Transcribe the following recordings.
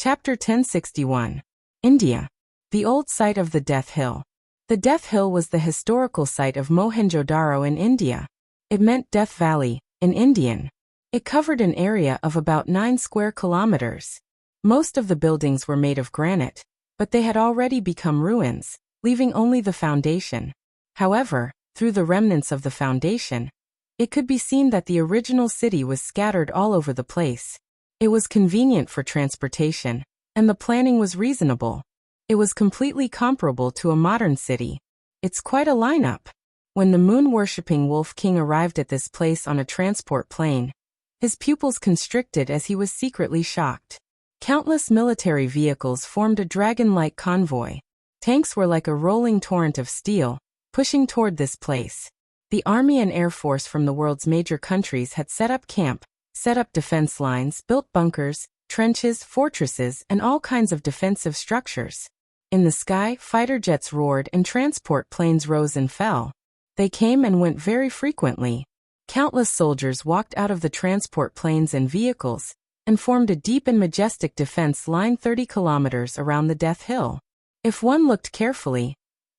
Chapter 1061. India. The old site of the Death Hill. The Death Hill was the historical site of Mohenjo-daro in India. It meant Death Valley, in Indian. It covered an area of about 9 square kilometers. Most of the buildings were made of granite, but they had already become ruins, leaving only the foundation. However, through the remnants of the foundation, it could be seen that the original city was scattered all over the place. It was convenient for transportation, and the planning was reasonable. It was completely comparable to a modern city. It's quite a lineup. When the moon-worshipping Wolf King arrived at this place on a transport plane, his pupils constricted as he was secretly shocked. Countless military vehicles formed a dragon-like convoy. Tanks were like a rolling torrent of steel, pushing toward this place. The army and air force from the world's major countries had set up camp, set up defense lines, built bunkers, trenches, fortresses, and all kinds of defensive structures. In the sky, fighter jets roared and transport planes rose and fell. They came and went very frequently. Countless soldiers walked out of the transport planes and vehicles, and formed a deep and majestic defense line 30 kilometers around the Death Hill. If one looked carefully,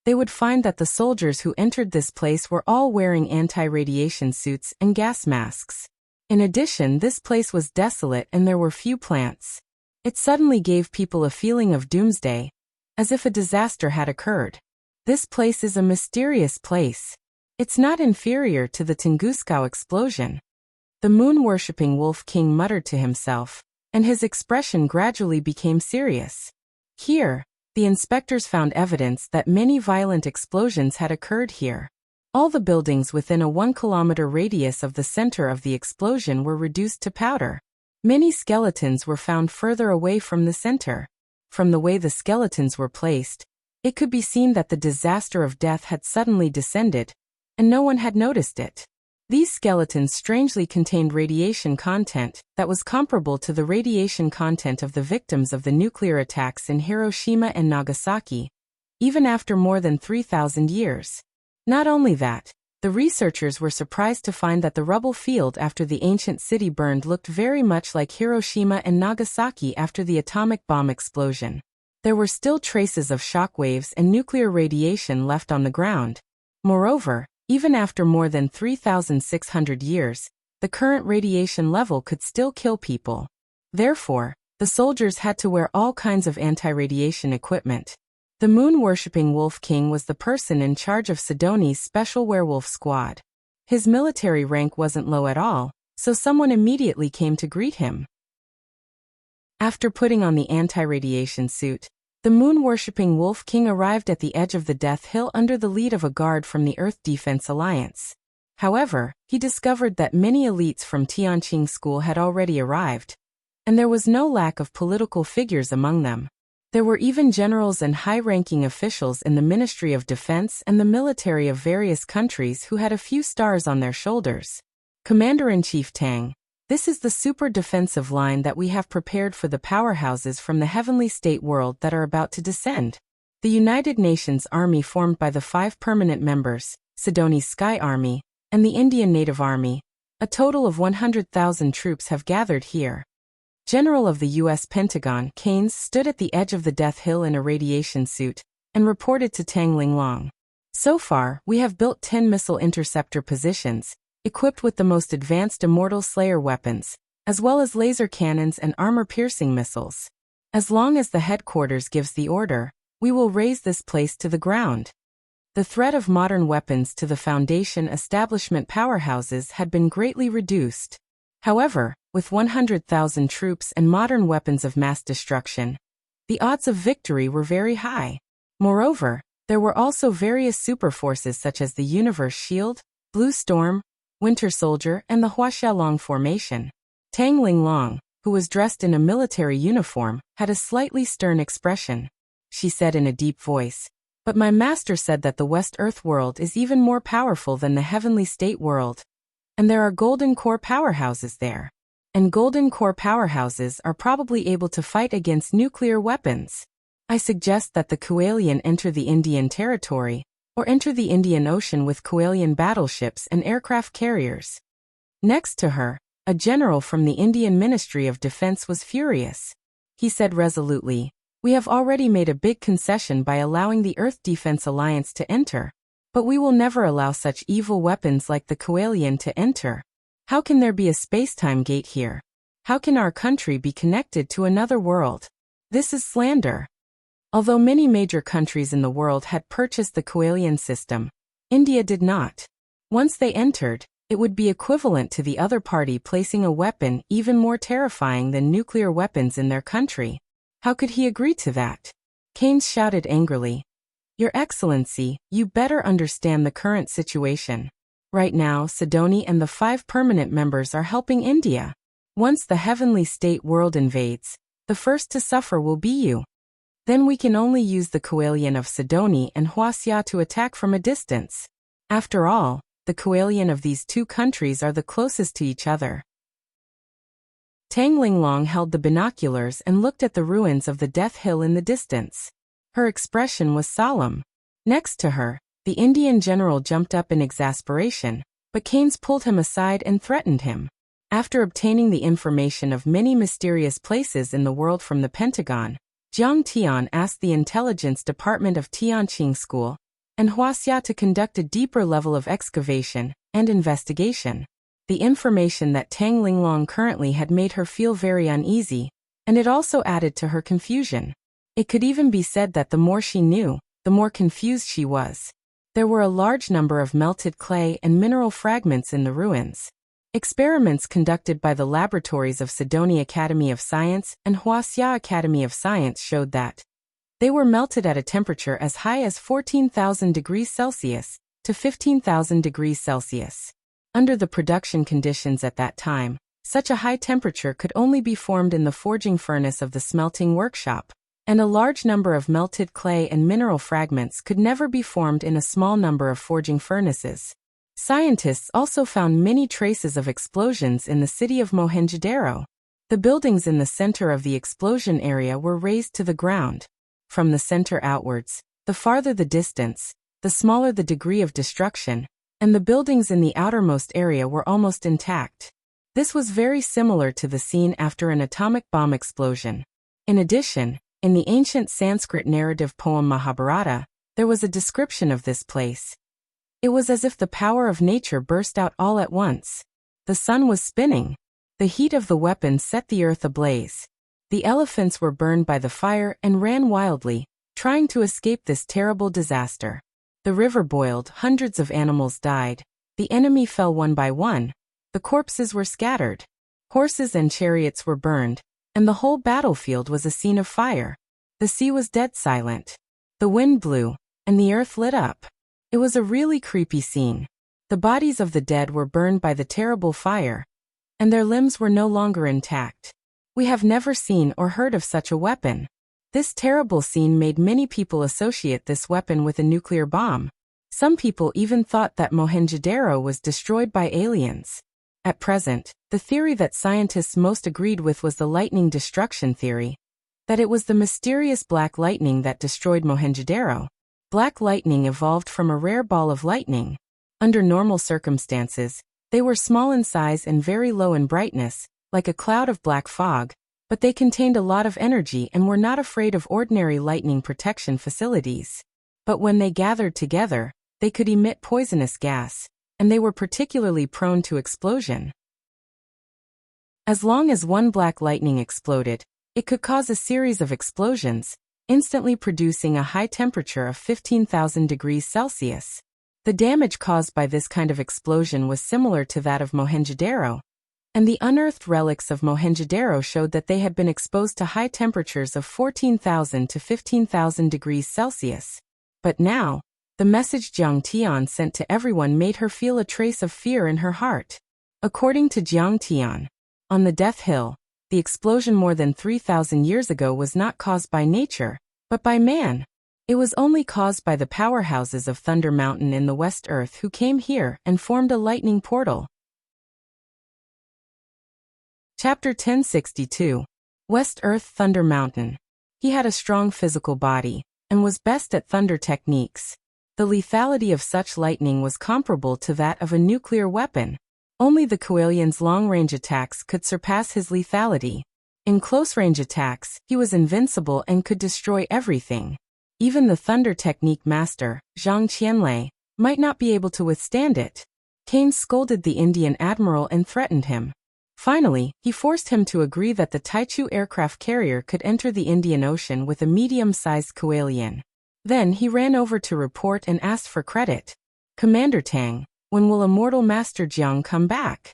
they would find that the soldiers who entered this place were all wearing anti-radiation suits and gas masks. In addition, this place was desolate and there were few plants. It suddenly gave people a feeling of doomsday, as if a disaster had occurred. This place is a mysterious place. It's not inferior to the Tunguska explosion. The moon-worshipping Wolf King muttered to himself, and his expression gradually became serious. Here, the inspectors found evidence that many violent explosions had occurred here. All the buildings within a 1-kilometer radius of the center of the explosion were reduced to powder. Many skeletons were found further away from the center. From the way the skeletons were placed, it could be seen that the disaster of death had suddenly descended, and no one had noticed it. These skeletons strangely contained radiation content that was comparable to the radiation content of the victims of the nuclear attacks in Hiroshima and Nagasaki, even after more than 3,000 years. Not only that, the researchers were surprised to find that the rubble field after the ancient city burned looked very much like Hiroshima and Nagasaki after the atomic bomb explosion. There were still traces of shock waves and nuclear radiation left on the ground. Moreover, even after more than 3,600 years, the current radiation level could still kill people. Therefore, the soldiers had to wear all kinds of anti-radiation equipment. The moon-worshipping Wolf King was the person in charge of Sidoni's special werewolf squad. His military rank wasn't low at all, so someone immediately came to greet him. After putting on the anti-radiation suit, the moon-worshipping Wolf King arrived at the edge of the Death Hill under the lead of a guard from the Earth Defense Alliance. However, he discovered that many elites from Tianqing School had already arrived, and there was no lack of political figures among them. There were even generals and high-ranking officials in the Ministry of Defense and the military of various countries who had a few stars on their shoulders. Commander-in-Chief Tang, this is the super defensive line that we have prepared for the powerhouses from the heavenly state world that are about to descend. The United Nations Army formed by the 5 permanent members, Sidoni's Sky Army, and the Indian Native Army, a total of 100,000 troops have gathered here. General of the U.S. Pentagon, Keynes, stood at the edge of the Death Hill in a radiation suit, and reported to Tang Linglong. So far, we have built 10 missile interceptor positions, equipped with the most advanced Immortal Slayer weapons, as well as laser cannons and armor-piercing missiles. As long as the headquarters gives the order, we will raise this place to the ground. The threat of modern weapons to the Foundation establishment powerhouses had been greatly reduced. However, with 100,000 troops and modern weapons of mass destruction, the odds of victory were very high. Moreover, there were also various superforces such as the Universe Shield, Blue Storm, Winter Soldier, and the Huaxiaolong Formation. Tang Linglong, who was dressed in a military uniform, had a slightly stern expression. She said in a deep voice, "But my master said that the West Earth world is even more powerful than the Heavenly State world. And there are Golden Core powerhouses there. And Golden Core powerhouses are probably able to fight against nuclear weapons. I suggest that the Kualian enter the Indian territory, or enter the Indian Ocean with Kualian battleships and aircraft carriers." Next to her, a general from the Indian Ministry of Defense was furious. he said resolutely. We have already made a big concession by allowing the Earth Defense Alliance to enter. But we will never allow such evil weapons like the Coalian to enter. How can there be a space-time gate here? How can our country be connected to another world? This is slander. Although many major countries in the world had purchased the Coalian system, India did not. Once they entered, it would be equivalent to the other party placing a weapon even more terrifying than nuclear weapons in their country. How could he agree to that? Keynes shouted angrily. Your Excellency, you better understand the current situation. Right now, Sidonie and the 5 permanent members are helping India. Once the heavenly state world invades, the first to suffer will be you. Then we can only use the Coalian of Sidonie and Wuxia to attack from a distance. After all, the Coalian of these 2 countries are the closest to each other. Tang Linglong held the binoculars and looked at the ruins of the Death Hill in the distance. Her expression was solemn. Next to her, the Indian general jumped up in exasperation, but Keynes pulled him aside and threatened him. After obtaining the information of many mysterious places in the world from the Pentagon, Jiang Tian asked the Intelligence Department of Tianqing School and Wuxia to conduct a deeper level of excavation and investigation. The information that Tang Linglong currently had made her feel very uneasy, and it also added to her confusion. It could even be said that the more she knew, the more confused she was. There were a large number of melted clay and mineral fragments in the ruins. Experiments conducted by the laboratories of Sidonie Academy of Science and Wuxia Academy of Science showed that they were melted at a temperature as high as 14,000 degrees Celsius to 15,000 degrees Celsius. Under the production conditions at that time, such a high temperature could only be formed in the forging furnace of the smelting workshop, and a large number of melted clay and mineral fragments could never be formed in a small number of forging furnaces. Scientists also found many traces of explosions in the city of Mohenjo-daro. The buildings in the center of the explosion area were razed to the ground. From the center outwards, the farther the distance, the smaller the degree of destruction, and the buildings in the outermost area were almost intact. This was very similar to the scene after an atomic bomb explosion. In addition, in the ancient Sanskrit narrative poem Mahabharata, there was a description of this place. It was as if the power of nature burst out all at once. The sun was spinning. The heat of the weapon set the earth ablaze. The elephants were burned by the fire and ran wildly, trying to escape this terrible disaster. The river boiled, hundreds of animals died. The enemy fell one by one. The corpses were scattered. Horses and chariots were burned, and the whole battlefield was a scene of fire. The sea was dead silent. The wind blew, and the earth lit up. It was a really creepy scene. The bodies of the dead were burned by the terrible fire, and their limbs were no longer intact. We have never seen or heard of such a weapon. This terrible scene made many people associate this weapon with a nuclear bomb. Some people even thought that Mohenjo-daro was destroyed by aliens. At present, the theory that scientists most agreed with was the lightning destruction theory, that it was the mysterious black lightning that destroyed Mohenjo-daro. Black lightning evolved from a rare ball of lightning. Under normal circumstances, they were small in size and very low in brightness, like a cloud of black fog, but they contained a lot of energy and were not afraid of ordinary lightning protection facilities. But when they gathered together, they could emit poisonous gas, and they were particularly prone to explosion. As long as one black lightning exploded, it could cause a series of explosions, instantly producing a high temperature of 15,000 degrees Celsius. The damage caused by this kind of explosion was similar to that of Mohenjo-daro, and the unearthed relics of Mohenjo-daro showed that they had been exposed to high temperatures of 14,000 to 15,000 degrees Celsius. But now, the message Jiang Tian sent to everyone made her feel a trace of fear in her heart. According to Jiang Tian, on the Death Hill, the explosion more than 3,000 years ago was not caused by nature, but by man. It was only caused by the powerhouses of Thunder Mountain in the West Earth who came here and formed a lightning portal. Chapter 1062. West Earth Thunder Mountain. He had a strong physical body, and was best at thunder techniques. The lethality of such lightning was comparable to that of a nuclear weapon. Only the Coalian's long-range attacks could surpass his lethality. In close-range attacks, he was invincible and could destroy everything. Even the thunder technique master, Zhang Qianlei, might not be able to withstand it. Kane scolded the Indian admiral and threatened him. Finally, he forced him to agree that the Taichu aircraft carrier could enter the Indian Ocean with a medium-sized Kualian. Then he ran over to report and asked for credit. "Commander Tang, when will Immortal Master Jiang come back?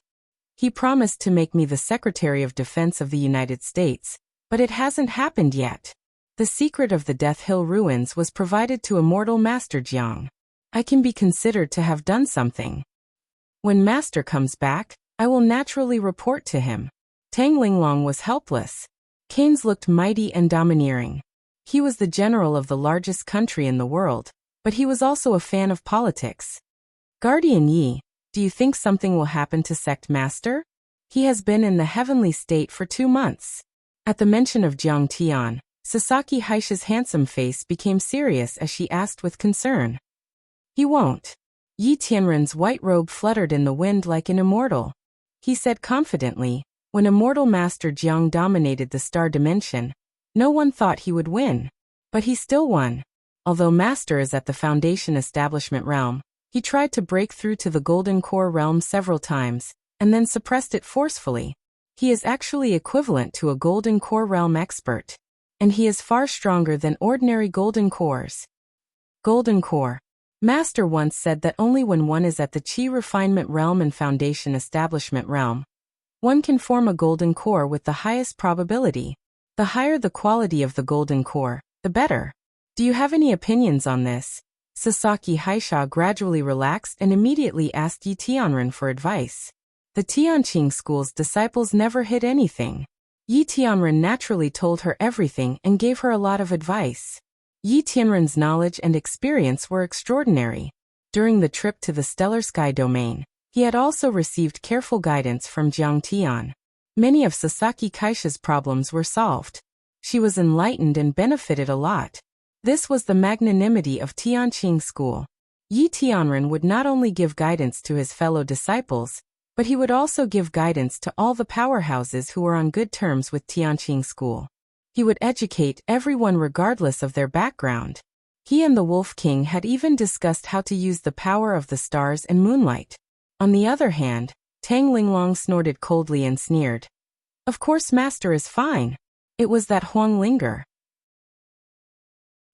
He promised to make me the Secretary of Defense of the United States, but it hasn't happened yet. The secret of the Death Hill ruins was provided to Immortal Master Jiang. I can be considered to have done something. When Master comes back, I will naturally report to him." Tang Linglong was helpless. Kane's looked mighty and domineering. He was the general of the largest country in the world, but he was also a fan of politics. "Guardian Yi, do you think something will happen to Sect Master? He has been in the heavenly state for 2 months. At the mention of Jiang Tian, Sasaki Haisha's handsome face became serious as she asked with concern. "He won't." Yi Tianren's white robe fluttered in the wind like an immortal. He said confidently, "When Immortal Master Jiang dominated the star dimension, no one thought he would win. But he still won. Although Master is at the Foundation Establishment realm, he tried to break through to the Golden Core realm several times, and then suppressed it forcefully. He is actually equivalent to a Golden Core realm expert. And he is far stronger than ordinary Golden Cores." Golden Core. Master once said that only when one is at the Qi Refinement realm and Foundation Establishment realm, one can form a Golden Core with the highest probability. The higher the quality of the Golden Core, the better. "Do you have any opinions on this?" Sasaki Haisha gradually relaxed and immediately asked Yi Tianren for advice. The Tianqing school's disciples never hid anything. Yi Tianren naturally told her everything and gave her a lot of advice. Yi Tianren's knowledge and experience were extraordinary. During the trip to the Stellar Sky domain, he had also received careful guidance from Jiang Tian. Many of Sasaki Kaisha's problems were solved. She was enlightened and benefited a lot. This was the magnanimity of Tianqing School. Yi Tianren would not only give guidance to his fellow disciples, but he would also give guidance to all the powerhouses who were on good terms with Tianqing School. He would educate everyone regardless of their background. He and the Wolf King had even discussed how to use the power of the stars and moonlight. On the other hand, Tang Linglong snorted coldly and sneered. "Of course Master is fine. It was that Huang Linger."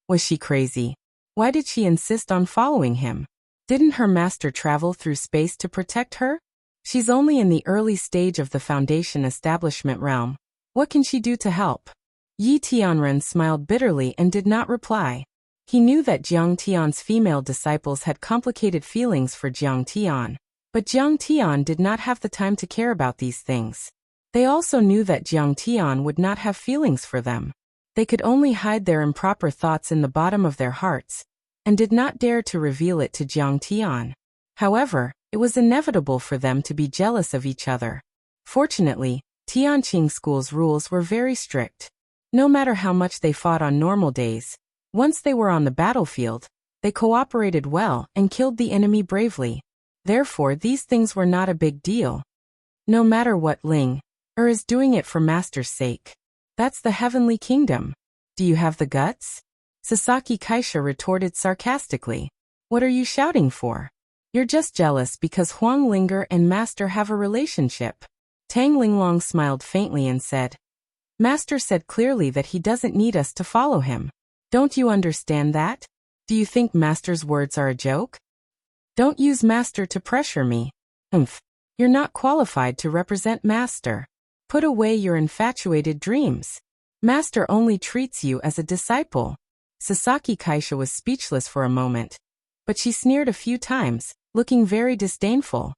Was she crazy? Why did she insist on following him? Didn't her master travel through space to protect her? She's only in the early stage of the Foundation Establishment realm. What can she do to help? Yi Tianren smiled bitterly and did not reply. He knew that Jiang Tian's female disciples had complicated feelings for Jiang Tian, but Jiang Tian did not have the time to care about these things. They also knew that Jiang Tian would not have feelings for them. They could only hide their improper thoughts in the bottom of their hearts, and did not dare to reveal it to Jiang Tian. However, it was inevitable for them to be jealous of each other. Fortunately, Tianqing School's rules were very strict. No matter how much they fought on normal days, once they were on the battlefield, they cooperated well and killed the enemy bravely. Therefore, these things were not a big deal. No matter what Ling is doing it for Master's sake. That's the Heavenly Kingdom. Do you have the guts? Sasaki Kaisha retorted sarcastically. What are you shouting for? You're just jealous because Huang Linger and Master have a relationship. Tang Linglong smiled faintly and said, Master said clearly that he doesn't need us to follow him. Don't you understand that? Do you think Master's words are a joke? Don't use Master to pressure me. You're not qualified to represent Master. Put away your infatuated dreams. Master only treats you as a disciple. Sasaki Kaisha was speechless for a moment, but she sneered a few times, looking very disdainful.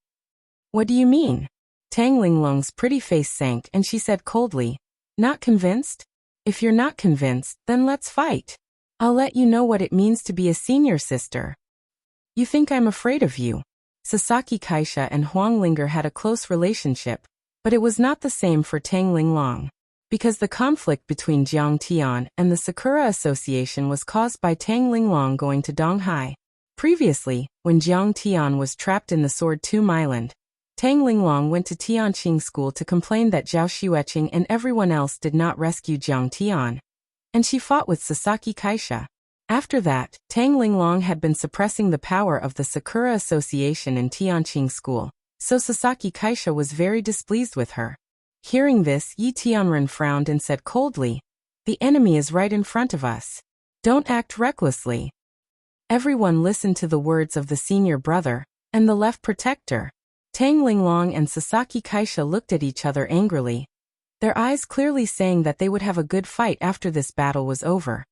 What do you mean? Tang Linglong's pretty face sank and she said coldly, Not convinced? If you're not convinced, then let's fight. I'll let you know what it means to be a senior sister. You think I'm afraid of you? Sasaki Kaisha and Huang Linger had a close relationship, but it was not the same for Tang Linglong. Because the conflict between Jiang Tian and the Sakura Association was caused by Tang Linglong going to Donghai. Previously, when Jiang Tian was trapped in the Sword Tomb Island, Tang Linglong went to Tianqing school to complain that Zhao Xueqing and everyone else did not rescue Jiang Tian, and she fought with Sasaki Kaisha. After that, Tang Linglong had been suppressing the power of the Sakura Association in Tianqing school, so Sasaki Kaisha was very displeased with her. Hearing this, Yi Tianren frowned and said coldly, "The enemy is right in front of us. Don't act recklessly." Everyone listened to the words of the senior brother, and the left protector. Tang Linglong and Sasaki Kaisha looked at each other angrily, their eyes clearly saying that they would have a good fight after this battle was over.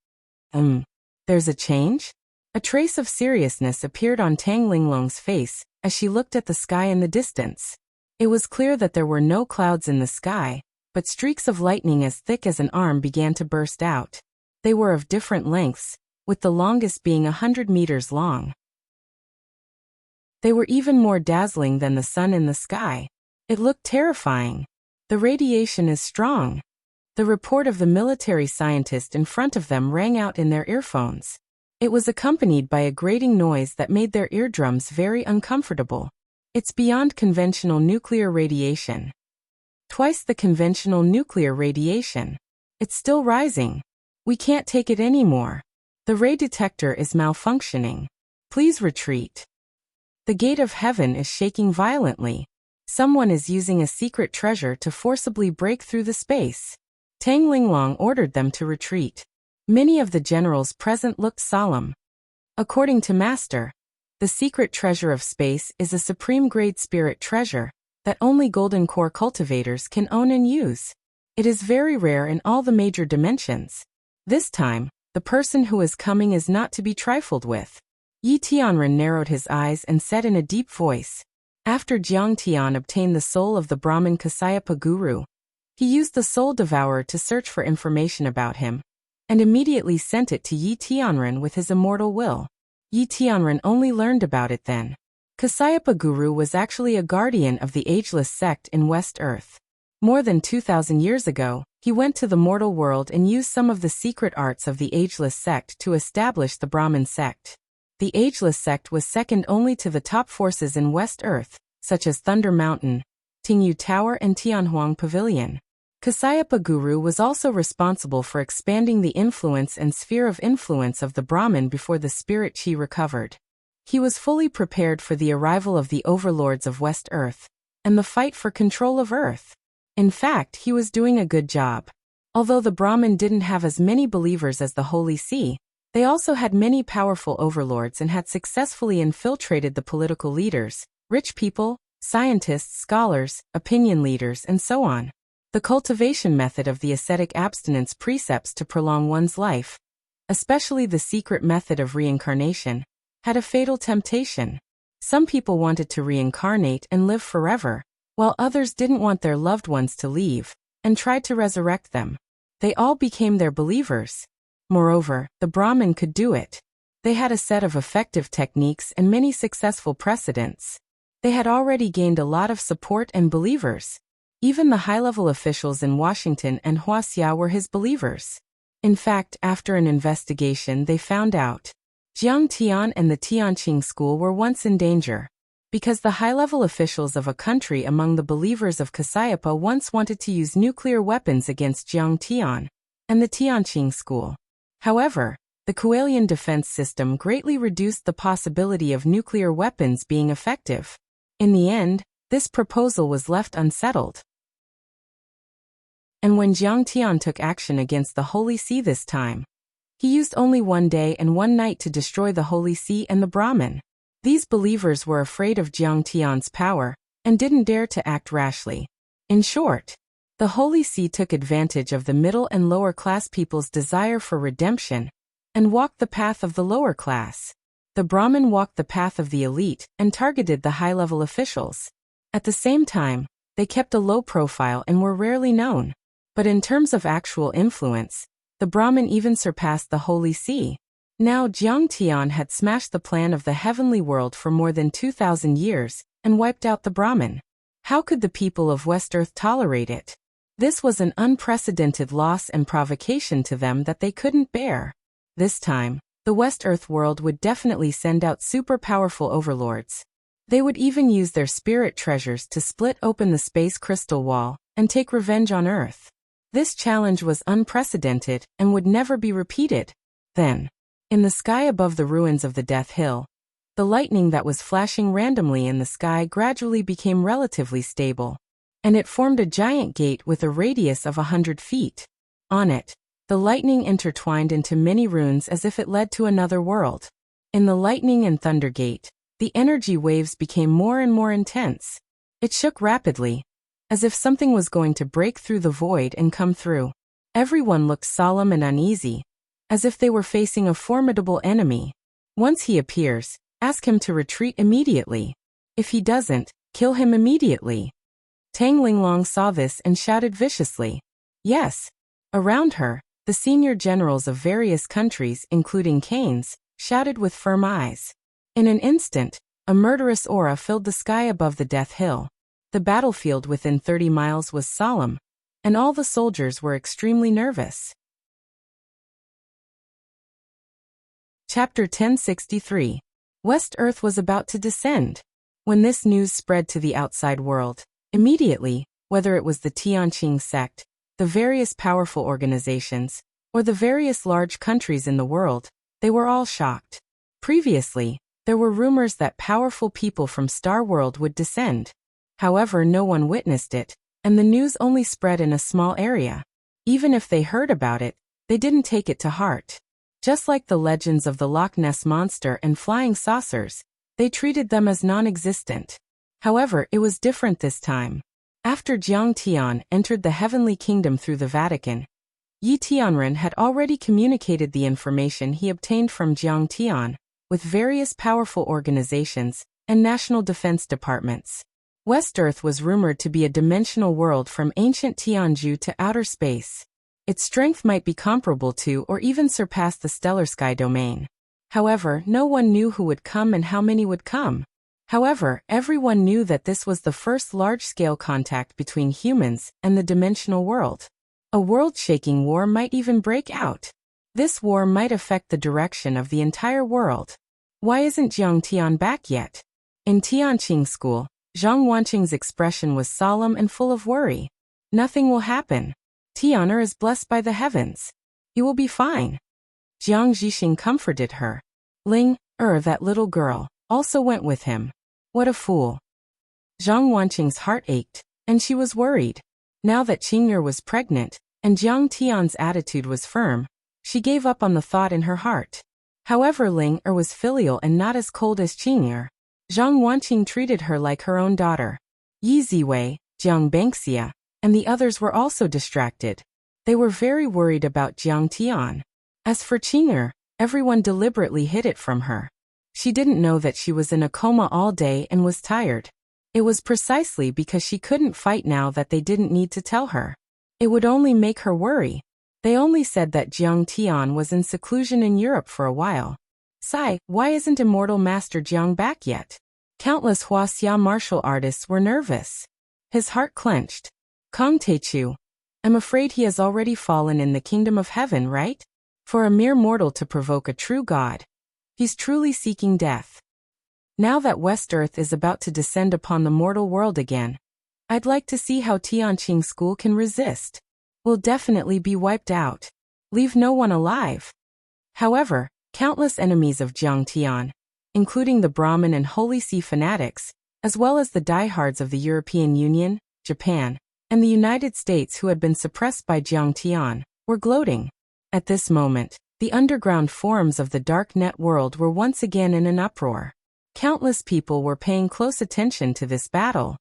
There's a change? A trace of seriousness appeared on Tang Linglong's face as she looked at the sky in the distance. It was clear that there were no clouds in the sky, but streaks of lightning as thick as an arm began to burst out. They were of different lengths, with the longest being 100 meters long. They were even more dazzling than the sun in the sky. It looked terrifying. The radiation is strong. The report of the military scientist in front of them rang out in their earphones. It was accompanied by a grating noise that made their eardrums very uncomfortable. It's beyond conventional nuclear radiation. Twice the conventional nuclear radiation. It's still rising. We can't take it anymore. The ray detector is malfunctioning. Please retreat. The gate of heaven is shaking violently. Someone is using a secret treasure to forcibly break through the space. Tang Linglong ordered them to retreat. Many of the generals present looked solemn. According to Master, the secret treasure of space is a supreme-grade spirit treasure that only golden core cultivators can own and use. It is very rare in all the major dimensions. This time, the person who is coming is not to be trifled with. Yi Tianren narrowed his eyes and said in a deep voice, "After Jiang Tian obtained the soul of the Brahmin Kasayapa Guru, he used the Soul Devourer to search for information about him, and immediately sent it to Yi Tianren with his immortal will. Yi Tianren only learned about it then. Kasayapa Guru was actually a guardian of the ageless sect in West Earth. More than 2,000 years ago, he went to the mortal world and used some of the secret arts of the ageless sect to establish the Brahmin sect. The ageless sect was second only to the top forces in West Earth, such as Thunder Mountain, Tingyu Tower and Tianhuang Pavilion. Kasayapa Guru was also responsible for expanding the influence and sphere of influence of the Brahmin before the spirit chi recovered. He was fully prepared for the arrival of the overlords of West Earth, and the fight for control of Earth. In fact, he was doing a good job. Although the Brahmin didn't have as many believers as the Holy See, they also had many powerful overlords and had successfully infiltrated the political leaders, rich people, scientists, scholars, opinion leaders, and so on. The cultivation method of the ascetic abstinence precepts to prolong one's life, especially the secret method of reincarnation, had a fatal temptation. Some people wanted to reincarnate and live forever, while others didn't want their loved ones to leave, and tried to resurrect them. They all became their believers. Moreover, the Brahmin could do it. They had a set of effective techniques and many successful precedents. They had already gained a lot of support and believers. Even the high-level officials in Washington and Wuxia were his believers. In fact, after an investigation they found out Jiang Tian and the Tianqing school were once in danger, because the high-level officials of a country among the believers of Kasayapa once wanted to use nuclear weapons against Jiang Tian and the Tianqing school. However, the Kualian defense system greatly reduced the possibility of nuclear weapons being effective. In the end, this proposal was left unsettled. And when Jiang Tian took action against the Holy See this time, he used only one day and one night to destroy the Holy See and the Brahmin. These believers were afraid of Jiang Tian's power and didn't dare to act rashly. In short, the Holy See took advantage of the middle and lower class people's desire for redemption and walked the path of the lower class. The Brahmin walked the path of the elite and targeted the high-level officials. At the same time, they kept a low profile and were rarely known. But in terms of actual influence, the Brahmin even surpassed the Holy See. Now Jiang Tian had smashed the plan of the heavenly world for more than 2,000 years and wiped out the Brahmin. How could the people of West Earth tolerate it? This was an unprecedented loss and provocation to them that they couldn't bear. This time, the West Earth world would definitely send out super powerful overlords. They would even use their spirit treasures to split open the space crystal wall and take revenge on Earth. This challenge was unprecedented and would never be repeated. Then, in the sky above the ruins of the Death Hill, the lightning that was flashing randomly in the sky gradually became relatively stable, and it formed a giant gate with a radius of 100 feet. On it, the lightning intertwined into many runes as if it led to another world. In the lightning and thunder gate, the energy waves became more and more intense. It shook rapidly, as if something was going to break through the void and come through. Everyone looked solemn and uneasy, as if they were facing a formidable enemy. Once he appears, ask him to retreat immediately. If he doesn't, kill him immediately. Tang Linglong saw this and shouted viciously. Yes. Around her, the senior generals of various countries, including Canes, shouted with firm eyes. In an instant, a murderous aura filled the sky above the Death Hill. The battlefield within 30 miles was solemn, and all the soldiers were extremely nervous. Chapter 1063. West Earth was about to descend. When this news spread to the outside world, immediately, whether it was the Tianqing sect, the various powerful organizations, or the various large countries in the world, they were all shocked. Previously, there were rumors that powerful people from Star World would descend. However, no one witnessed it, and the news only spread in a small area. Even if they heard about it, they didn't take it to heart. Just like the legends of the Loch Ness Monster and flying saucers, they treated them as non-existent. However, it was different this time. After Jiang Tian entered the Heavenly Kingdom through the Vatican, Yi Tianren had already communicated the information he obtained from Jiang Tian with various powerful organizations and national defense departments. West Earth was rumored to be a dimensional world from ancient Tianzhu to outer space. Its strength might be comparable to or even surpass the stellar sky domain. However, no one knew who would come and how many would come. However, everyone knew that this was the first large-scale contact between humans and the dimensional world. A world-shaking war might even break out. This war might affect the direction of the entire world. Why isn't Jiang Tian back yet? In Tianqing school, Zhang Wanqing's expression was solemn and full of worry. Nothing will happen. Tianer is blessed by the heavens. He will be fine. Jiang Zhixing comforted her. Ling, that little girl, also went with him. What a fool. Zhang Wanqing's heart ached, and she was worried. Now that Qing'er was pregnant, and Jiang Tian's attitude was firm, she gave up on the thought in her heart. However, Ling was filial and not as cold as Qing'er. Zhang Wanqing treated her like her own daughter. Yi Ziwei, Jiang Bengxia, and the others were also distracted. They were very worried about Jiang Tian. As for Qing'er, everyone deliberately hid it from her. She didn't know that she was in a coma all day and was tired. It was precisely because she couldn't fight now that they didn't need to tell her. It would only make her worry. They only said that Jiang Tian was in seclusion in Europe for a while. Sai, why isn't Immortal Master Jiang back yet? Countless Huaxia martial artists were nervous. His heart clenched. Kong Teichu, I'm afraid he has already fallen in the kingdom of heaven, right? For a mere mortal to provoke a true god. He's truly seeking death. Now that West Earth is about to descend upon the mortal world again, I'd like to see how Tianqing School can resist. We'll definitely be wiped out. Leave no one alive. However, countless enemies of Jiang Tian, including the Brahmin and Holy See fanatics, as well as the diehards of the European Union, Japan, and the United States who had been suppressed by Jiang Tian, were gloating. At this moment, the underground forums of the dark net world were once again in an uproar. Countless people were paying close attention to this battle.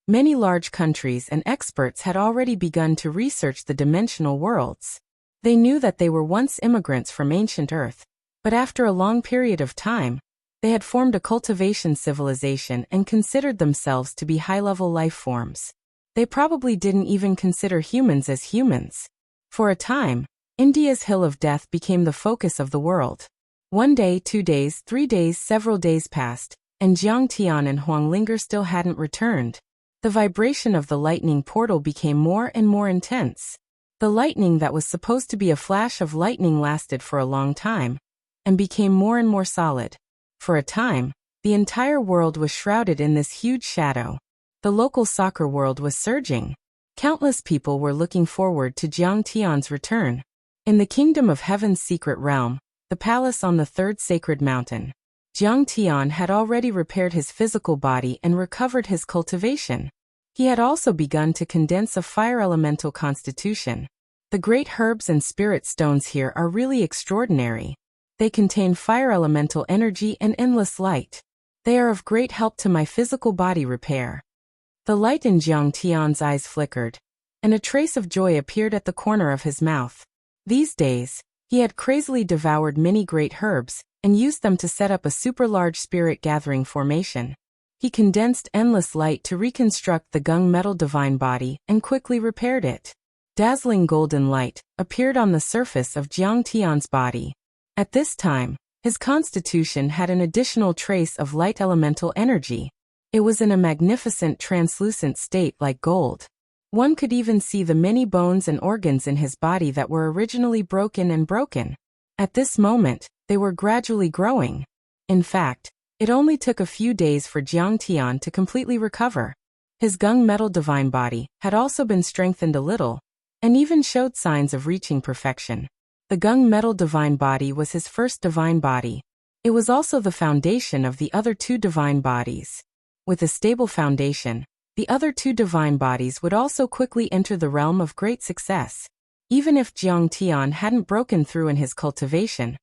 Many large countries and experts had already begun to research the dimensional worlds. They knew that they were once immigrants from ancient Earth, but after a long period of time, they had formed a cultivation civilization and considered themselves to be high-level life forms. They probably didn't even consider humans as humans. For a time, India's Hill of Death became the focus of the world. 1 day, 2 days, 3 days, several days passed, and Jiang Tian and Huang Linger still hadn't returned. The vibration of the lightning portal became more and more intense. The lightning that was supposed to be a flash of lightning lasted for a long time, and became more and more solid. For a time, The entire world was shrouded in this huge shadow. The local soccer world was surging. Countless people were looking forward to Jiang Tian's return. In the kingdom of heaven's secret realm, the palace on the third sacred mountain, Jiang Tian had already repaired his physical body and recovered his cultivation. He had also begun to condense a fire elemental constitution. The great herbs and spirit stones here are really extraordinary. They contain fire elemental energy and endless light. They are of great help to my physical body repair. The light in Jiang Tian's eyes flickered, and a trace of joy appeared at the corner of his mouth. These days, he had crazily devoured many great herbs, and used them to set up a super-large spirit-gathering formation. He condensed endless light to reconstruct the gung metal divine body, and quickly repaired it. Dazzling golden light appeared on the surface of Jiang Tian's body. At this time, his constitution had an additional trace of light elemental energy. It was in a magnificent translucent state like gold. One could even see the many bones and organs in his body that were originally broken. At this moment, they were gradually growing. In fact, it only took a few days for Jiang Tian to completely recover. His gung metal divine body had also been strengthened a little, and even showed signs of reaching perfection. The gung metal divine body was his first divine body. It was also the foundation of the other two divine bodies. With a stable foundation, the other two divine bodies would also quickly enter the realm of great success. Even if Jiang Tian hadn't broken through in his cultivation,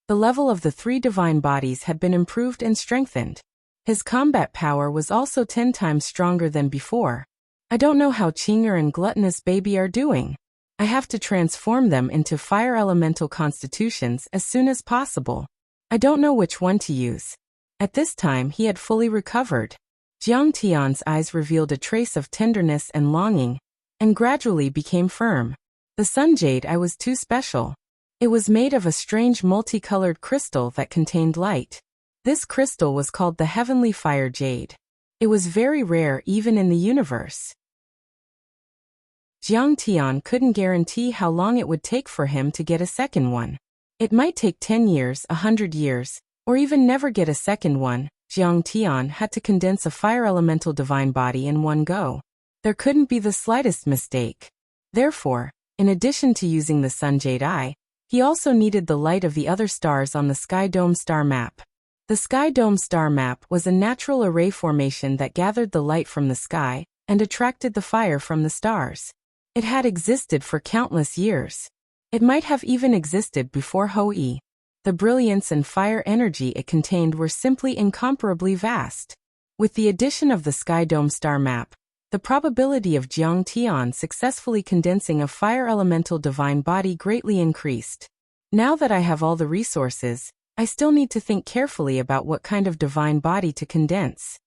the level of the three divine bodies had been improved and strengthened. His combat power was also 10 times stronger than before. I don't know how Qinger and Gluttonous Baby are doing. I have to transform them into fire elemental constitutions as soon as possible. I don't know which one to use. At this time he had fully recovered. Jiang Tian's eyes revealed a trace of tenderness and longing, and gradually became firm. The sun jade eye was too special. It was made of a strange multicolored crystal that contained light. This crystal was called the Heavenly Fire Jade. It was very rare even in the universe. Jiang Tian couldn't guarantee how long it would take for him to get a second one. It might take 10 years, 100 years, or even never get a second one. Jiang Tian had to condense a fire elemental divine body in one go. There couldn't be the slightest mistake. Therefore, in addition to using the sun jade eye, he also needed the light of the other stars on the Sky Dome star map. The Sky Dome star map was a natural array formation that gathered the light from the sky and attracted the fire from the stars. It had existed for countless years. It might have even existed before Hou-Yi. The brilliance and fire energy it contained were simply incomparably vast. With the addition of the Sky Dome star map, the probability of Jiang Tian successfully condensing a fire elemental divine body greatly increased. Now that I have all the resources, I still need to think carefully about what kind of divine body to condense.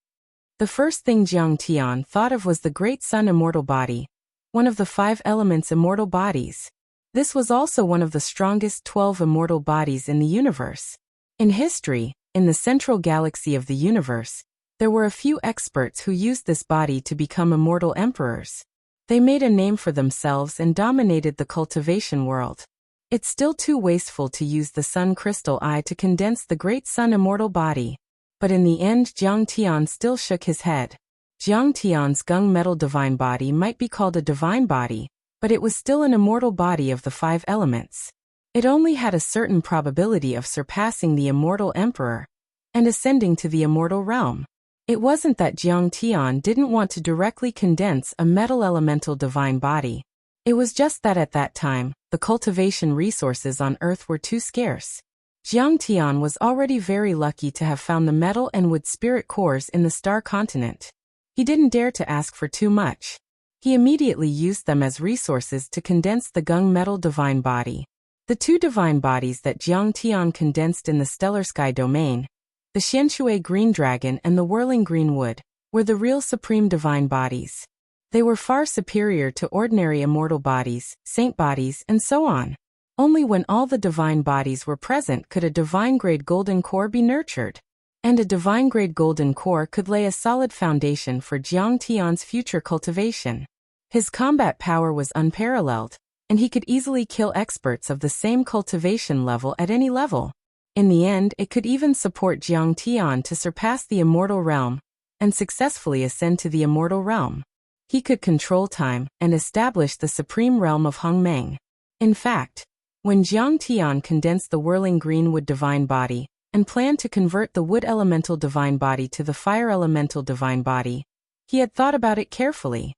The first thing Jiang Tian thought of was the Great Sun Immortal Body, one of the 5 elements immortal bodies. This was also one of the strongest 12 immortal bodies in the universe. In history, in the central galaxy of the universe, there were a few experts who used this body to become immortal emperors. They made a name for themselves and dominated the cultivation world. It's still too wasteful to use the sun crystal eye to condense the great sun immortal body. But in the end Jiang Tian still shook his head. Jiang Tian's gung metal divine body might be called a divine body, but it was still an immortal body of the 5 elements. It only had a certain probability of surpassing the immortal emperor and ascending to the immortal realm. It wasn't that Jiang Tian didn't want to directly condense a metal elemental divine body. It was just that at that time, the cultivation resources on Earth were too scarce. Jiang Tian was already very lucky to have found the metal and wood spirit cores in the star continent. He didn't dare to ask for too much. He immediately used them as resources to condense the gung metal divine body. The 2 divine bodies that Jiang Tian condensed in the stellar sky domain, the Xianshui green dragon and the whirling green wood, were the real supreme divine bodies. They were far superior to ordinary immortal bodies, saint bodies, and so on. Only when all the divine bodies were present could a divine-grade golden core be nurtured. And a divine-grade golden core could lay a solid foundation for Jiang Tian's future cultivation. His combat power was unparalleled, and he could easily kill experts of the same cultivation level at any level. In the end, it could even support Jiang Tian to surpass the immortal realm and successfully ascend to the immortal realm. He could control time and establish the supreme realm of Hongmeng. In fact, when Jiang Tian condensed the whirling green wood divine body and planned to convert the wood elemental divine body to the fire elemental divine body, he had thought about it carefully.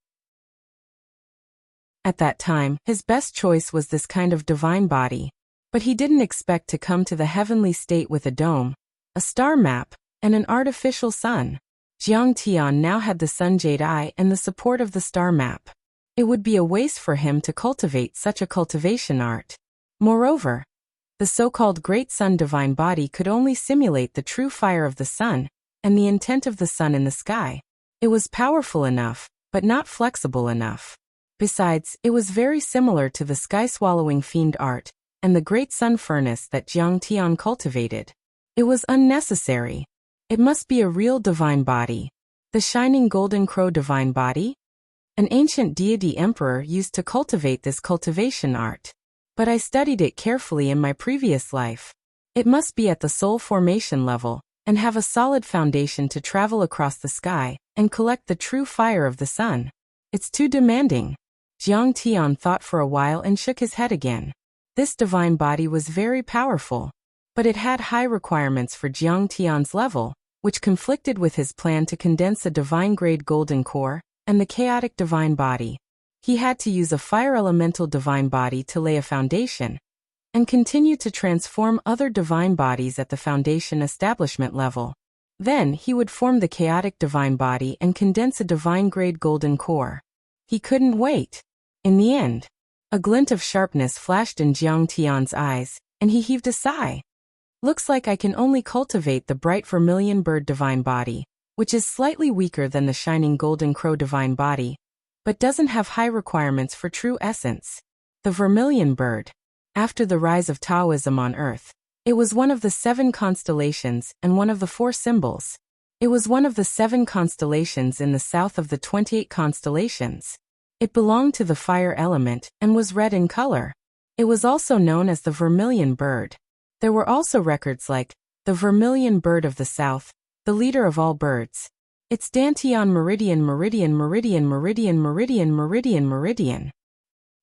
At that time, his best choice was this kind of divine body, but he didn't expect to come to the heavenly state with a dome, a star map, and an artificial sun. Jiang Tian now had the sun jade eye and the support of the star map. It would be a waste for him to cultivate such a cultivation art. Moreover, the so-called Great Sun divine body could only simulate the true fire of the sun and the intent of the sun in the sky. It was powerful enough, but not flexible enough. Besides, it was very similar to the sky-swallowing fiend art and the Great Sun furnace that Jiang Tian cultivated. It was unnecessary. It must be a real divine body. The shining golden crow divine body? An ancient deity emperor used to cultivate this cultivation art. But I studied it carefully in my previous life. It must be at the soul formation level and have a solid foundation to travel across the sky and collect the true fire of the sun. It's too demanding. Jiang Tian thought for a while and shook his head again. This divine body was very powerful, but it had high requirements for Jiang Tian's level, which conflicted with his plan to condense a divine-grade golden core and the chaotic divine body. He had to use a fire elemental divine body to lay a foundation and continue to transform other divine bodies at the foundation establishment level. Then he would form the chaotic divine body and condense a divine-grade golden core. He couldn't wait. In the end, a glint of sharpness flashed in Jiang Tian's eyes, and he heaved a sigh. Looks like I can only cultivate the bright vermilion bird divine body, which is slightly weaker than the shining golden crow divine body, but doesn't have high requirements for true essence. The vermilion bird. After the rise of Taoism on Earth, it was one of the 7 constellations and one of the 4 symbols. It was one of the 7 constellations in the south of the 28 constellations. It belonged to the fire element and was red in color. It was also known as the vermilion bird. There were also records like the vermilion bird of the south, the leader of all birds. It's Dantian meridian meridian meridian meridian meridian meridian meridian.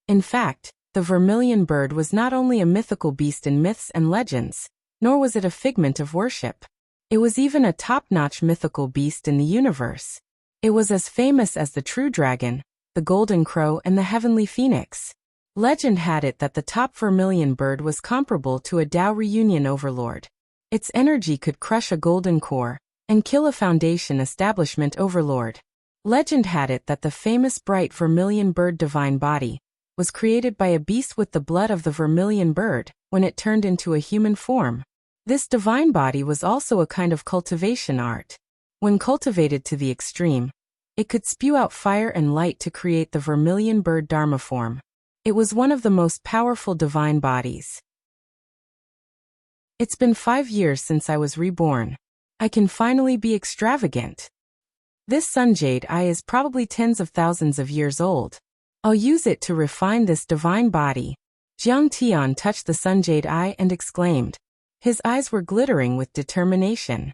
In fact, the vermilion bird was not only a mythical beast in myths and legends, nor was it a figment of worship. It was even a top-notch mythical beast in the universe. It was as famous as the true dragon, the golden crow, and the heavenly phoenix. Legend had it that the top vermilion bird was comparable to a Tao reunion overlord. Its energy could crush a golden core and kill a foundation establishment overlord. Legend had it that the famous bright vermilion bird divine body was created by a beast with the blood of the vermilion bird when it turned into a human form. This divine body was also a kind of cultivation art. When cultivated to the extreme, it could spew out fire and light to create the vermilion bird dharma form. It was one of the most powerful divine bodies. It's been 5 years since I was reborn. I can finally be extravagant. This sun jade eye is probably tens of thousands of years old. I'll use it to refine this divine body. Jiang Tian touched the sun jade eye and exclaimed. His eyes were glittering with determination.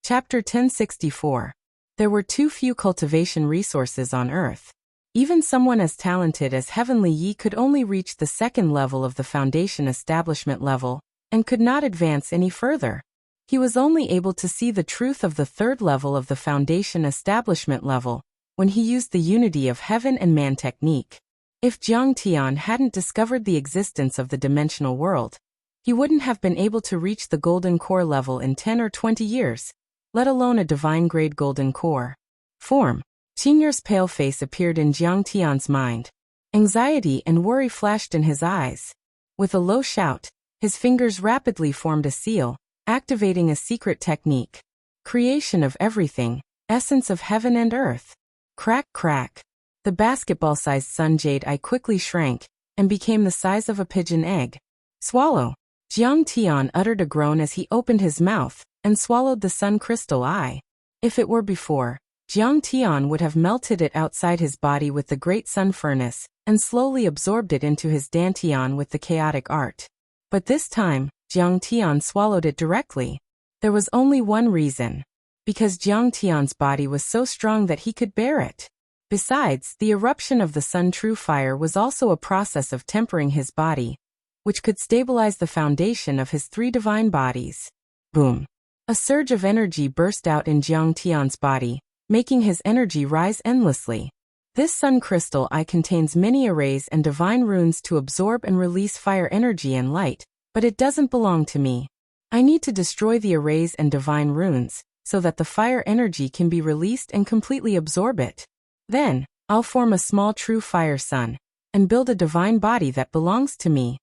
Chapter 1064. There were too few cultivation resources on Earth. Even someone as talented as Heavenly Yi could only reach the 2nd level of the foundation establishment level, and could not advance any further. He was only able to see the truth of the 3rd level of the foundation establishment level, when he used the unity of heaven and man technique. If Jiang Tian hadn't discovered the existence of the dimensional world, he wouldn't have been able to reach the golden core level in 10 or 20 years, let alone a divine-grade golden core form. Qingyer's pale face appeared in Jiang Tian's mind. Anxiety and worry flashed in his eyes. With a low shout, his fingers rapidly formed a seal, activating a secret technique. Creation of everything, essence of heaven and earth. Crack, crack. The basketball-sized sun jade eye quickly shrank and became the size of a pigeon egg. Swallow. Jiang Tian uttered a groan as he opened his mouth and swallowed the sun crystal eye. If it were before, Jiang Tian would have melted it outside his body with the great sun furnace and slowly absorbed it into his dantian with the chaotic art. But this time, Jiang Tian swallowed it directly. There was only one reason. Because Jiang Tian's body was so strong that he could bear it. Besides, the eruption of the Sun True Fire was also a process of tempering his body, which could stabilize the foundation of his 3 divine bodies. Boom! A surge of energy burst out in Jiang Tian's body, making his energy rise endlessly. This sun crystal eye contains many arrays and divine runes to absorb and release fire energy and light, but it doesn't belong to me. I need to destroy the arrays and divine runes, so that the fire energy can be released and completely absorb it. Then, I'll form a small true fire sun, and build a divine body that belongs to me.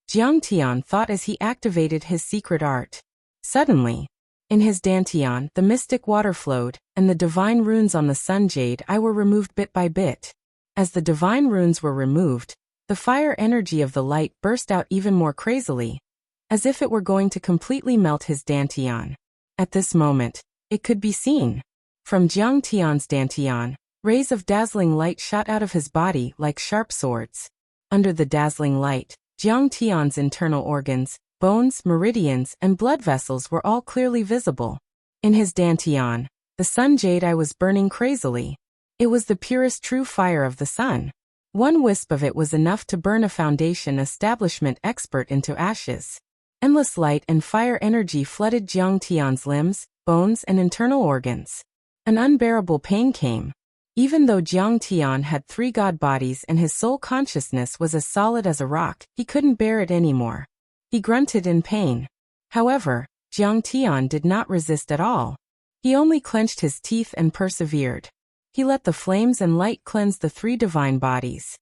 Jiang Tian thought as he activated his secret art. Suddenly, in his dantian, the mystic water flowed, and the divine runes on the sun jade eye were removed bit by bit. As the divine runes were removed, the fire energy of the light burst out even more crazily, as if it were going to completely melt his dantian. At this moment, it could be seen. From Jiang Tian's dantian, rays of dazzling light shot out of his body like sharp swords. Under the dazzling light, Jiang Tian's internal organs, bones, meridians, and blood vessels were all clearly visible. In his dantian, the sun jade eye was burning crazily. It was the purest true fire of the sun. One wisp of it was enough to burn a foundation establishment expert into ashes. Endless light and fire energy flooded Jiang Tian's limbs, bones, and internal organs. An unbearable pain came. Even though Jiang Tian had 3 god bodies and his soul consciousness was as solid as a rock, he couldn't bear it anymore. He grunted in pain. However, Jiang Tian did not resist at all. He only clenched his teeth and persevered. He let the flames and light cleanse the 3 divine bodies.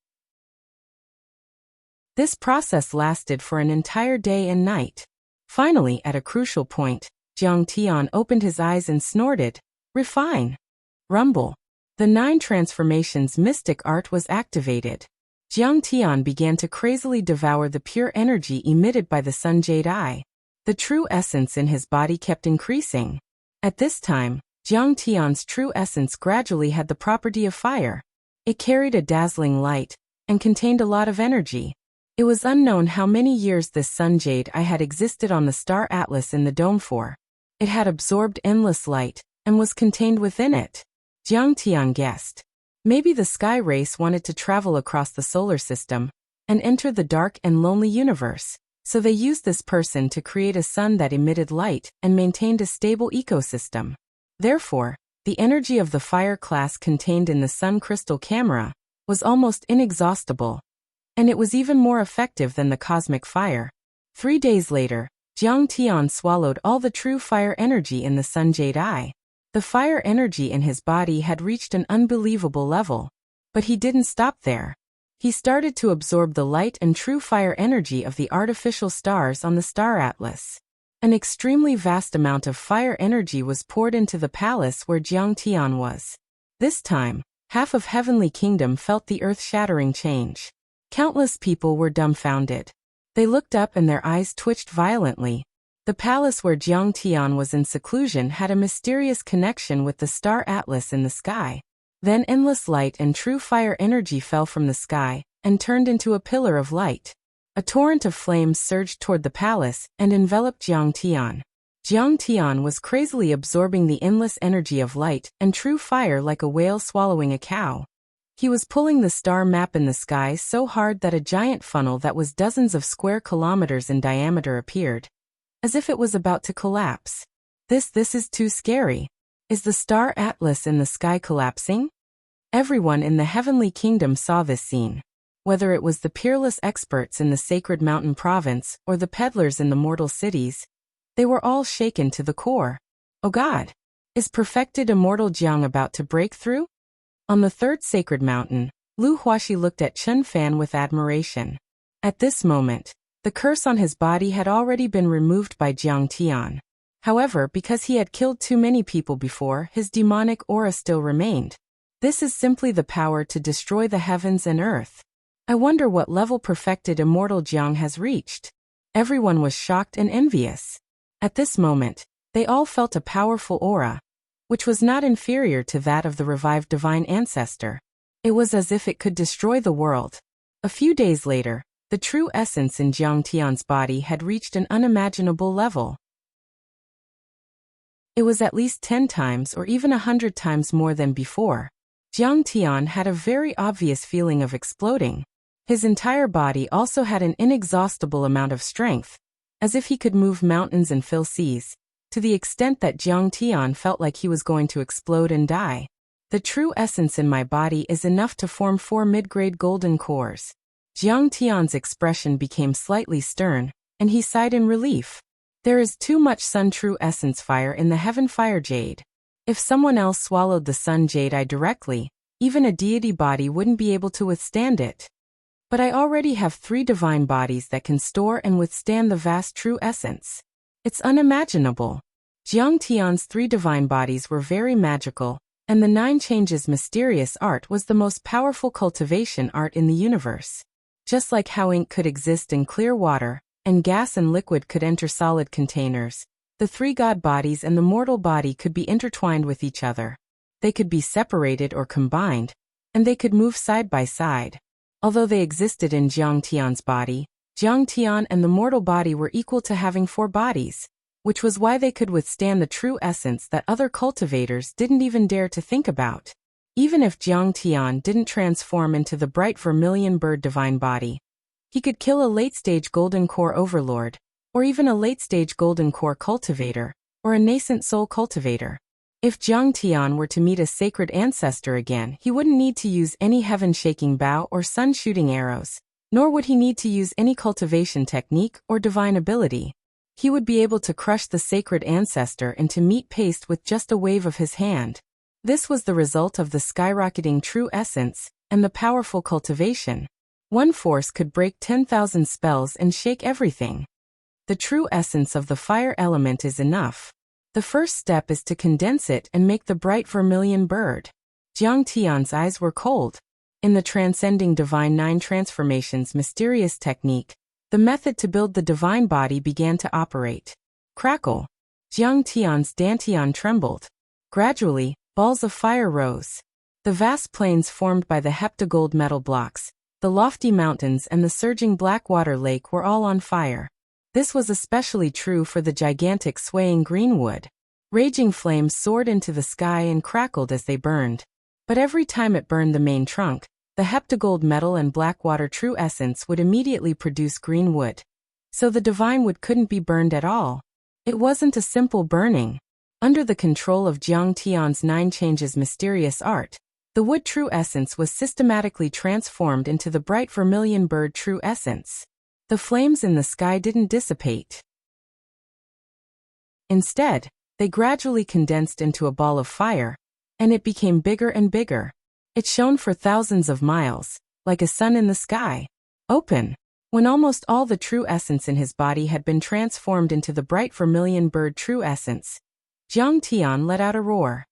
This process lasted for an entire day and night. Finally, at a crucial point, Jiang Tian opened his eyes and snorted, "Refine!" Rumble. The 9 transformations mystic art was activated. Jiang Tian began to crazily devour the pure energy emitted by the sun jade eye. The true essence in his body kept increasing. At this time, Jiang Tian's true essence gradually had the property of fire. It carried a dazzling light, and contained a lot of energy. It was unknown how many years this sun jade eye had existed on the star atlas in the dome for. It had absorbed endless light, and was contained within it. Jiang Tian guessed. Maybe the sky race wanted to travel across the solar system, and enter the dark and lonely universe, so they used this person to create a sun that emitted light and maintained a stable ecosystem. Therefore, the energy of the fire class contained in the sun crystal camera was almost inexhaustible, and it was even more effective than the cosmic fire. 3 days later, Jiang Tian swallowed all the true fire energy in the sun jade eye. The fire energy in his body had reached an unbelievable level. But he didn't stop there. He started to absorb the light and true fire energy of the artificial stars on the star atlas. An extremely vast amount of fire energy was poured into the palace where Jiang Tian was. This time, half of Heavenly Kingdom felt the earth-shattering change. Countless people were dumbfounded. They looked up and their eyes twitched violently. The palace where Jiang Tian was in seclusion had a mysterious connection with the star atlas in the sky. Then endless light and true fire energy fell from the sky, and turned into a pillar of light. A torrent of flames surged toward the palace, and enveloped Jiang Tian. Jiang Tian was crazily absorbing the endless energy of light and true fire like a whale swallowing a cow. He was pulling the star map in the sky so hard that a giant funnel that was dozens of square kilometers in diameter appeared, as if it was about to collapse. This is too scary. Is the star atlas in the sky collapsing? Everyone in the Heavenly Kingdom saw this scene. Whether it was the peerless experts in the Sacred Mountain Province or the peddlers in the mortal cities, they were all shaken to the core. Oh God! Is perfected immortal Jiang about to break through? On the 3rd sacred mountain, Lu Huaxi looked at Chen Fan with admiration. At this moment, the curse on his body had already been removed by Jiang Tian. However, because he had killed too many people before, his demonic aura still remained. This is simply the power to destroy the heavens and earth. I wonder what level perfected immortal Jiang has reached. Everyone was shocked and envious. At this moment, they all felt a powerful aura, which was not inferior to that of the revived divine ancestor. It was as if it could destroy the world. A few days later, the true essence in Jiang Tian's body had reached an unimaginable level. It was at least 10 times or even 100 times more than before. Jiang Tian had a very obvious feeling of exploding. His entire body also had an inexhaustible amount of strength, as if he could move mountains and fill seas, to the extent that Jiang Tian felt like he was going to explode and die. The true essence in my body is enough to form 4 mid-grade golden cores. Jiang Tian's expression became slightly stern, and he sighed in relief. There is too much Sun True Essence fire in the Heaven Fire Jade. If someone else swallowed the Sun Jade Eye directly, even a deity body wouldn't be able to withstand it. But I already have 3 divine bodies that can store and withstand the vast True Essence. It's unimaginable. Jiang Tian's 3 divine bodies were very magical, and the 9 Changes mysterious art was the most powerful cultivation art in the universe. Just like how ink could exist in clear water, and gas and liquid could enter solid containers, the 3 god bodies and the mortal body could be intertwined with each other. They could be separated or combined, and they could move side by side. Although they existed in Jiang Tian's body, Jiang Tian and the mortal body were equal to having 4 bodies, which was why they could withstand the true essence that other cultivators didn't even dare to think about. Even if Jiang Tian didn't transform into the bright vermilion bird divine body, he could kill a late-stage golden core overlord, or even a late-stage golden core cultivator, or a nascent soul cultivator. If Jiang Tian were to meet a sacred ancestor again, he wouldn't need to use any heaven-shaking bow or sun-shooting arrows, nor would he need to use any cultivation technique or divine ability. He would be able to crush the sacred ancestor into meat paste with just a wave of his hand. This was the result of the skyrocketing true essence and the powerful cultivation. One force could break 10,000 spells and shake everything. The true essence of the fire element is enough. The first step is to condense it and make the bright vermilion bird. Jiang Tian's eyes were cold. In the Transcending Divine 9 Transformations mysterious technique, the method to build the divine body began to operate. Crackle. Jiang Tian's dantian trembled. Gradually, balls of fire rose. The vast plains formed by the heptagold metal blocks, the lofty mountains and the surging Blackwater Lake were all on fire. This was especially true for the gigantic swaying greenwood. Raging flames soared into the sky and crackled as they burned. But every time it burned the main trunk, the heptagold metal and Blackwater true essence would immediately produce green wood. So the divine wood couldn't be burned at all. It wasn't a simple burning. Under the control of Jiang Tian's 9 Changes mysterious art, the wood true essence was systematically transformed into the bright vermilion bird true essence. The flames in the sky didn't dissipate. Instead, they gradually condensed into a ball of fire, and it became bigger and bigger. It shone for thousands of miles, like a sun in the sky. Open. When almost all the true essence in his body had been transformed into the bright vermilion bird true essence, Jiang Tian let out a roar.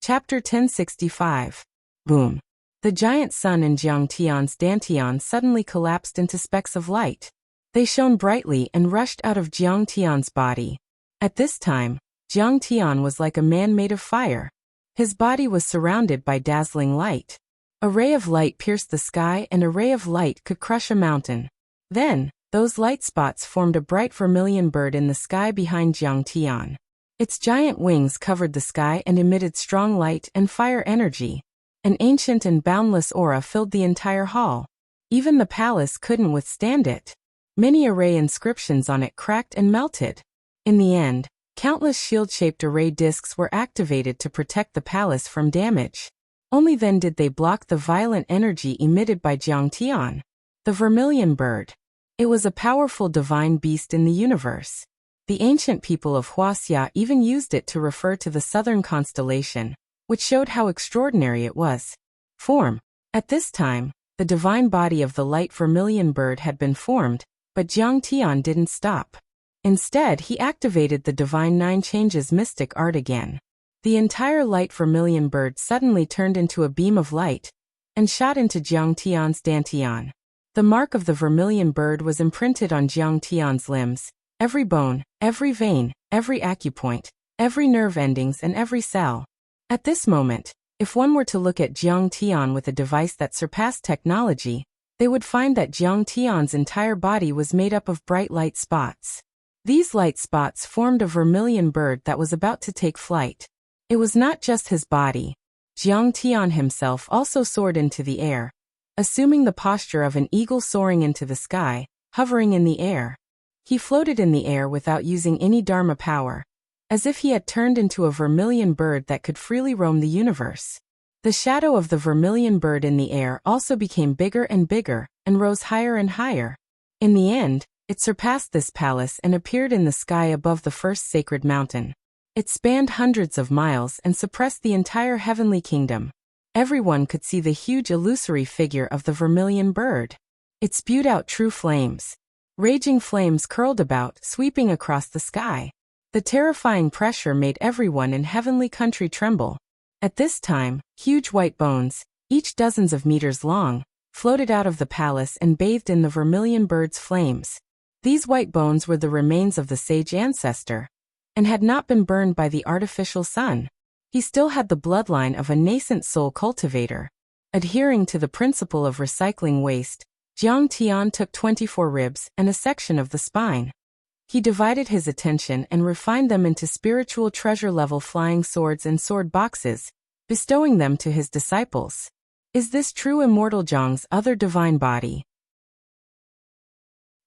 Chapter 1065. Boom. The giant sun in Jiang Tian's dantian suddenly collapsed into specks of light. They shone brightly and rushed out of Jiang Tian's body. At this time, Jiang Tian was like a man made of fire. His body was surrounded by dazzling light. A ray of light pierced the sky and a ray of light could crush a mountain. Then, those light spots formed a bright vermilion bird in the sky behind Jiang Tian. Its giant wings covered the sky and emitted strong light and fire energy. An ancient and boundless aura filled the entire hall. Even the palace couldn't withstand it. Many array inscriptions on it cracked and melted. In the end, countless shield-shaped array discs were activated to protect the palace from damage. Only then did they block the violent energy emitted by Jiang Tian. The vermilion bird. It was a powerful divine beast in the universe. The ancient people of Wuxia even used it to refer to the southern constellation, which showed how extraordinary it was. Form. At this time, the divine body of the light vermilion bird had been formed, but Jiang Tian didn't stop. Instead, he activated the divine 9 Changes mystic art again. The entire light vermilion bird suddenly turned into a beam of light and shot into Jiang Tian's dantian. The mark of the vermilion bird was imprinted on Jiang Tian's limbs, every bone, every vein, every acupoint, every nerve endings and every cell. At this moment, if one were to look at Jiang Tian with a device that surpassed technology, they would find that Jiang Tian's entire body was made up of bright light spots. These light spots formed a vermilion bird that was about to take flight. It was not just his body. Jiang Tian himself also soared into the air, assuming the posture of an eagle soaring into the sky, hovering in the air. He floated in the air without using any Dharma power, as if he had turned into a vermilion bird that could freely roam the universe. The shadow of the vermilion bird in the air also became bigger and bigger, and rose higher and higher. In the end, it surpassed this palace and appeared in the sky above the first sacred mountain. It spanned hundreds of miles and suppressed the entire heavenly kingdom. Everyone could see the huge illusory figure of the vermilion bird. It spewed out true flames. Raging flames curled about, sweeping across the sky. The terrifying pressure made everyone in heavenly country tremble. At this time, huge white bones, each dozens of meters long, floated out of the palace and bathed in the vermilion bird's flames. These white bones were the remains of the sage ancestor, and had not been burned by the artificial sun. He still had the bloodline of a nascent soul cultivator. Adhering to the principle of recycling waste, Jiang Tian took 24 ribs and a section of the spine. He divided his attention and refined them into spiritual treasure-level flying swords and sword boxes, bestowing them to his disciples. Is this true immortal Jiang's other divine body?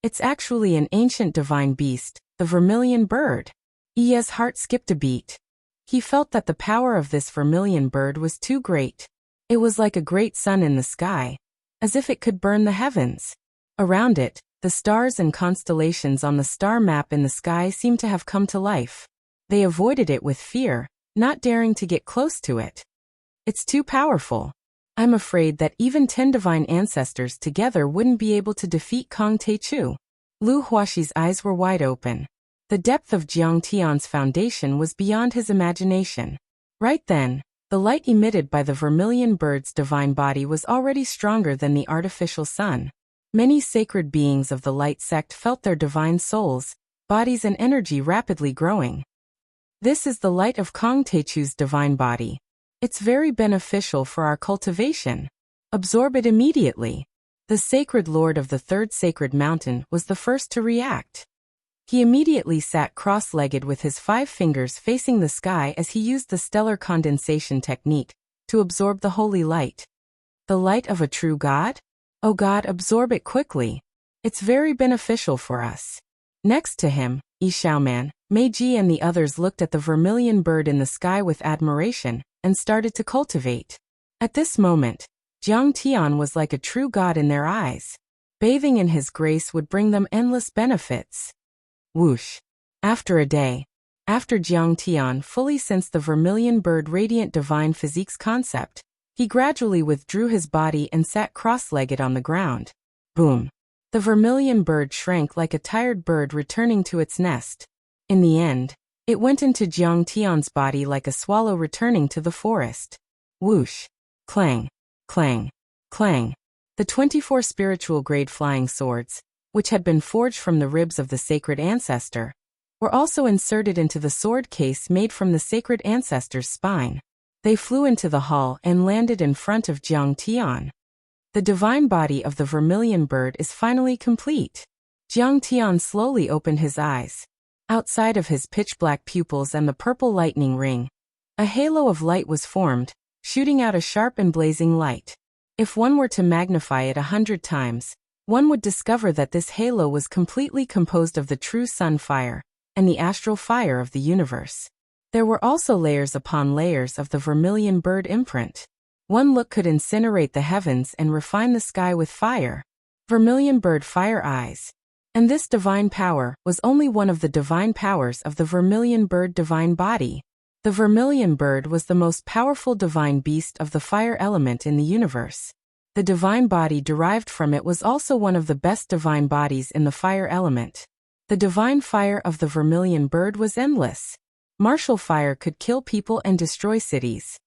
It's actually an ancient divine beast, the vermilion bird. Iya's heart skipped a beat. He felt that the power of this vermilion bird was too great. It was like a great sun in the sky, as if it could burn the heavens. Around it, the stars and constellations on the star map in the sky seemed to have come to life. They avoided it with fear, not daring to get close to it. It's too powerful. I'm afraid that even 10 divine ancestors together wouldn't be able to defeat Kong Teichu. Lu Huaxi's eyes were wide open. The depth of Jiang Tian's foundation was beyond his imagination. Right then, the light emitted by the vermilion bird's divine body was already stronger than the artificial sun. Many sacred beings of the light sect felt their divine souls, bodies and energy rapidly growing. This is the light of Kong Teichu's divine body. It's very beneficial for our cultivation. Absorb it immediately. The sacred lord of the third sacred mountain was the first to react. He immediately sat cross-legged with his 5 fingers facing the sky as he used the stellar condensation technique to absorb the holy light. The light of a true God? Oh God, absorb it quickly. It's very beneficial for us. Next to him, Yi Xiaoman, Meiji and the others looked at the vermilion bird in the sky with admiration and started to cultivate. At this moment, Jiang Tian was like a true god in their eyes. Bathing in his grace would bring them endless benefits. Whoosh. After a day, after Jiang Tian fully sensed the vermilion bird radiant divine physiques concept, he gradually withdrew his body and sat cross-legged on the ground. Boom. The vermilion bird shrank like a tired bird returning to its nest. In the end, it went into Jiang Tian's body like a swallow returning to the forest. Whoosh. Clang. Clang. Clang. The 24 spiritual grade flying swords, which had been forged from the ribs of the sacred ancestor, were also inserted into the sword case made from the sacred ancestor's spine. They flew into the hall and landed in front of Jiang Tian. The divine body of the vermilion bird is finally complete. Jiang Tian slowly opened his eyes. Outside of his pitch-black pupils and the purple lightning ring, a halo of light was formed, shooting out a sharp and blazing light. If one were to magnify it 100 times, one would discover that this halo was completely composed of the true sun fire and the astral fire of the universe. There were also layers upon layers of the vermilion bird imprint. One look could incinerate the heavens and refine the sky with fire. Vermilion bird fire eyes. And this divine power was only one of the divine powers of the vermilion bird divine body. The vermilion bird was the most powerful divine beast of the fire element in the universe. The divine body derived from it was also one of the best divine bodies in the fire element. The divine fire of the vermilion bird was endless. Martial fire could kill people and destroy cities.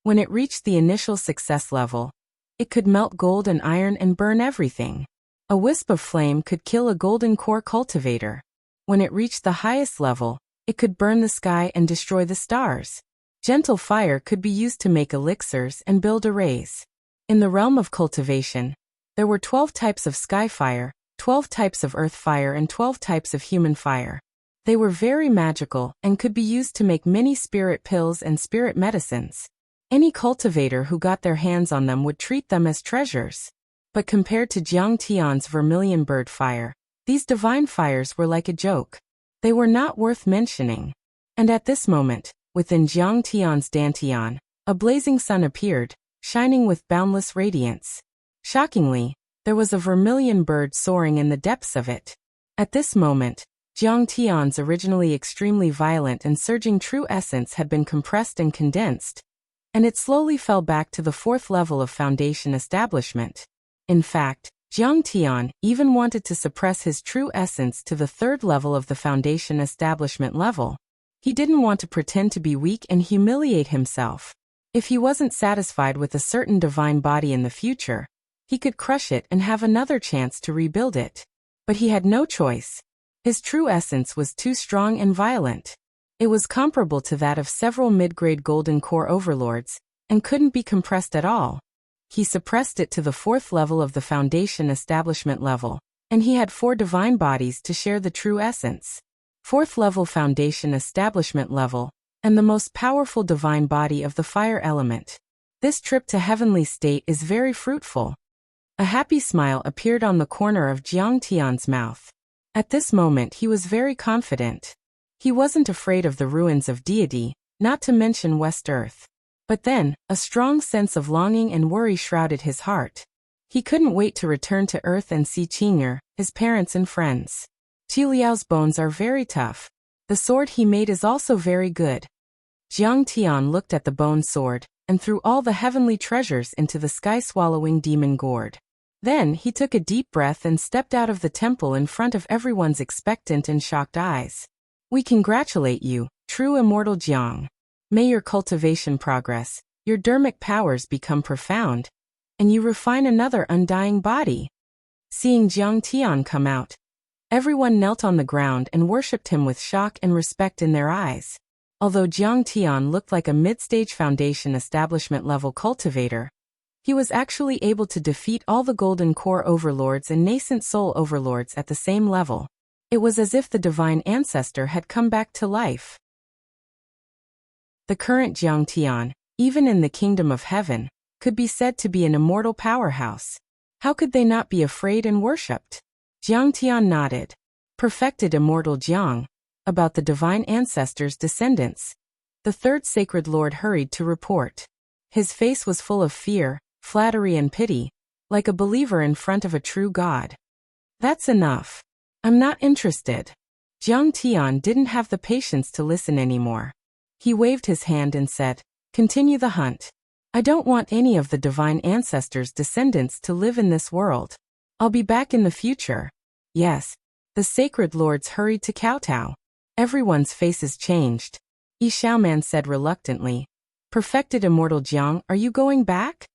When it reached the initial success level, it could melt gold and iron and burn everything. A wisp of flame could kill a golden core cultivator. When it reached the highest level, It could burn the sky and destroy the stars. Gentle fire could be used to make elixirs and build arrays. In the realm of cultivation, there were 12 types of sky fire, 12 types of earth fire and 12 types of human fire. They were very magical and could be used to make many spirit pills and spirit medicines. Any cultivator who got their hands on them would treat them as treasures. But compared to Jiang Tian's vermilion bird fire, these divine fires were like a joke. They were not worth mentioning. And at this moment, within Jiang Tian's dantian, a blazing sun appeared, shining with boundless radiance. Shockingly, there was a vermilion bird soaring in the depths of it. At this moment, Jiang Tian's originally extremely violent and surging true essence had been compressed and condensed, and it slowly fell back to the 4th level of foundation establishment. In fact, Jiang Tian even wanted to suppress his true essence to the 3rd level of the foundation establishment level. He didn't want to pretend to be weak and humiliate himself. If he wasn't satisfied with a certain divine body in the future, he could crush it and have another chance to rebuild it. But he had no choice. His true essence was too strong and violent. It was comparable to that of several mid-grade golden core overlords, and couldn't be compressed at all. He suppressed it to the 4th level of the foundation establishment level, and he had 4 divine bodies to share the true essence. 4th level foundation establishment level, and the most powerful divine body of the fire element. This trip to heavenly state is very fruitful. A happy smile appeared on the corner of Jiang Tian's mouth. At this moment he was very confident. He wasn't afraid of the ruins of deity, not to mention West Earth. But then, a strong sense of longing and worry shrouded his heart. He couldn't wait to return to Earth and see Qing'er, his parents and friends. Qi Liao's bones are very tough. The sword he made is also very good. Jiang Tian looked at the bone sword, and threw all the heavenly treasures into the sky-swallowing demon gourd. Then he took a deep breath and stepped out of the temple in front of everyone's expectant and shocked eyes. We congratulate you, true immortal Jiang. May your cultivation progress, your dermic powers become profound, and you refine another undying body. Seeing Jiang Tian come out, everyone knelt on the ground and worshipped him with shock and respect in their eyes. Although Jiang Tian looked like a mid-stage foundation establishment level cultivator, he was actually able to defeat all the golden core overlords and nascent soul overlords at the same level. It was as if the divine ancestor had come back to life. The current Jiang Tian, even in the kingdom of heaven, could be said to be an immortal powerhouse. How could they not be afraid and worshipped? Jiang Tian nodded. Perfected immortal Jiang. About the divine ancestor's descendants. The 3rd sacred lord hurried to report. His face was full of fear, flattery and pity, like a believer in front of a true god. That's enough. I'm not interested. Jiang Tian didn't have the patience to listen anymore. He waved his hand and said, continue the hunt. I don't want any of the divine ancestors' descendants to live in this world. I'll be back in the future. Yes. The sacred lords hurried to kowtow. Everyone's faces changed. Yi Xiaoman said reluctantly, perfected immortal Jiang, are you going back?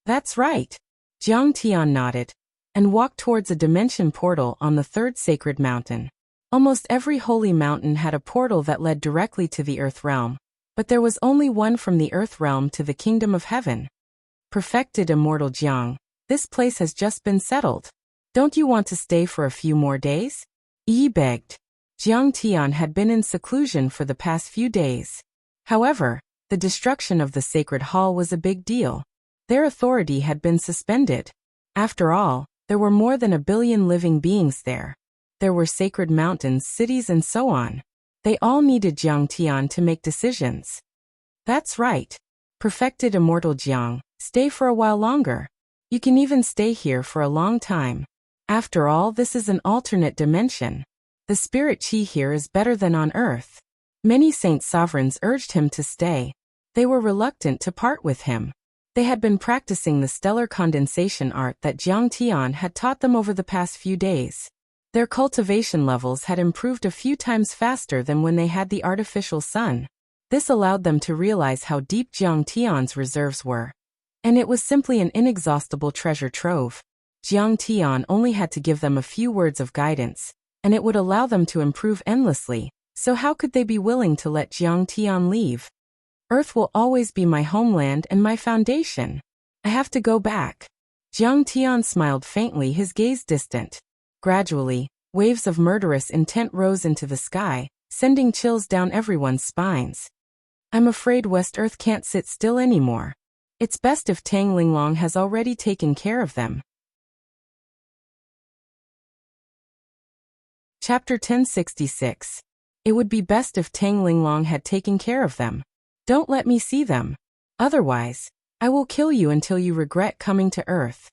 That's right. Jiang Tian nodded, and walked towards a dimension portal on the 3rd sacred mountain. Almost every holy mountain had a portal that led directly to the earth realm, but there was only one from the earth realm to the kingdom of heaven. Perfected immortal Jiang, this place has just been settled. Don't you want to stay for a few more days? Yi begged. Jiang Tian had been in seclusion for the past few days. However, the destruction of the sacred hall was a big deal. Their authority had been suspended. After all, there were more than 1 billion living beings there. There were sacred mountains, cities and so on. They all needed Jiang Tian to make decisions. That's right. Perfected immortal Jiang, stay for a while longer. You can even stay here for a long time. After all, this is an alternate dimension. The spirit chi here is better than on earth. Many saint sovereigns urged him to stay. They were reluctant to part with him. They had been practicing the stellar condensation art that Jiang Tian had taught them over the past few days. Their cultivation levels had improved a few times faster than when they had the artificial sun. This allowed them to realize how deep Jiang Tian's reserves were. And it was simply an inexhaustible treasure trove. Jiang Tian only had to give them a few words of guidance, and it would allow them to improve endlessly, So how could they be willing to let Jiang Tian leave? Earth will always be my homeland and my foundation. I have to go back. Jiang Tian smiled faintly, his gaze distant. Gradually, waves of murderous intent rose into the sky, sending chills down everyone's spines. I'm afraid West Earth can't sit still anymore. It's best if Tang Linglong has already taken care of them. Chapter 1066. It would be best if Tang Linglong had taken care of them. Don't let me see them. Otherwise, I will kill you until you regret coming to Earth.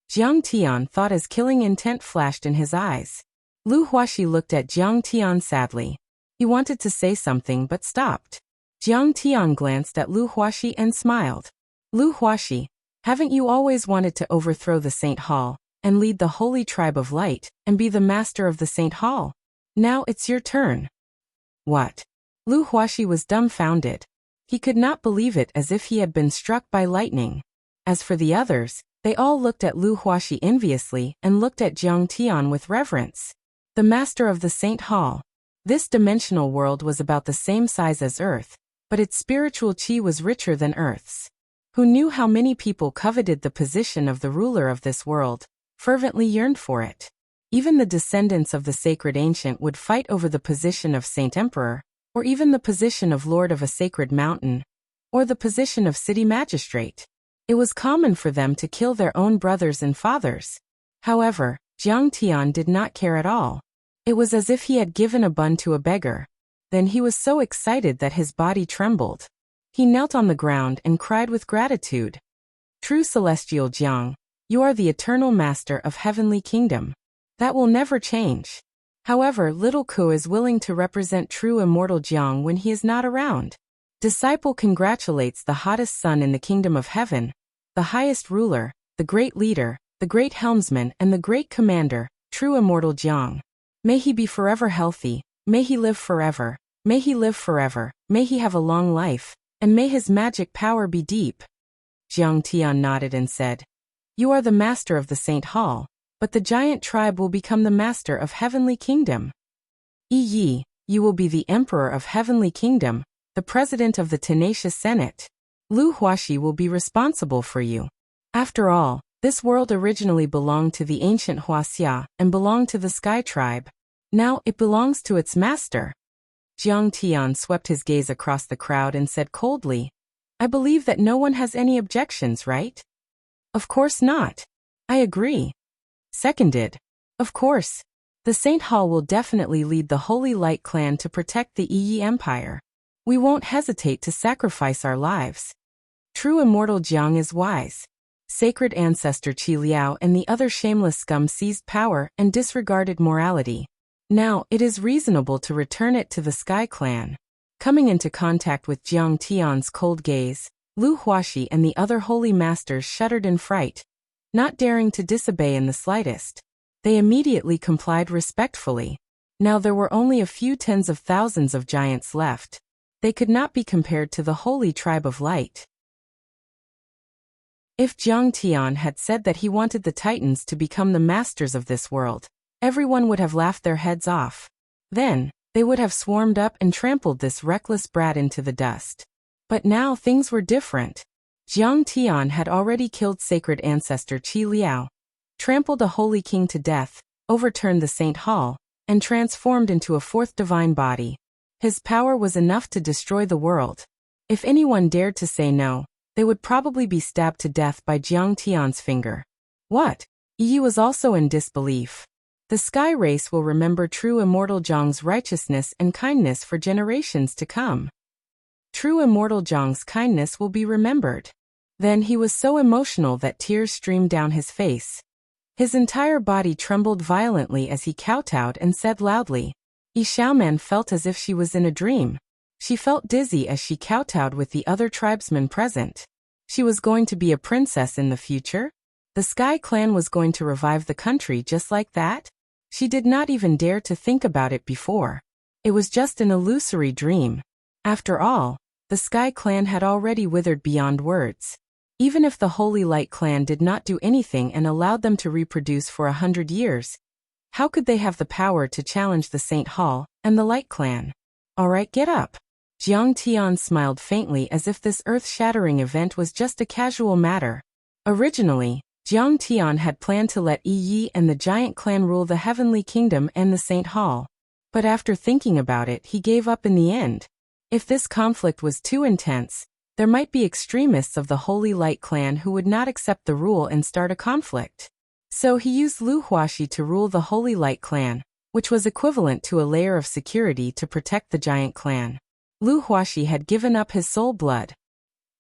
Jiang Tian thought as killing intent flashed in his eyes. Lu Huaxi looked at Jiang Tian sadly. He wanted to say something but stopped. Jiang Tian glanced at Lu Huaxi and smiled. Lu Huaxi, haven't you always wanted to overthrow the Saint Hall, and lead the holy tribe of light, and be the master of the Saint Hall? Now it's your turn. What? Lu Huaxi was dumbfounded. He could not believe it, as if he had been struck by lightning. As for the others, they all looked at Lu Huaxi enviously and looked at Jiang Tian with reverence. The master of the Saint Hall. This dimensional world was about the same size as Earth, but its spiritual chi was richer than Earth's. Who knew how many people coveted the position of the ruler of this world, fervently yearned for it. Even the descendants of the sacred ancient would fight over the position of Saint Emperor, or even the position of Lord of a sacred mountain, or the position of city magistrate. It was common for them to kill their own brothers and fathers. However, Jiang Tian did not care at all. It was as if he had given a bun to a beggar. Then he was so excited that his body trembled. He knelt on the ground and cried with gratitude. True celestial Jiang, you are the eternal master of heavenly kingdom. That will never change. However, little Ku is willing to represent true immortal Jiang when he is not around. Disciple congratulates the hottest son in the kingdom of heaven, the highest ruler, the great leader, the great helmsman and the great commander, true immortal Jiang. May he be forever healthy, may he live forever, may he live forever, may he have a long life, and may his magic power be deep. Jiang Tian nodded and said, You are the master of the Saint Hall, but the giant tribe will become the master of heavenly kingdom. Yi, you will be the emperor of heavenly kingdom, the president of the tenacious senate. Lu Huaxi will be responsible for you. After all, this world originally belonged to the ancient Wuxia and belonged to the Sky Tribe. Now it belongs to its master. Jiang Tian swept his gaze across the crowd and said coldly, I believe that no one has any objections, right? Of course not. I agree. Seconded. Of course. The Saint Hall will definitely lead the Holy Light clan to protect the Yi Empire. We won't hesitate to sacrifice our lives. True immortal Jiang is wise. Sacred ancestor Qi Liao and the other shameless scum seized power and disregarded morality. Now it is reasonable to return it to the Sky Clan. Coming into contact with Jiang Tian's cold gaze, Lu Huaxi and the other holy masters shuddered in fright. Not daring to disobey in the slightest, they immediately complied respectfully. Now there were only a few tens of thousands of giants left. They could not be compared to the holy tribe of light. If Jiang Tian had said that he wanted the Titans to become the masters of this world, everyone would have laughed their heads off. Then, they would have swarmed up and trampled this reckless brat into the dust. But now things were different. Jiang Tian had already killed sacred ancestor Qi Liao, trampled a holy king to death, overturned the Saint Hall, and transformed into a fourth divine body. His power was enough to destroy the world. If anyone dared to say no, they would probably be stabbed to death by Jiang Tian's finger. What? Yi was also in disbelief. The Sky Race will remember true immortal Jiang's righteousness and kindness for generations to come. True immortal Jiang's kindness will be remembered. Then he was so emotional that tears streamed down his face. His entire body trembled violently as he kowtowed and said loudly. Yi Xiaoman felt as if she was in a dream. She felt dizzy as she kowtowed with the other tribesmen present. She was going to be a princess in the future? The Sky Clan was going to revive the country just like that? She did not even dare to think about it before. It was just an illusory dream. After all, the Sky Clan had already withered beyond words. Even if the Holy Light Clan did not do anything and allowed them to reproduce for 100 years, How could they have the power to challenge the Saint Hall and the Light Clan? All right, get up. Jiang Tian smiled faintly as if this earth-shattering event was just a casual matter. Originally, Jiang Tian had planned to let Yi and the giant clan rule the Heavenly Kingdom and the Saint Hall. But after thinking about it, he gave up in the end. If this conflict was too intense, there might be extremists of the Holy Light Clan who would not accept the rule and start a conflict. So he used Lu Huaxi to rule the Holy Light Clan, which was equivalent to a layer of security to protect the giant clan. Lu Huaxi had given up his soul blood.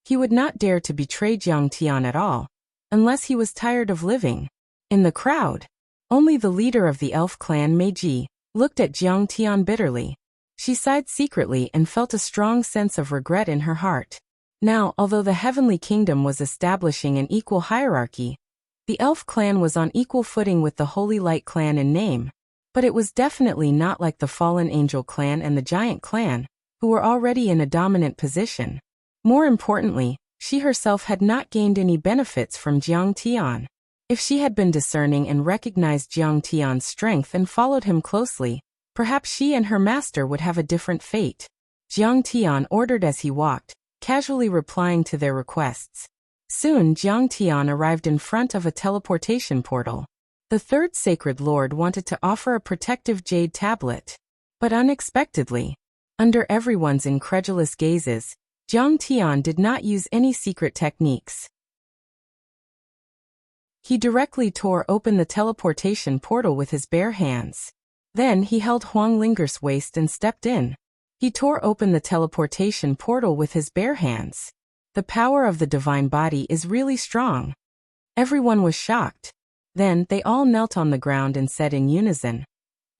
He would not dare to betray Jiang Tian at all, unless he was tired of living. In the crowd, only the leader of the elf clan, Meiji, looked at Jiang Tian bitterly. She sighed secretly and felt a strong sense of regret in her heart. Now, although the Heavenly Kingdom was establishing an equal hierarchy, the elf clan was on equal footing with the Holy Light Clan in name, but it was definitely not like the Fallen Angel Clan and the Giant Clan, who were already in a dominant position. More importantly, she herself had not gained any benefits from Jiang Tian. If she had been discerning and recognized Jiang Tian's strength and followed him closely, perhaps she and her master would have a different fate. Jiang Tian ordered as he walked, casually replying to their requests. Soon Jiang Tian arrived in front of a teleportation portal. The third sacred lord wanted to offer a protective jade tablet. But unexpectedly, under everyone's incredulous gazes, Jiang Tian did not use any secret techniques. He directly tore open the teleportation portal with his bare hands. Then he held Huang Linger's waist and stepped in. He tore open the teleportation portal with his bare hands. The power of the divine body is really strong. Everyone was shocked. Then they all knelt on the ground and said in unison,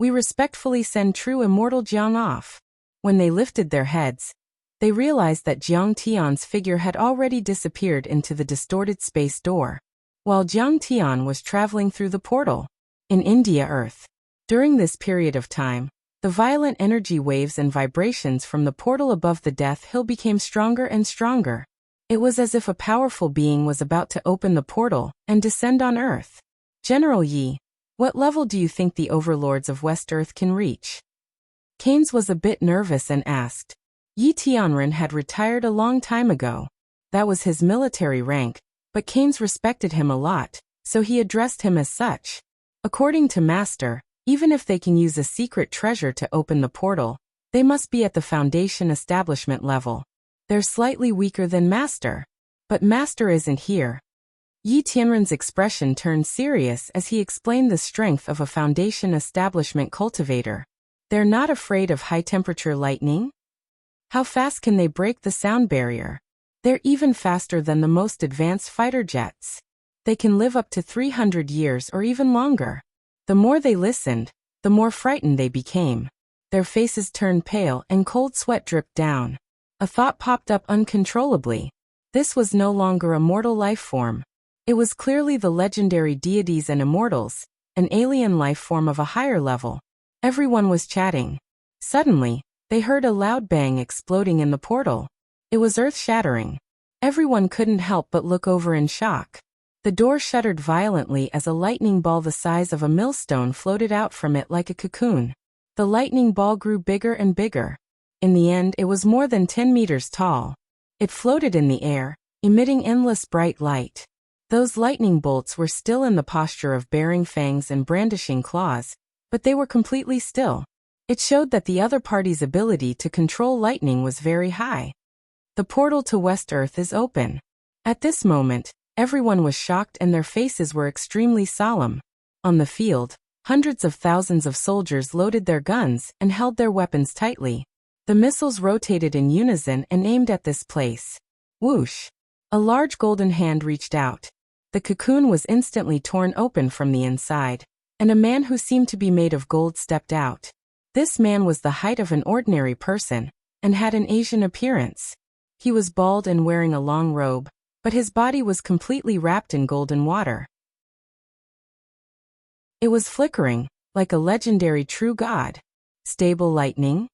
"We respectfully send true immortal Jiang off." When they lifted their heads, they realized that Jiang Tian's figure had already disappeared into the distorted space door, while Jiang Tian was traveling through the portal. In India Earth. During this period of time, the violent energy waves and vibrations from the portal above the Death Hill became stronger and stronger. It was as if a powerful being was about to open the portal and descend on Earth. General Yi, what level do you think the overlords of West Earth can reach? Keynes was a bit nervous and asked. Yi Tianren had retired a long time ago. That was his military rank, but Keynes respected him a lot, so he addressed him as such. According to Master, even if they can use a secret treasure to open the portal, they must be at the Foundation establishment level. They're slightly weaker than Master. But Master isn't here. Yi Tianren's expression turned serious as he explained the strength of a Foundation establishment cultivator. They're not afraid of high-temperature lightning? How fast can they break the sound barrier? They're even faster than the most advanced fighter jets. They can live up to 300 years or even longer. The more they listened, the more frightened they became. Their faces turned pale and cold sweat dripped down. A thought popped up uncontrollably. This was no longer a mortal life form. It was clearly the legendary deities and immortals, an alien life form of a higher level. Everyone was chatting. Suddenly, they heard a loud bang exploding in the portal. It was earth-shattering. Everyone couldn't help but look over in shock. The door shuddered violently as a lightning ball the size of a millstone floated out from it like a cocoon. The lightning ball grew bigger and bigger. In the end, it was more than 10 meters tall. It floated in the air, emitting endless bright light. Those lightning bolts were still in the posture of bearing fangs and brandishing claws, but they were completely still. It showed that the other party's ability to control lightning was very high. The portal to West Earth is open. At this moment, everyone was shocked and their faces were extremely solemn. On the field, hundreds of thousands of soldiers loaded their guns and held their weapons tightly. The missiles rotated in unison and aimed at this place. Whoosh! A large golden hand reached out. The cocoon was instantly torn open from the inside, and a man who seemed to be made of gold stepped out. This man was the height of an ordinary person, and had an Asian appearance. He was bald and wearing a long robe, but his body was completely wrapped in golden water. It was flickering, like a legendary true god. Stable lightning?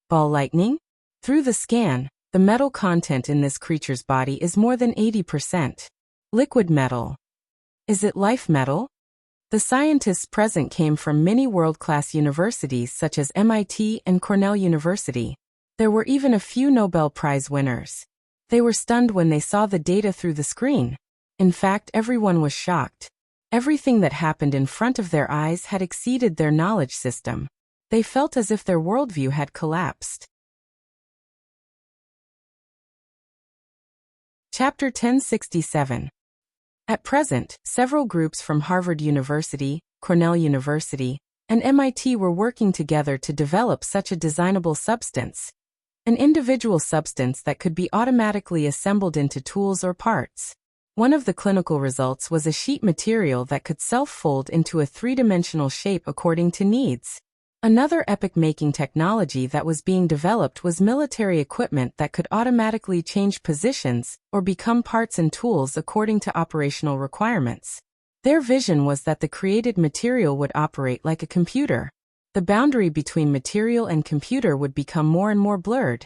Ball lightning? Through the scan, the metal content in this creature's body is more than 80%. Liquid metal. Is it life metal? The scientists present came from many world-class universities such as MIT and Cornell University. There were even a few Nobel Prize winners. They were stunned when they saw the data through the screen. In fact, everyone was shocked. Everything that happened in front of their eyes had exceeded their knowledge system. They felt as if their worldview had collapsed. Chapter 1067. At present, several groups from Harvard University, Cornell University, and MIT were working together to develop such a designable substance. An individual substance that could be automatically assembled into tools or parts. One of the clinical results was a sheet material that could self-fold into a three-dimensional shape according to needs. Another epoch-making technology that was being developed was military equipment that could automatically change positions or become parts and tools according to operational requirements. Their vision was that the created material would operate like a computer. The boundary between material and computer would become more and more blurred.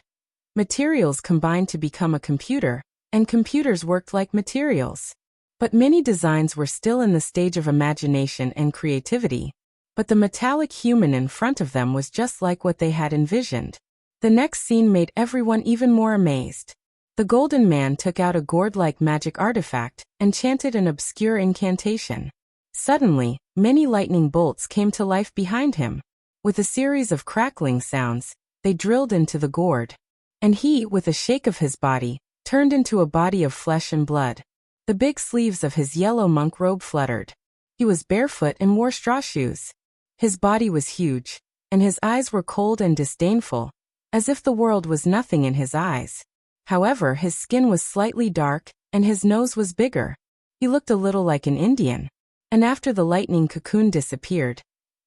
Materials combined to become a computer, and computers worked like materials. But many designs were still in the stage of imagination and creativity. But the metallic human in front of them was just like what they had envisioned. The next scene made everyone even more amazed. The golden man took out a gourd-like magic artifact and chanted an obscure incantation. Suddenly, many lightning bolts came to life behind him. With a series of crackling sounds, they drilled into the gourd. And he, with a shake of his body, turned into a body of flesh and blood. The big sleeves of his yellow monk robe fluttered. He was barefoot and wore straw shoes. His body was huge, and his eyes were cold and disdainful, as if the world was nothing in his eyes. However, his skin was slightly dark, and his nose was bigger. He looked a little like an Indian. And after the lightning cocoon disappeared,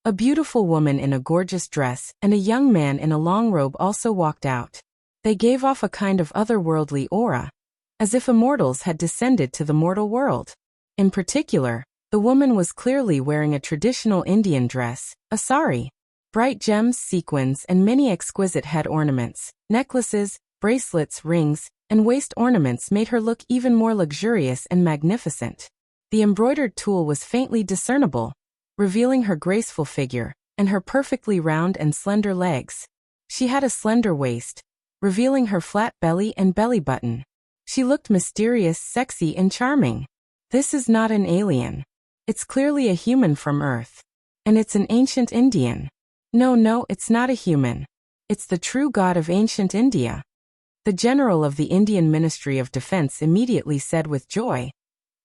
a beautiful woman in a gorgeous dress and a young man in a long robe also walked out. They gave off a kind of otherworldly aura, as if immortals had descended to the mortal world. In particular, the woman was clearly wearing a traditional Indian dress, a sari. Bright gems, sequins, and many exquisite head ornaments, necklaces, bracelets, rings, and waist ornaments made her look even more luxurious and magnificent. The embroidered tulle was faintly discernible, revealing her graceful figure and her perfectly round and slender legs. She had a slender waist, revealing her flat belly and belly button. She looked mysterious, sexy, and charming. This is not an alien. It's clearly a human from Earth. And it's an ancient Indian. No, it's not a human. It's the true god of ancient India. The general of the Indian Ministry of Defense immediately said with joy,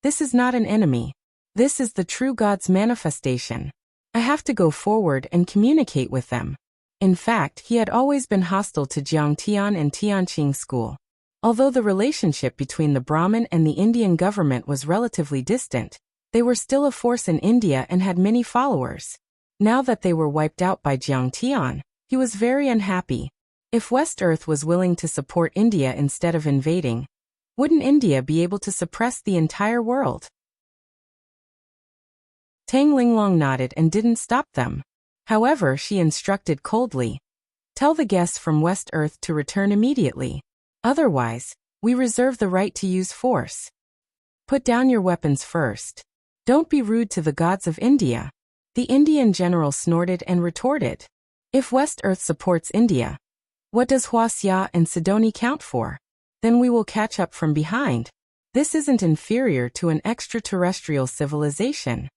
"This is not an enemy. This is the true god's manifestation. I have to go forward and communicate with them." In fact, he had always been hostile to Jiangtian and Tianqing school. Although the relationship between the Brahmin and the Indian government was relatively distant, they were still a force in India and had many followers. Now that they were wiped out by Jiangtian, he was very unhappy. If West Earth was willing to support India instead of invading, wouldn't India be able to suppress the entire world? Tang Linglong nodded and didn't stop them. However, she instructed coldly, "Tell the guests from West Earth to return immediately. Otherwise, we reserve the right to use force. Put down your weapons first. Don't be rude to the gods of India." The Indian general snorted and retorted, "If West Earth supports India, what does Wuxia and Sidoni count for? Then we will catch up from behind. This isn't inferior to an extraterrestrial civilization."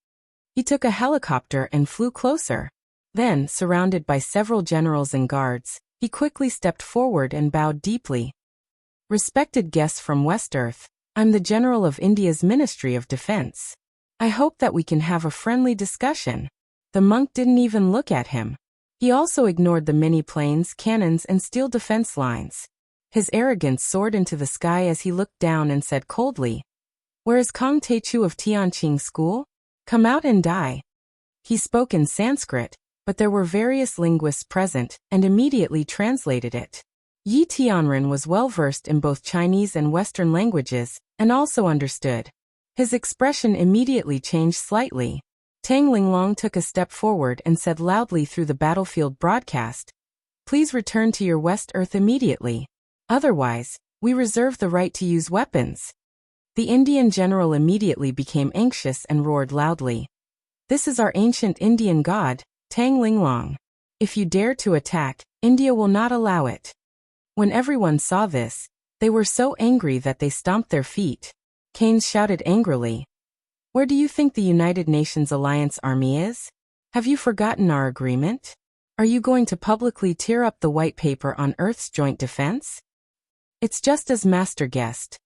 He took a helicopter and flew closer. Then, surrounded by several generals and guards, he quickly stepped forward and bowed deeply. "Respected guests from West Earth, I'm the General of India's Ministry of Defense. I hope that we can have a friendly discussion." The monk didn't even look at him. He also ignored the many planes, cannons, and steel defense lines. His arrogance soared into the sky as he looked down and said coldly, "Where is Kong Taechu of Tianqing School? Come out and die." He spoke in Sanskrit, but there were various linguists present and immediately translated it. Yi Tianren was well versed in both Chinese and Western languages and also understood. His expression immediately changed slightly. Tang Linglong took a step forward and said loudly through the battlefield broadcast, "Please return to your West Earth immediately. Otherwise, we reserve the right to use weapons." The Indian general immediately became anxious and roared loudly, This is our ancient Indian god, Tang Linglong. If you dare to attack, India will not allow it." When everyone saw this, they were so angry that they stomped their feet. Keynes shouted angrily, "Where do you think the United Nations Alliance Army is? Have you forgotten our agreement? Are you going to publicly tear up the white paper on Earth's joint defense?" It's just as Master guessed.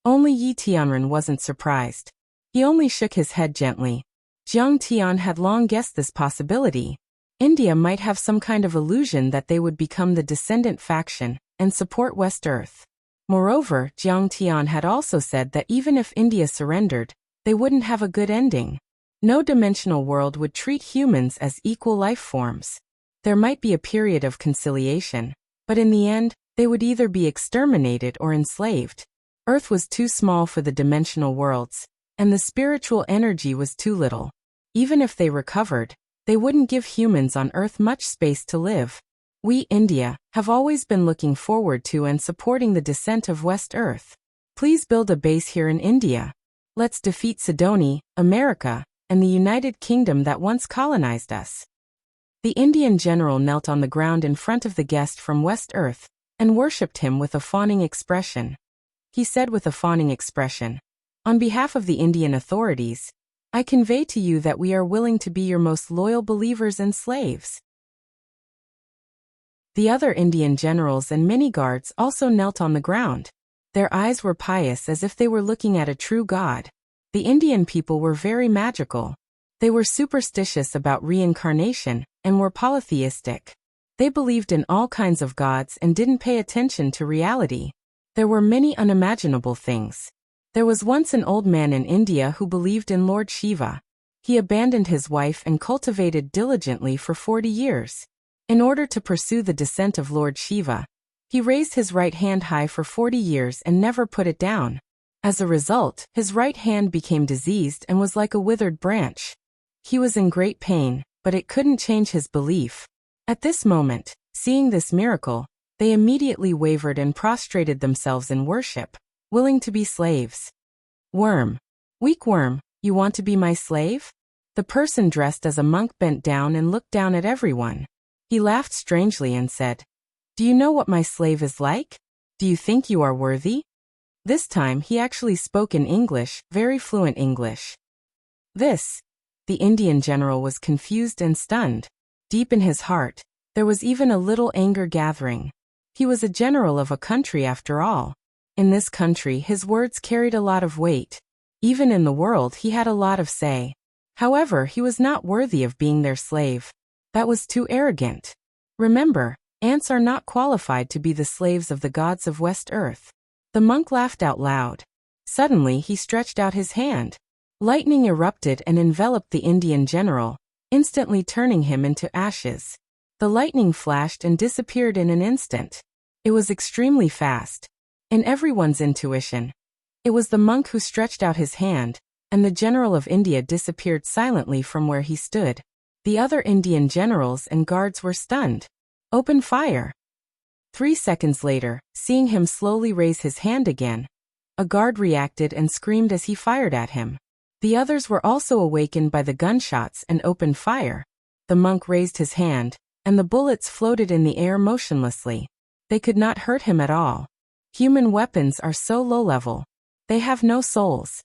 Only Yi Tianren wasn't surprised. He only shook his head gently. Jiang Tian had long guessed this possibility. India might have some kind of illusion that they would become the descendant faction and support West Earth. Moreover, Jiang Tian had also said that even if India surrendered, they wouldn't have a good ending. No dimensional world would treat humans as equal life forms. There might be a period of conciliation, but in the end, they would either be exterminated or enslaved. Earth was too small for the dimensional worlds, and the spiritual energy was too little. Even if they recovered, they wouldn't give humans on Earth much space to live. We, India, have always been looking forward to and supporting the descent of West Earth. Please build a base here in India. Let's defeat Sidonie, America, and the United Kingdom that once colonized us." The Indian general knelt on the ground in front of the guest from West Earth and worshipped him with a fawning expression. He said with a fawning expression, "On behalf of the Indian authorities, I convey to you that we are willing to be your most loyal believers and slaves." The other Indian generals and many guards also knelt on the ground. Their eyes were pious as if they were looking at a true god. The Indian people were very magical. They were superstitious about reincarnation and were polytheistic. They believed in all kinds of gods and didn't pay attention to reality. There were many unimaginable things. There was once an old man in India who believed in Lord Shiva. He abandoned his wife and cultivated diligently for 40 years. In order to pursue the descent of Lord Shiva, he raised his right hand high for 40 years and never put it down. As a result, his right hand became diseased and was like a withered branch. He was in great pain, but it couldn't change his belief. At this moment, seeing this miracle, they immediately wavered and prostrated themselves in worship, willing to be slaves. "Worm. Weak worm, you want to be my slave?" The person dressed as a monk bent down and looked down at everyone. He laughed strangely and said, "Do you know what my slave is like? Do you think you are worthy?" This time he actually spoke in English, very fluent English. The Indian general was confused and stunned. Deep in his heart, there was even a little anger gathering. He was a general of a country after all. In this country his words carried a lot of weight. Even in the world he had a lot of say. However, he was not worthy of being their slave. That was too arrogant. Remember, ants are not qualified to be the slaves of the gods of West Earth. The monk laughed out loud. Suddenly he stretched out his hand. Lightning erupted and enveloped the Indian general, instantly turning him into ashes. The lightning flashed and disappeared in an instant. It was extremely fast. In everyone's intuition, it was the monk who stretched out his hand, and the general of India disappeared silently from where he stood. The other Indian generals and guards were stunned. "Open fire." 3 seconds later, seeing him slowly raise his hand again, a guard reacted and screamed as he fired at him. The others were also awakened by the gunshots and opened fire. The monk raised his hand, and the bullets floated in the air motionlessly. They could not hurt him at all. Human weapons are so low-level. They have no souls.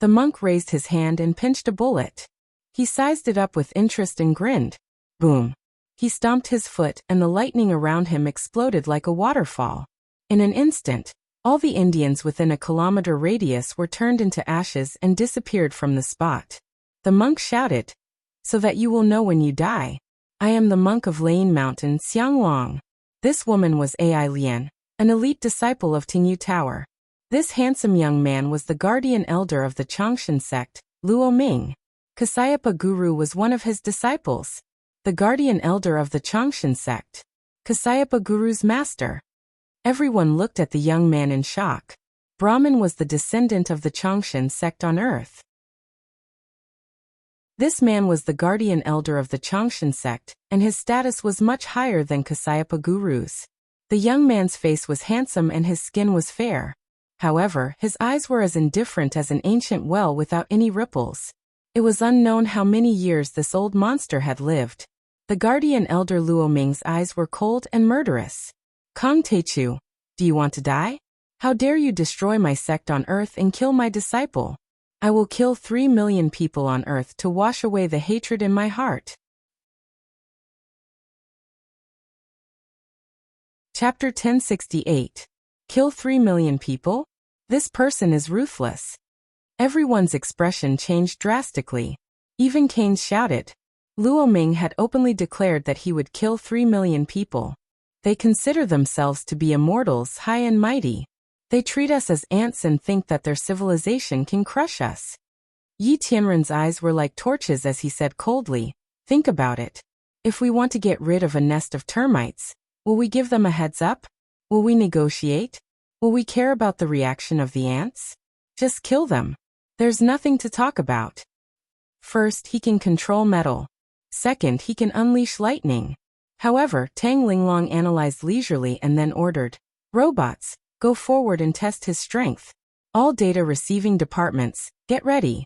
The monk raised his hand and pinched a bullet. He sized it up with interest and grinned. Boom. He stomped his foot and the lightning around him exploded like a waterfall. In an instant, all the Indians within a kilometer radius were turned into ashes and disappeared from the spot. The monk shouted, "So that you will know when you die. I am the monk of Lane Mountain, Xianglong." This woman was Ai Lian, an elite disciple of Tingyu Tower. This handsome young man was the guardian elder of the Changshan sect, Luo Ming. Kasayapa Guru was one of his disciples. The guardian elder of the Changshan sect. Kasayapa Guru's master. Everyone looked at the young man in shock. Brahman was the descendant of the Changshan sect on earth. This man was the guardian elder of the Changshan sect, and his status was much higher than Kasayapa Guru's. The young man's face was handsome and his skin was fair. However, his eyes were as indifferent as an ancient well without any ripples. It was unknown how many years this old monster had lived. The guardian elder Luo Ming's eyes were cold and murderous. Kong Teichu, do you want to die? How dare you destroy my sect on earth and kill my disciple? I will kill 3 million people on earth to wash away the hatred in my heart. Chapter 1068. Kill 3 million people? This person is ruthless. Everyone's expression changed drastically. Even Kane shouted. Luo Ming had openly declared that he would kill 3 million people. They consider themselves to be immortals, high and mighty. They treat us as ants and think that their civilization can crush us. Yi Tianren's eyes were like torches as he said coldly, think about it. If we want to get rid of a nest of termites, will we give them a heads up? Will we negotiate? Will we care about the reaction of the ants? Just kill them. There's nothing to talk about. First, he can control metal. Second, he can unleash lightning. However, Tang Linglong analyzed leisurely and then ordered, robots, go forward and test his strength. All data receiving departments, get ready.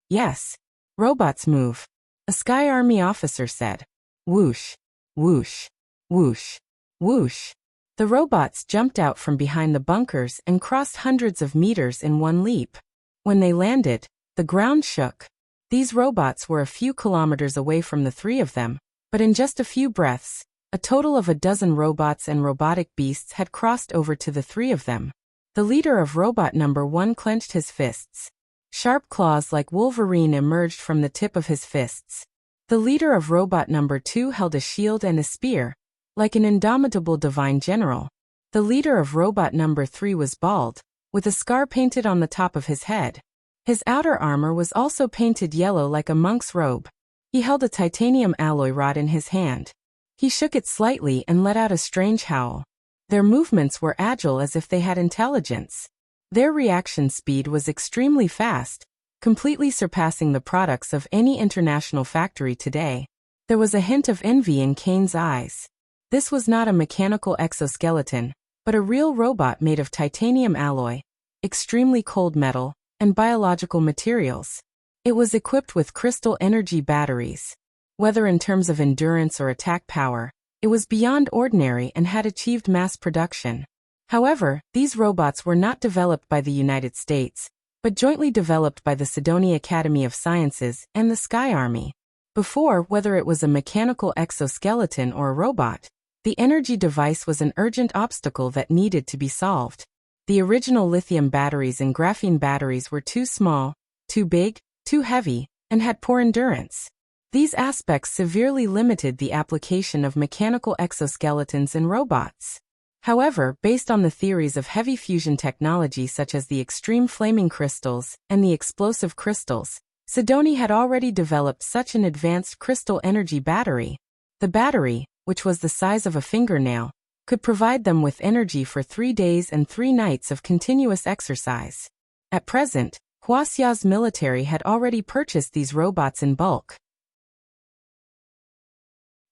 Yes. Robots move. A Sky Army officer said. Whoosh, whoosh, whoosh, whoosh. The robots jumped out from behind the bunkers and crossed hundreds of meters in one leap. When they landed, the ground shook. These robots were a few kilometers away from the three of them, but in just a few breaths, a total of 12 robots and robotic beasts had crossed over to the three of them. The leader of robot number 1 clenched his fists. Sharp claws like Wolverine emerged from the tip of his fists. The leader of robot number 2 held a shield and a spear, like an indomitable divine general. The leader of robot number 3 was bald, with a scar painted on the top of his head. His outer armor was also painted yellow like a monk's robe. He held a titanium alloy rod in his hand. He shook it slightly and let out a strange howl. Their movements were agile as if they had intelligence. Their reaction speed was extremely fast, completely surpassing the products of any international factory today. There was a hint of envy in Kane's eyes. This was not a mechanical exoskeleton, but a real robot made of titanium alloy, extremely cold metal, and biological materials. It was equipped with crystal energy batteries. Whether in terms of endurance or attack power, it was beyond ordinary and had achieved mass production. However, these robots were not developed by the United States, but jointly developed by the Sidonia Academy of Sciences and the Sky Army. Before, whether it was a mechanical exoskeleton or a robot, the energy device was an urgent obstacle that needed to be solved. The original lithium batteries and graphene batteries were too small, too big, too heavy, and had poor endurance. These aspects severely limited the application of mechanical exoskeletons in robots. However, based on the theories of heavy fusion technology such as the extreme flaming crystals and the explosive crystals, Sidonia had already developed such an advanced crystal energy battery. The battery, which was the size of a fingernail, could provide them with energy for 3 days and 3 nights of continuous exercise. At present, Huaxia's military had already purchased these robots in bulk.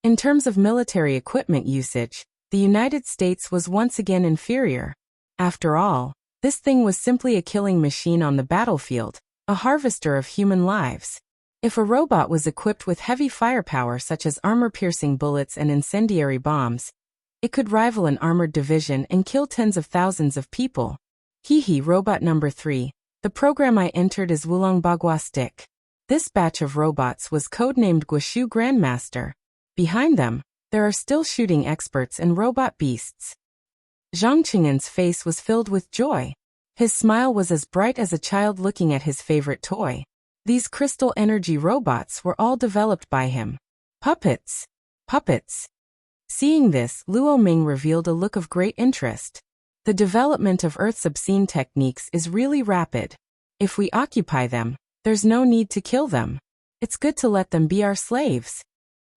In terms of military equipment usage, the United States was once again inferior. After all, this thing was simply a killing machine on the battlefield, a harvester of human lives. If a robot was equipped with heavy firepower such as armor-piercing bullets and incendiary bombs, it could rival an armored division and kill tens of thousands of people. Robot number 3. The program I entered is Wulong Bagua Stick. This batch of robots was codenamed Guoshu Grandmaster. Behind them, there are still shooting experts and robot beasts. Zhang Qing'an's face was filled with joy. His smile was as bright as a child looking at his favorite toy. These crystal energy robots were all developed by him. Puppets! Puppets! Seeing this, Luo Ming revealed a look of great interest. The development of Earth's obscene techniques is really rapid. If we occupy them, there's no need to kill them. It's good to let them be our slaves.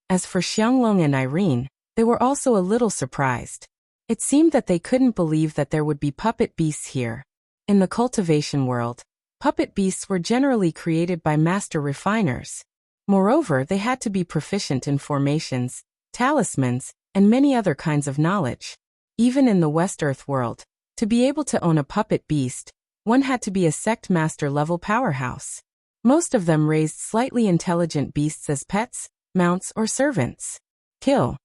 As for Xianglong and Irene, they were also a little surprised. It seemed that they couldn't believe that there would be puppet beasts here. In the cultivation world, puppet beasts were generally created by master refiners. Moreover, they had to be proficient in formations, talismans, and many other kinds of knowledge. Even in the West Earth world, to be able to own a puppet beast, one had to be a sect master level powerhouse. Most of them raised slightly intelligent beasts as pets, mounts, or servants. Kill.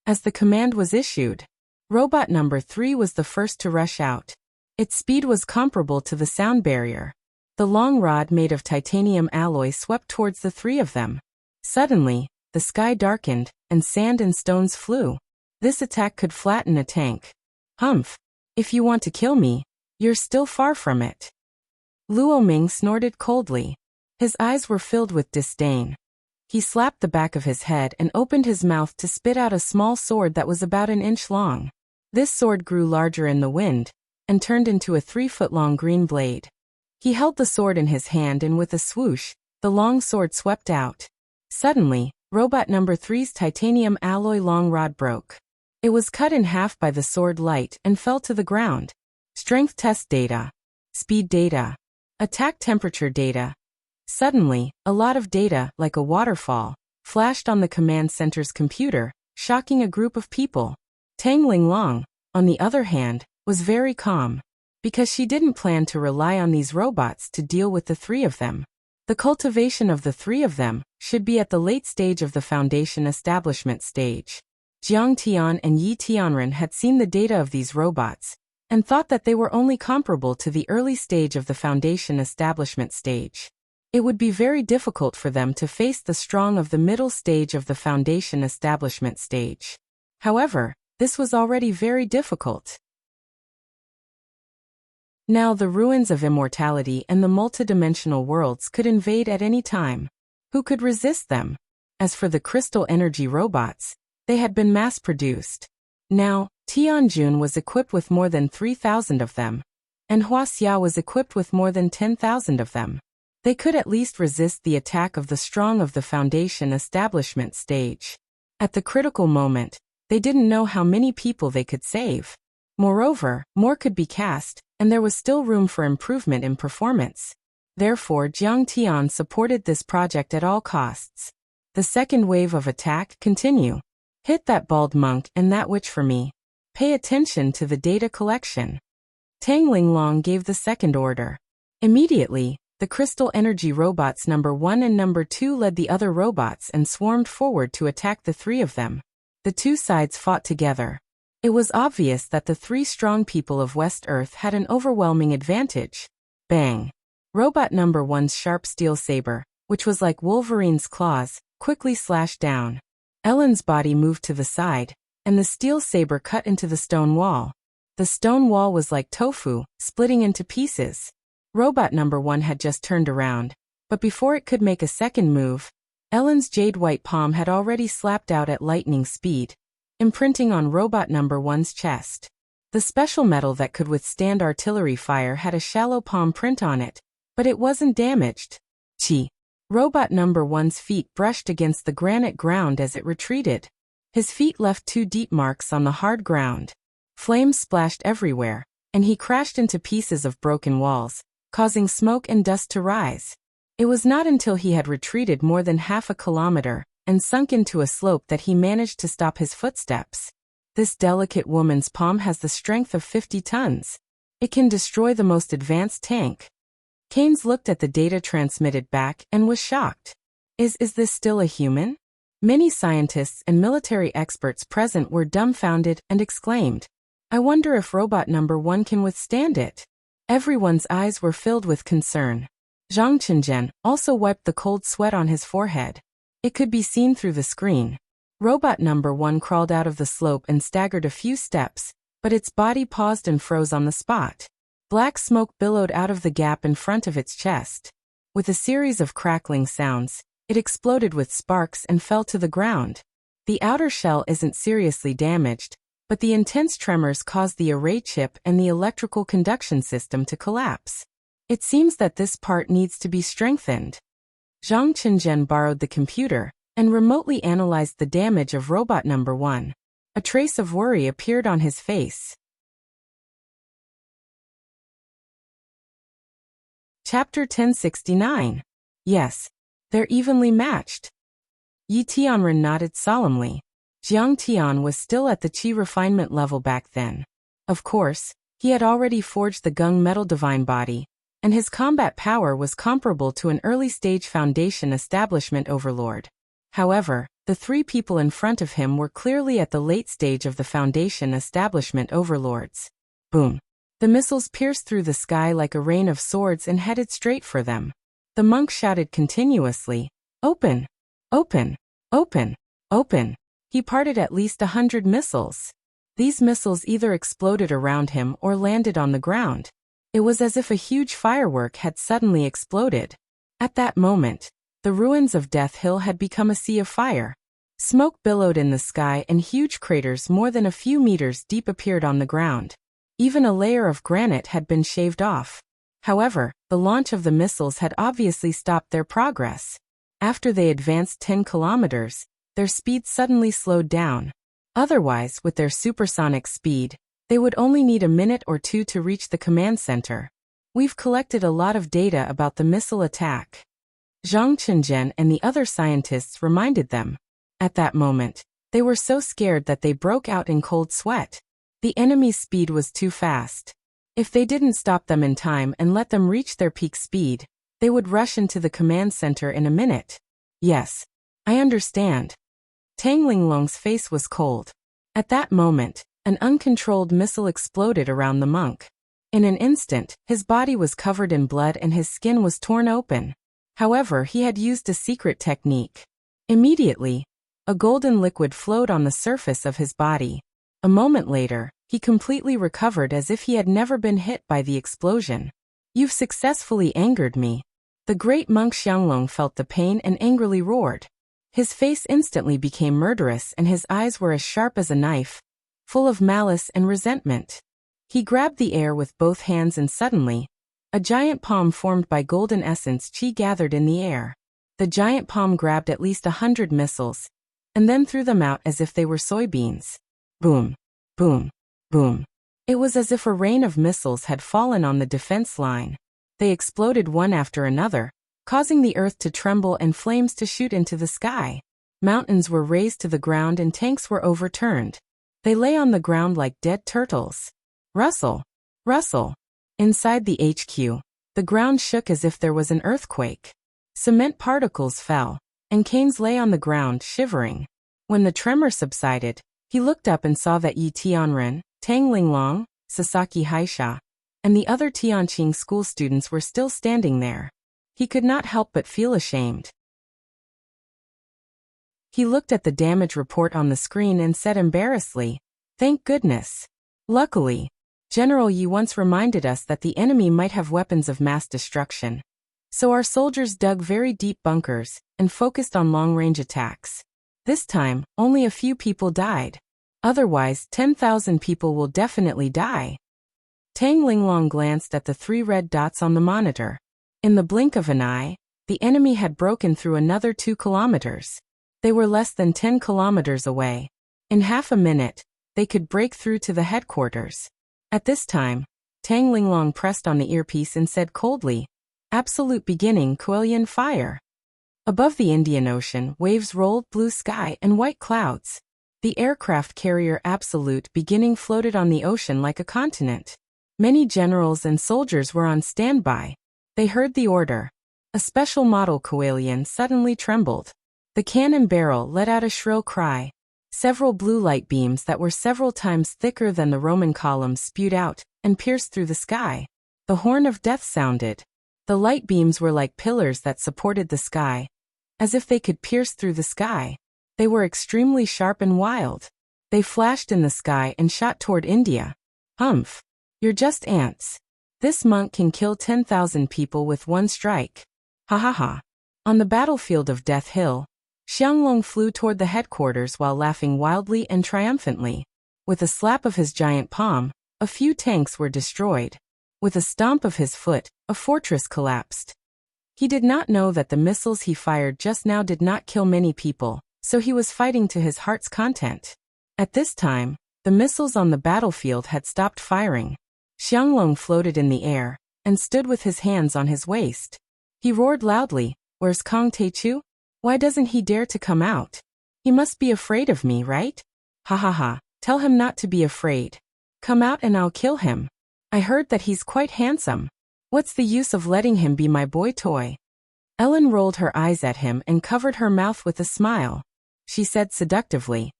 As the command was issued, robot number 3 was the first to rush out. Its speed was comparable to the sound barrier. The long rod made of titanium alloy swept towards the 3 of them. Suddenly, the sky darkened, and sand and stones flew. This attack could flatten a tank. Humph. If you want to kill me, you're still far from it. Luo Ming snorted coldly. His eyes were filled with disdain. He slapped the back of his head and opened his mouth to spit out a small sword that was about an inch long. This sword grew larger in the wind, and turned into a 3-foot-long green blade. He held the sword in his hand and with a swoosh, the long sword swept out. Suddenly, robot number 3's titanium alloy long rod broke. It was cut in half by the sword light and fell to the ground. Strength test data. Speed data. Attack temperature data. Suddenly, a lot of data, like a waterfall, flashed on the command center's computer, shocking a group of people. Tang Linglong, on the other hand, was very calm, because she didn't plan to rely on these robots to deal with the 3 of them. The cultivation of the 3 of them should be at the late stage of the Foundation establishment stage. Jiang Tian and Yi Tianren had seen the data of these robots, and thought that they were only comparable to the early stage of the Foundation establishment stage. It would be very difficult for them to face the strong of the middle stage of the Foundation establishment stage. However, this was already very difficult. Now the ruins of immortality and the multidimensional worlds could invade at any time. Who could resist them? As for the crystal energy robots, they had been mass-produced. Now, Tianjun was equipped with more than 3,000 of them, and Wuxia was equipped with more than 10,000 of them. They could at least resist the attack of the strong of the Foundation establishment stage. At the critical moment, they didn't know how many people they could save. Moreover, more could be cast, and there was still room for improvement in performance. Therefore, Jiang Tian supported this project at all costs. The second wave of attack continue. Hit that bald monk and that witch for me. Pay attention to the data collection. Tang Linglong gave the second order. Immediately, the crystal energy robots number 1 and number 2 led the other robots and swarmed forward to attack the 3 of them. The 2 sides fought together. It was obvious that the 3 strong people of West Earth had an overwhelming advantage. Bang! Robot number 1's sharp steel saber, which was like Wolverine's claws, quickly slashed down. Ellen's body moved to the side, and the steel saber cut into the stone wall. The stone wall was like tofu, splitting into pieces. Robot number 1 had just turned around, but before it could make a second move, Ellen's jade-white palm had already slapped out at lightning speed, imprinting on robot number 1's chest. The special metal that could withstand artillery fire had a shallow palm print on it, but it wasn't damaged. Chi. Robot number 1's feet brushed against the granite ground as it retreated. His feet left 2 deep marks on the hard ground. Flames splashed everywhere, and he crashed into pieces of broken walls, causing smoke and dust to rise. It was not until he had retreated more than half a kilometer and sunk into a slope that he managed to stop his footsteps. This delicate woman's palm has the strength of 50 tons. It can destroy the most advanced tank. Keynes looked at the data transmitted back and was shocked. Is this still a human? Many scientists and military experts present were dumbfounded and exclaimed, "I wonder if robot number 1 can withstand it." Everyone's eyes were filled with concern. Zhang Qinzhen also wiped the cold sweat on his forehead. It could be seen through the screen. Robot number 1 crawled out of the slope and staggered a few steps, but its body paused and froze on the spot. Black smoke billowed out of the gap in front of its chest. With a series of crackling sounds, it exploded with sparks and fell to the ground. The outer shell isn't seriously damaged, but the intense tremors caused the array chip and the electrical conduction system to collapse. It seems that this part needs to be strengthened. Zhang Qinzhen borrowed the computer and remotely analyzed the damage of robot number 1. A trace of worry appeared on his face. Chapter 1069. Yes, they're evenly matched. Yi Tianren nodded solemnly. Jiang Tian was still at the qi refinement level back then. Of course, he had already forged the Gung metal divine body, and his combat power was comparable to an early-stage Foundation establishment overlord. However, the three people in front of him were clearly at the late stage of the Foundation establishment overlords. Boom! The missiles pierced through the sky like a rain of swords and headed straight for them. The monk shouted continuously, "Open! Open! Open! Open!" He parted at least 100 missiles. These missiles either exploded around him or landed on the ground. It was as if a huge firework had suddenly exploded. At that moment, the ruins of Death Hill had become a sea of fire. Smoke billowed in the sky and huge craters more than a few meters deep appeared on the ground. Even a layer of granite had been shaved off. However, the launch of the missiles had obviously stopped their progress. After they advanced 10 kilometers, their speed suddenly slowed down. Otherwise, with their supersonic speed, they would only need a minute or two to reach the command center. We've collected a lot of data about the missile attack. Zhang Chenjian and the other scientists reminded them. At that moment, they were so scared that they broke out in cold sweat. The enemy's speed was too fast. If they didn't stop them in time and let them reach their peak speed, they would rush into the command center in a minute. Yes, I understand. Tang Linglong's face was cold. At that moment, an uncontrolled missile exploded around the monk. In an instant, his body was covered in blood and his skin was torn open. However, he had used a secret technique. Immediately, a golden liquid flowed on the surface of his body. A moment later, he completely recovered as if he had never been hit by the explosion. "You've successfully angered me." The great monk Xianglong felt the pain and angrily roared. His face instantly became murderous and his eyes were as sharp as a knife, full of malice and resentment. He grabbed the air with both hands and suddenly, a giant palm formed by golden essence chi gathered in the air. The giant palm grabbed at least 100 missiles, and then threw them out as if they were soybeans. Boom, boom, boom. It was as if a rain of missiles had fallen on the defense line. They exploded one after another, causing the earth to tremble and flames to shoot into the sky. Mountains were razed to the ground and tanks were overturned. They lay on the ground like dead turtles. Rustle, rustle. Inside the HQ, the ground shook as if there was an earthquake. Cement particles fell, and Keynes lay on the ground shivering. When the tremor subsided, he looked up and saw that Yi Tianren, Tang Linglong, Sasaki Haisha, and the other Tianqing school students were still standing there. He could not help but feel ashamed. He looked at the damage report on the screen and said embarrassedly, "Thank goodness. Luckily, General Yi once reminded us that the enemy might have weapons of mass destruction. So our soldiers dug very deep bunkers and focused on long-range attacks. This time, only a few people died. Otherwise, 10,000 people will definitely die." Tang Linglong glanced at the 3 red dots on the monitor. In the blink of an eye, the enemy had broken through another 2 kilometers. They were less than 10 kilometers away. In half a minute, they could break through to the headquarters. At this time, Tang Linglong pressed on the earpiece and said coldly, "Absolute beginning Kuelian fire." Above the Indian Ocean, waves rolled, blue sky and white clouds. The aircraft carrier Absolute beginning floated on the ocean like a continent. Many generals and soldiers were on standby. They heard the order. A special model Kuelian suddenly trembled. The cannon barrel let out a shrill cry. Several blue light beams that were several times thicker than the Roman columns spewed out and pierced through the sky. The horn of death sounded. The light beams were like pillars that supported the sky, as if they could pierce through the sky. They were extremely sharp and wild. They flashed in the sky and shot toward India. "Humph! You're just ants. This monk can kill 10,000 people with one strike. Ha ha ha." On the battlefield of Death Hill, Xianglong flew toward the headquarters while laughing wildly and triumphantly. With a slap of his giant palm, a few tanks were destroyed. With a stomp of his foot, a fortress collapsed. He did not know that the missiles he fired just now did not kill many people, so he was fighting to his heart's content. At this time, the missiles on the battlefield had stopped firing. Xianglong floated in the air and stood with his hands on his waist. He roared loudly, "Where's Kong Teichu? Why doesn't he dare to come out? He must be afraid of me, right? Ha ha ha, tell him not to be afraid. Come out and I'll kill him. I heard that he's quite handsome." What's the use of letting him be my boy toy? Ellen rolled her eyes at him and covered her mouth with a smile. She said seductively,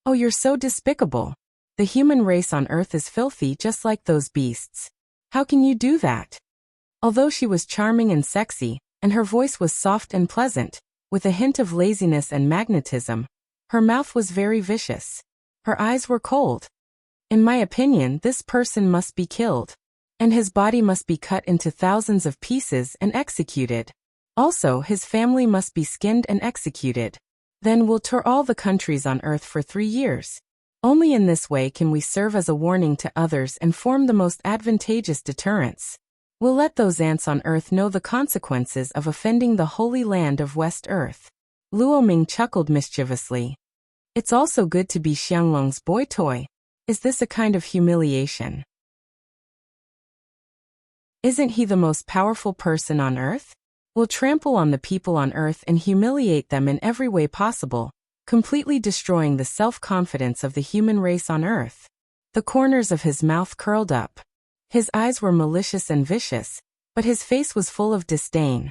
"Oh, you're so despicable. The human race on Earth is filthy just like those beasts. How can you do that?" Although she was charming and sexy, and her voice was soft and pleasant, with a hint of laziness and magnetism, her mouth was very vicious. Her eyes were cold. "In my opinion, this person must be killed. And his body must be cut into thousands of pieces and executed. Also, his family must be skinned and executed. Then we'll tour all the countries on Earth for 3 years. Only in this way can we serve as a warning to others and form the most advantageous deterrence. We'll let those ants on Earth know the consequences of offending the holy land of West Earth." Luo Ming chuckled mischievously. "It's also good to be Xianglong's boy toy. Is this a kind of humiliation? Isn't he the most powerful person on Earth? We'll trample on the people on Earth and humiliate them in every way possible, completely destroying the self-confidence of the human race on Earth." The corners of his mouth curled up. His eyes were malicious and vicious, but his face was full of disdain.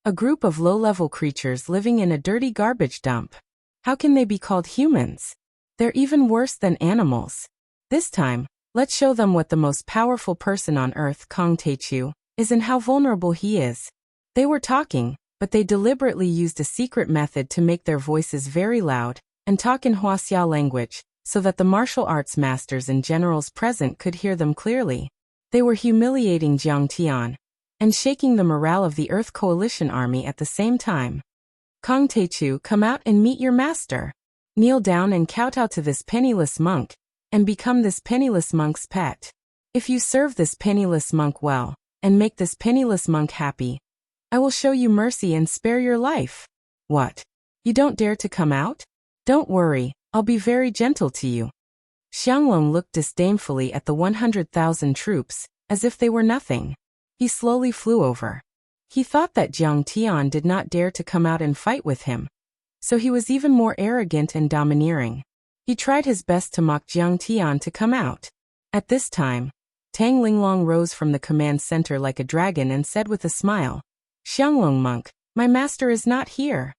A group of low-level creatures living in a dirty garbage dump. How can they be called humans? They're even worse than animals. This time, let's show them what the most powerful person on Earth, Kong Teichu, is and how vulnerable he is. They were talking, but they deliberately used a secret method to make their voices very loud, and talk in Wuxia language, so that the martial arts masters and generals present could hear them clearly. They were humiliating Jiang Tian, and shaking the morale of the Earth Coalition army at the same time. "Kong Teichu, come out and meet your master. Kneel down and kowtow to this penniless monk, and become this penniless monk's pet. If you serve this penniless monk well, and make this penniless monk happy, I will show you mercy and spare your life." "What? You don't dare to come out? Don't worry, I'll be very gentle to you." Xianglong looked disdainfully at the 100,000 troops, as if they were nothing. He slowly flew over. He thought that Jiang Tian did not dare to come out and fight with him, so he was even more arrogant and domineering. He tried his best to mock Jiang Tian to come out. At this time, Tang Linglong rose from the command center like a dragon and said with a smile, "Xianglong monk, my master is not here."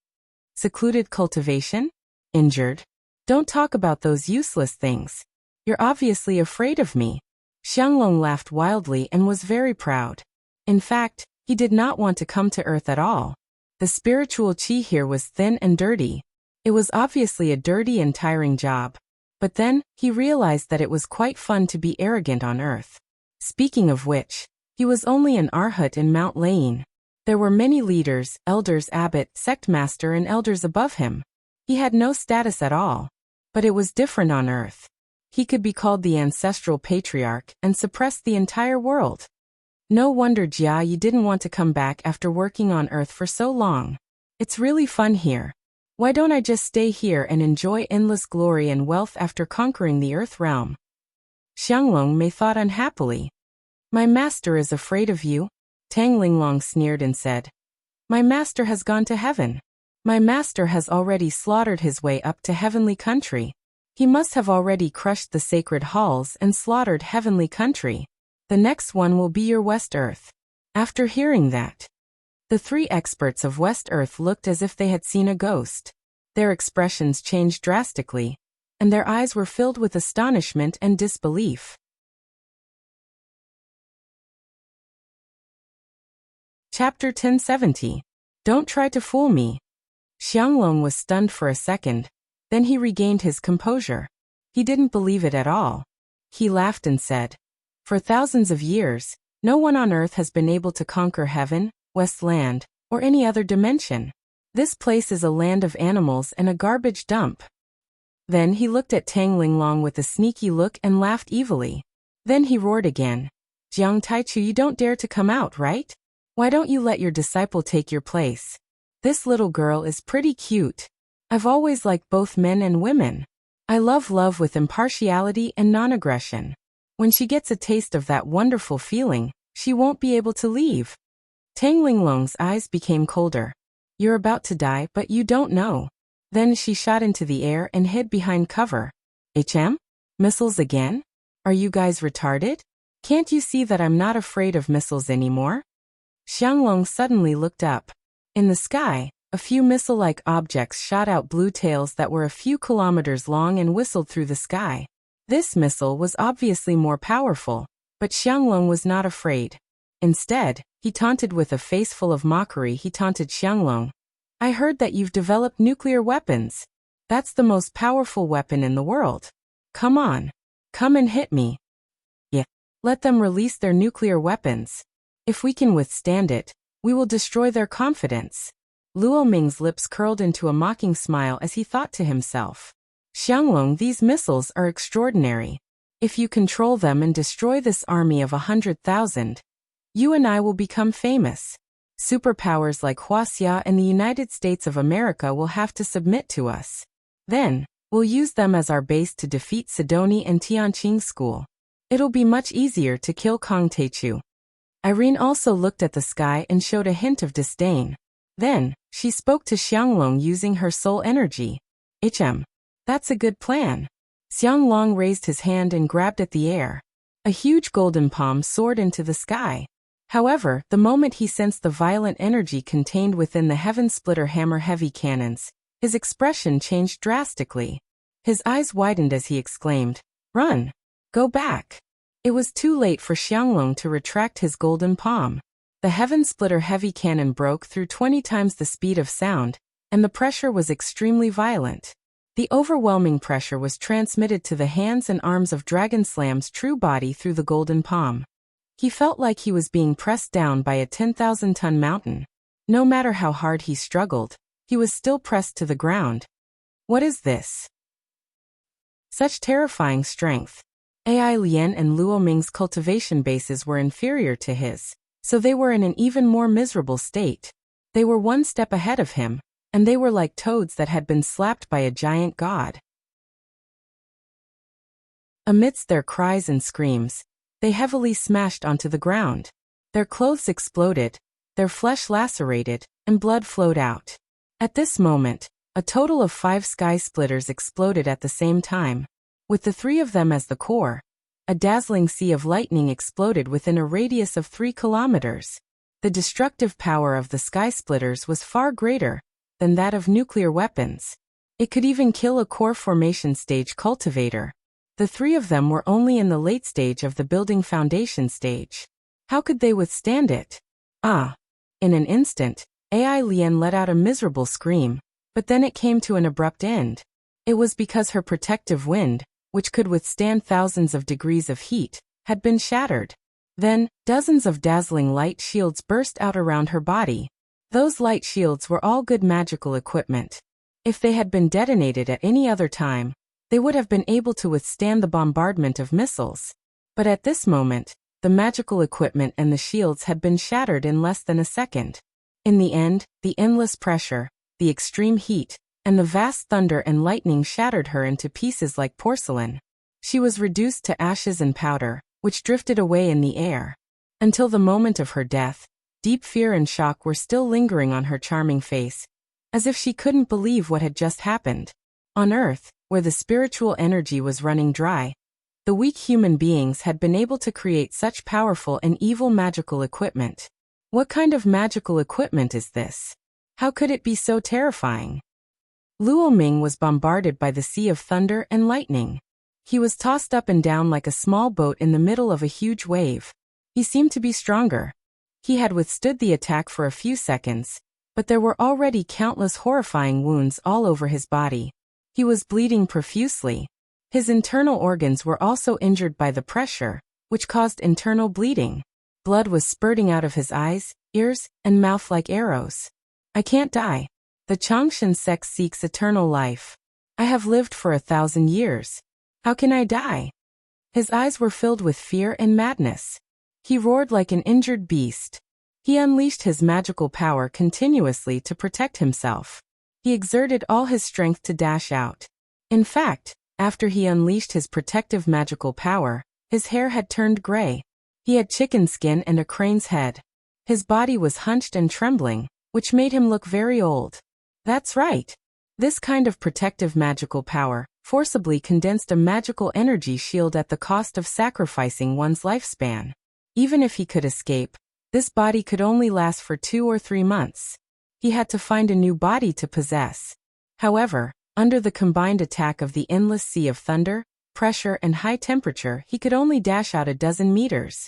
"Secluded cultivation? Injured? Don't talk about those useless things. You're obviously afraid of me." Xianglong laughed wildly and was very proud. In fact, he did not want to come to Earth at all. The spiritual qi here was thin and dirty. It was obviously a dirty and tiring job. But then, he realized that it was quite fun to be arrogant on Earth. Speaking of which, he was only an arhat in Mount Lane. There were many leaders, elders, abbot, sect master and elders above him. He had no status at all. But it was different on Earth. He could be called the ancestral patriarch and suppress the entire world. No wonder Jia Yi didn't want to come back after working on Earth for so long. "It's really fun here. Why don't I just stay here and enjoy endless glory and wealth after conquering the Earth realm?" Xianglong Mei thought unhappily. "My master is afraid of you?" Tang Linglong sneered and said, "My master has gone to heaven. My master has already slaughtered his way up to heavenly country. He must have already crushed the sacred halls and slaughtered heavenly country. The next one will be your West Earth." After hearing that, the 3 experts of West Earth looked as if they had seen a ghost. Their expressions changed drastically, and their eyes were filled with astonishment and disbelief. Chapter 1070. Don't try to fool me. Xianglong was stunned for a second, then he regained his composure. He didn't believe it at all. He laughed and said, "For thousands of years, no one on Earth has been able to conquer heaven, Westland, or any other dimension. This place is a land of animals and a garbage dump." Then he looked at Tang Linglong with a sneaky look and laughed evilly. Then he roared again, "Jiang Taichu, you don't dare to come out, right? Why don't you let your disciple take your place? This little girl is pretty cute. I've always liked both men and women. I love love with impartiality and non-aggression. When she gets a taste of that wonderful feeling, she won't be able to leave." Tang Linglong's eyes became colder. "You're about to die, but you don't know." Then she shot into the air and hid behind cover. "HM? Missiles again? Are you guys retarded? Can't you see that I'm not afraid of missiles anymore? Xianglong suddenly looked up. In the sky, a few missile-like objects shot out blue tails that were a few kilometers long and whistled through the sky. This missile was obviously more powerful, but Xianglong was not afraid. Instead, he taunted with a face full of mockery. He taunted Xianglong. I heard that you've developed nuclear weapons. That's the most powerful weapon in the world. Come on. Come and hit me. Yeah. Let them release their nuclear weapons. If we can withstand it, we will destroy their confidence. Luo Ming's lips curled into a mocking smile as he thought to himself. Xianglong, these missiles are extraordinary. If you control them and destroy this army of 100,000, you and I will become famous. Superpowers like Wuxia and the United States of America will have to submit to us. Then, we'll use them as our base to defeat Sidoni and Tianqing School. It'll be much easier to kill Kong Teichu. Irene also looked at the sky and showed a hint of disdain. Then, she spoke to Xianglong using her soul energy. That's a good plan. Xianglong raised his hand and grabbed at the air. A huge golden palm soared into the sky. However, the moment he sensed the violent energy contained within the Heaven Splitter Hammer heavy cannons, his expression changed drastically. His eyes widened as he exclaimed, "Run! Go back!" It was too late for Xianglong to retract his golden palm. The Heaven Splitter heavy cannon broke through 20 times the speed of sound, and the pressure was extremely violent. The overwhelming pressure was transmitted to the hands and arms of Dragon Slam's true body through the golden palm. He felt like he was being pressed down by a 10,000-ton mountain. No matter how hard he struggled, he was still pressed to the ground. What is this? Such terrifying strength. Ai Lian and Luo Ming's cultivation bases were inferior to his, so they were in an even more miserable state. They were one step ahead of him, and they were like toads that had been slapped by a giant god. Amidst their cries and screams, they heavily smashed onto the ground. Their clothes exploded, their flesh lacerated, and blood flowed out. At this moment, a total of 5 sky splitters exploded at the same time. With the 3 of them as the core, a dazzling sea of lightning exploded within a radius of 3 kilometers. The destructive power of the sky splitters was far greater than that of nuclear weapons. It could even kill a core formation stage cultivator. The 3 of them were only in the late stage of the building foundation stage. How could they withstand it? In an instant, Ai Lian let out a miserable scream, but then it came to an abrupt end. It was because her protective wind, which could withstand thousands of degrees of heat, had been shattered. Then, dozens of dazzling light shields burst out around her body. Those light shields were all good magical equipment. If they had been detonated at any other time, they would have been able to withstand the bombardment of missiles. But at this moment, the magical equipment and the shields had been shattered in less than a second. In the end, the endless pressure, the extreme heat, and the vast thunder and lightning shattered her into pieces like porcelain. She was reduced to ashes and powder, which drifted away in the air. Until the moment of her death, deep fear and shock were still lingering on her charming face, as if she couldn't believe what had just happened. On Earth, where the spiritual energy was running dry, the weak human beings had been able to create such powerful and evil magical equipment. What kind of magical equipment is this? How could it be so terrifying? Luo Ming was bombarded by the sea of thunder and lightning. He was tossed up and down like a small boat in the middle of a huge wave. He seemed to be stronger. He had withstood the attack for a few seconds, but there were already countless horrifying wounds all over his body. He was bleeding profusely. His internal organs were also injured by the pressure, which caused internal bleeding. Blood was spurting out of his eyes, ears, and mouth like arrows. I can't die. The Changshan sect seeks eternal life. I have lived for 1,000 years. How can I die? His eyes were filled with fear and madness. He roared like an injured beast. He unleashed his magical power continuously to protect himself. He exerted all his strength to dash out. In fact, after he unleashed his protective magical power, his hair had turned gray. He had chicken skin and a crane's head. His body was hunched and trembling, which made him look very old. That's right. This kind of protective magical power forcibly condensed a magical energy shield at the cost of sacrificing one's lifespan. Even if he could escape, this body could only last for 2 or 3 months. He had to find a new body to possess. However, under the combined attack of the endless sea of thunder, pressure and high temperature, he could only dash out a dozen meters.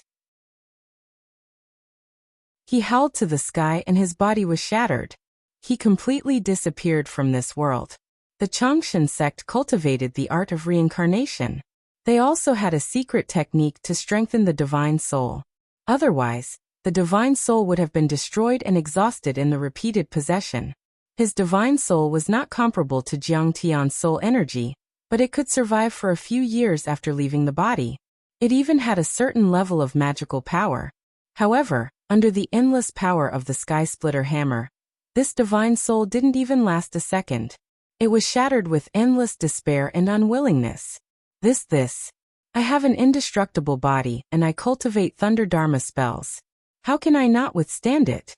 He howled to the sky and his body was shattered. He completely disappeared from this world. The Changshan sect cultivated the art of reincarnation. They also had a secret technique to strengthen the divine soul. Otherwise, the divine soul would have been destroyed and exhausted in the repeated possession. His divine soul was not comparable to Jiang Tian's soul energy, but it could survive for a few years after leaving the body. It even had a certain level of magical power. However, under the endless power of the Sky Splitter hammer, this divine soul didn't even last a second. It was shattered with endless despair and unwillingness. I have an indestructible body and I cultivate Thunder Dharma spells. How can I not withstand it?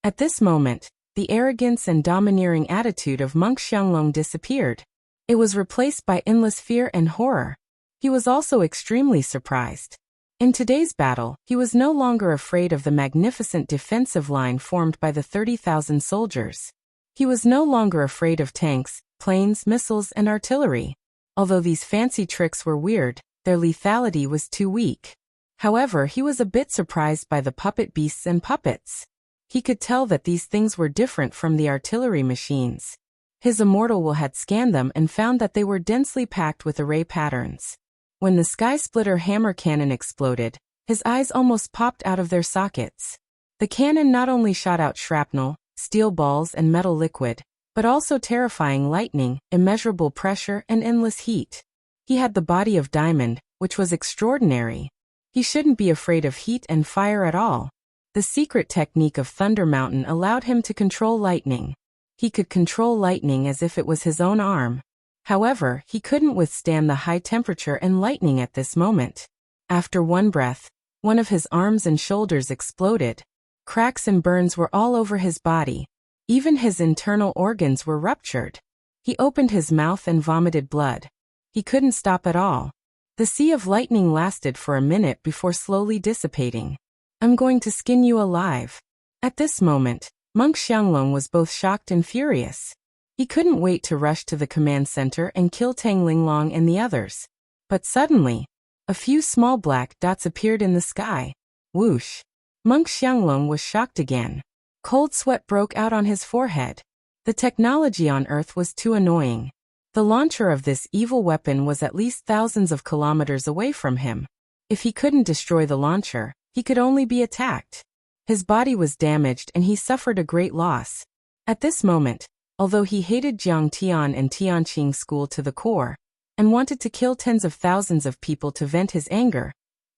At this moment, the arrogance and domineering attitude of monk Xianglong disappeared. It was replaced by endless fear and horror. He was also extremely surprised. In today's battle, he was no longer afraid of the magnificent defensive line formed by the 30,000 soldiers. He was no longer afraid of tanks, planes, missiles, and artillery. Although these fancy tricks were weird, their lethality was too weak. However, he was a bit surprised by the puppet beasts and puppets. He could tell that these things were different from the artillery machines. His immortal will had scanned them and found that they were densely packed with array patterns. When the Sky Splitter hammer cannon exploded, his eyes almost popped out of their sockets. The cannon not only shot out shrapnel, steel balls and metal liquid, but also terrifying lightning, immeasurable pressure and endless heat. He had the body of diamond, which was extraordinary. He shouldn't be afraid of heat and fire at all. The secret technique of Thunder Mountain allowed him to control lightning. He could control lightning as if it was his own arm. However, he couldn't withstand the high temperature and lightning at this moment. After one breath, one of his arms and shoulders exploded. Cracks and burns were all over his body. Even his internal organs were ruptured. He opened his mouth and vomited blood. He couldn't stop at all. The sea of lightning lasted for a minute before slowly dissipating. I'm going to skin you alive. At this moment, monk Xianglong was both shocked and furious. He couldn't wait to rush to the command center and kill Tang Linglong and the others. But suddenly, a few small black dots appeared in the sky. Whoosh! Monk Xianglong was shocked again. Cold sweat broke out on his forehead. The technology on Earth was too annoying. The launcher of this evil weapon was at least thousands of kilometers away from him. If he couldn't destroy the launcher, he could only be attacked. His body was damaged and he suffered a great loss. At this moment, although he hated Jiang Tian and Tianqing school to the core, and wanted to kill tens of thousands of people to vent his anger,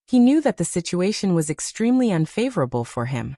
he knew that the situation was extremely unfavorable for him.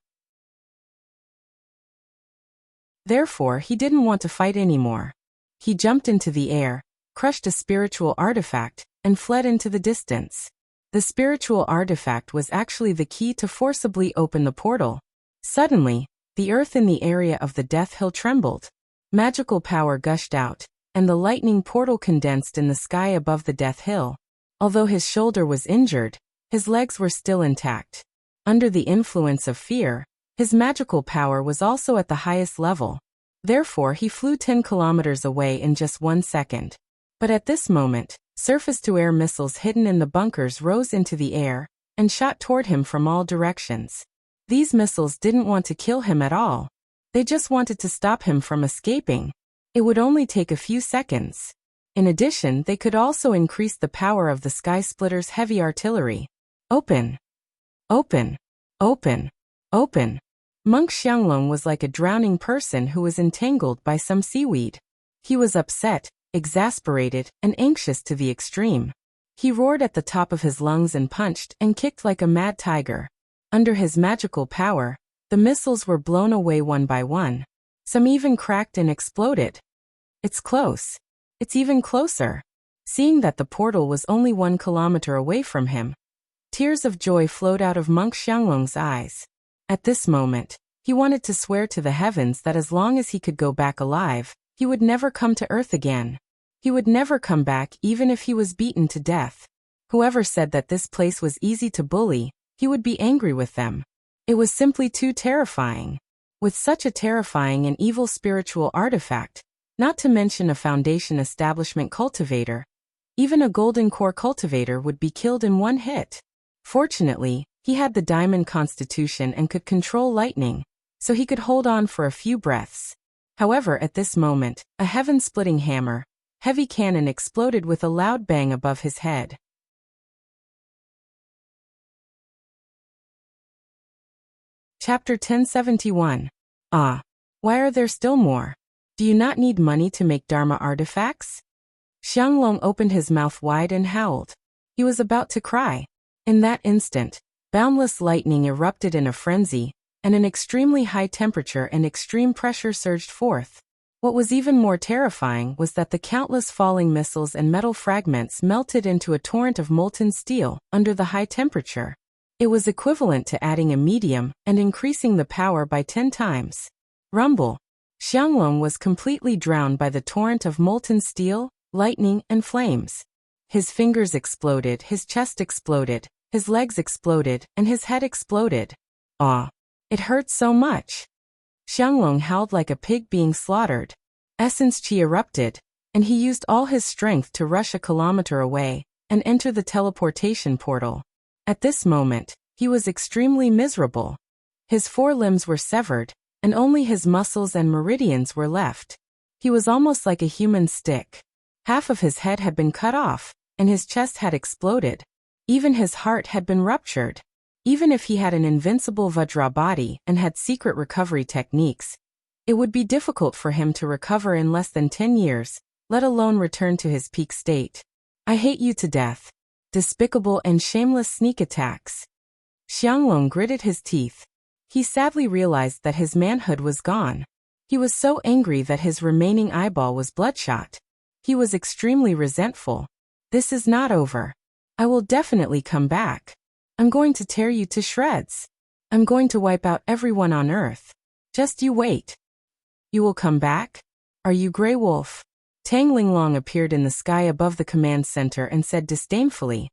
Therefore, he didn't want to fight anymore. He jumped into the air, crushed a spiritual artifact, and fled into the distance. The spiritual artifact was actually the key to forcibly open the portal. Suddenly, the earth in the area of the Death Hill trembled. Magical power gushed out, and the lightning portal condensed in the sky above the Death Hill. Although his shoulder was injured, his legs were still intact. Under the influence of fear, his magical power was also at the highest level. Therefore, he flew 10 kilometers away in just 1 second. But at this moment, surface-to-air missiles hidden in the bunkers rose into the air and shot toward him from all directions. These missiles didn't want to kill him at all. They just wanted to stop him from escaping. It would only take a few seconds. In addition, they could also increase the power of the Sky Splitter's heavy artillery. Open! Open! Open! Open! Monk Xianglong was like a drowning person who was entangled by some seaweed. He was upset, exasperated, and anxious to the extreme. He roared at the top of his lungs and punched and kicked like a mad tiger. Under his magical power, the missiles were blown away one by one. Some even cracked and exploded. It's close. It's even closer. Seeing that the portal was only 1 kilometer away from him, tears of joy flowed out of Monk Xianglong's eyes. At this moment, he wanted to swear to the heavens that as long as he could go back alive, he would never come to Earth again. He would never come back even if he was beaten to death. Whoever said that this place was easy to bully, he would be angry with them. It was simply too terrifying. With such a terrifying and evil spiritual artifact, not to mention a Foundation establishment cultivator, even a golden core cultivator would be killed in one hit. Fortunately, he had the diamond constitution and could control lightning, so he could hold on for a few breaths. However, at this moment, a heaven-splitting hammer, heavy cannon exploded with a loud bang above his head. Chapter 1071. Ah. Why are there still more? Do you not need money to make Dharma artifacts? Xianglong opened his mouth wide and howled. He was about to cry. In that instant, boundless lightning erupted in a frenzy, and an extremely high temperature and extreme pressure surged forth. What was even more terrifying was that the countless falling missiles and metal fragments melted into a torrent of molten steel under the high temperature. It was equivalent to adding a medium and increasing the power by 10 times. Rumble. Xianglong was completely drowned by the torrent of molten steel, lightning, and flames. His fingers exploded, his chest exploded, his legs exploded, and his head exploded. Ah! It hurt so much. Xianglong howled like a pig being slaughtered. Essence Qi erupted, and he used all his strength to rush a kilometer away and enter the teleportation portal. At this moment, he was extremely miserable. His 4 limbs were severed, and only his muscles and meridians were left. He was almost like a human stick. Half of his head had been cut off, and his chest had exploded. Even his heart had been ruptured. Even if he had an invincible Vajra body and had secret recovery techniques, it would be difficult for him to recover in less than 10 years, let alone return to his peak state. I hate you to death. Despicable and shameless sneak attacks. Xianglong gritted his teeth. He sadly realized that his manhood was gone. He was so angry that his remaining eyeball was bloodshot. He was extremely resentful. This is not over. I will definitely come back. I'm going to tear you to shreds. I'm going to wipe out everyone on Earth. Just you wait. You will come back? Are you Grey Wolf? Tang Linglong appeared in the sky above the command center and said disdainfully,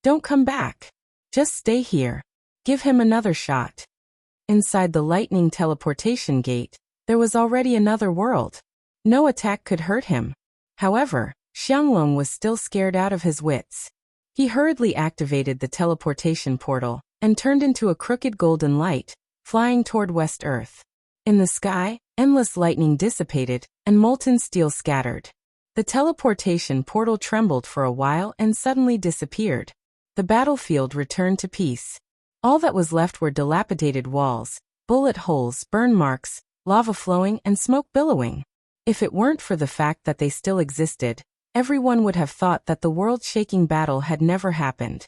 "Don't come back. Just stay here. Give him another shot." Inside the lightning teleportation gate, there was already another world. No attack could hurt him. However, Xianglong was still scared out of his wits. He hurriedly activated the teleportation portal and turned into a crooked golden light, flying toward West Earth. In the sky, endless lightning dissipated, and molten steel scattered. The teleportation portal trembled for a while and suddenly disappeared. The battlefield returned to peace. All that was left were dilapidated walls, bullet holes, burn marks, lava flowing, and smoke billowing. If it weren't for the fact that they still existed, everyone would have thought that the world-shaking battle had never happened.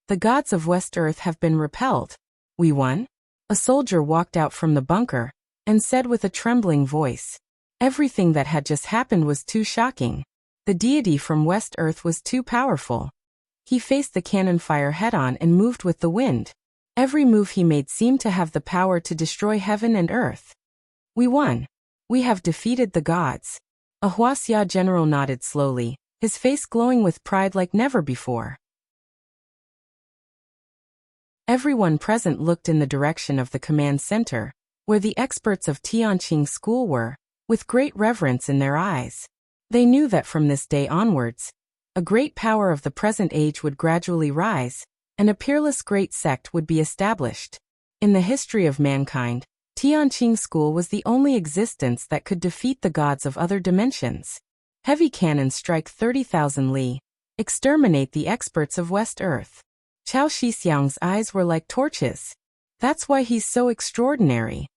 The gods of West Earth have been repelled. We won? A soldier walked out from the bunker and said with a trembling voice. Everything that had just happened was too shocking. The deity from West Earth was too powerful. He faced the cannon fire head-on and moved with the wind. Every move he made seemed to have the power to destroy heaven and earth. We won. We have defeated the gods. A Wuxia general nodded slowly, his face glowing with pride like never before. Everyone present looked in the direction of the command center, where the experts of Tianqing School were, with great reverence in their eyes. They knew that from this day onwards, a great power of the present age would gradually rise, and a peerless great sect would be established. In the history of mankind, Tianqing School was the only existence that could defeat the gods of other dimensions. Heavy cannons strike 30,000 li, exterminate the experts of West Earth. Chao Shixiang's eyes were like torches. That's why he's so extraordinary.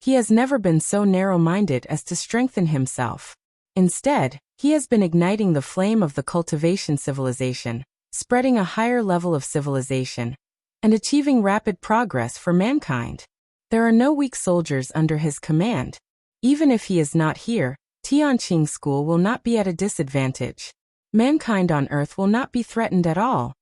He has never been so narrow-minded as to strengthen himself. Instead, he has been igniting the flame of the cultivation civilization, spreading a higher level of civilization, and achieving rapid progress for mankind. There are no weak soldiers under his command. Even if he is not here, Tianqing School will not be at a disadvantage. Mankind on Earth will not be threatened at all.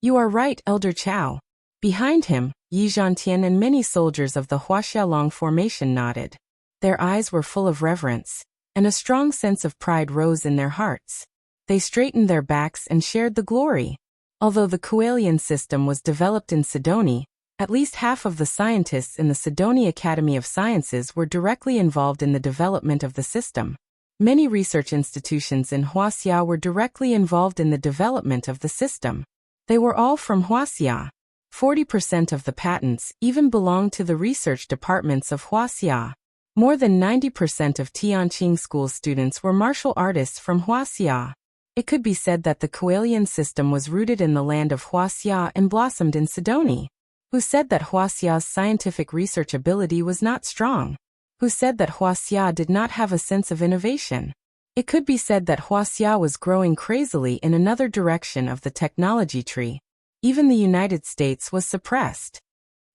You are right, Elder Chao. Behind him, Yi Zhantian and many soldiers of the Huaxialong formation nodded. Their eyes were full of reverence. and a strong sense of pride rose in their hearts. They straightened their backs and shared the glory. Although the Kualian system was developed in Sidoni, at least half of the scientists in the Sidoni Academy of Sciences were directly involved in the development of the system. Many research institutions in Wuxia were directly involved in the development of the system. They were all from Wuxia. 40% of the patents even belonged to the research departments of Wuxia. More than 90% of Tianqing School students were martial artists from Wuxia. It could be said that the Kualian system was rooted in the land of Wuxia and blossomed in Sidoni. Who said that Wuxia's scientific research ability was not strong? Who said that Wuxia did not have a sense of innovation? It could be said that Wuxia was growing crazily in another direction of the technology tree. Even the United States was suppressed.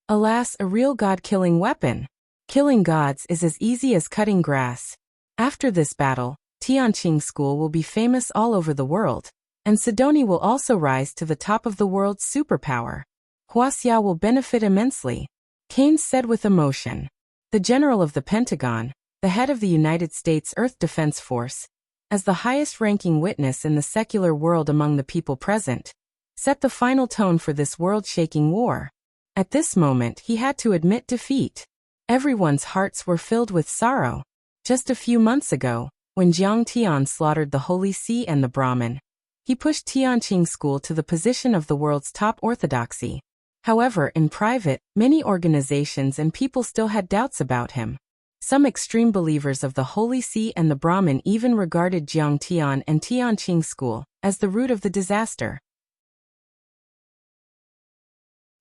Alas, a real god-killing weapon. Killing gods is as easy as cutting grass. After this battle, Tianqing School will be famous all over the world, and Sidoni will also rise to the top of the world's superpower. Wuxia will benefit immensely, Keynes said with emotion. The general of the Pentagon, the head of the United States Earth Defense Force, as the highest-ranking witness in the secular world among the people present, set the final tone for this world-shaking war. At this moment he had to admit defeat. Everyone's hearts were filled with sorrow. Just a few months ago, when Jiang Tian slaughtered the Holy See and the Brahmin, he pushed Tianqing School to the position of the world's top orthodoxy. However, in private, many organizations and people still had doubts about him. Some extreme believers of the Holy See and the Brahmin even regarded Jiang Tian and Tianqing School as the root of the disaster.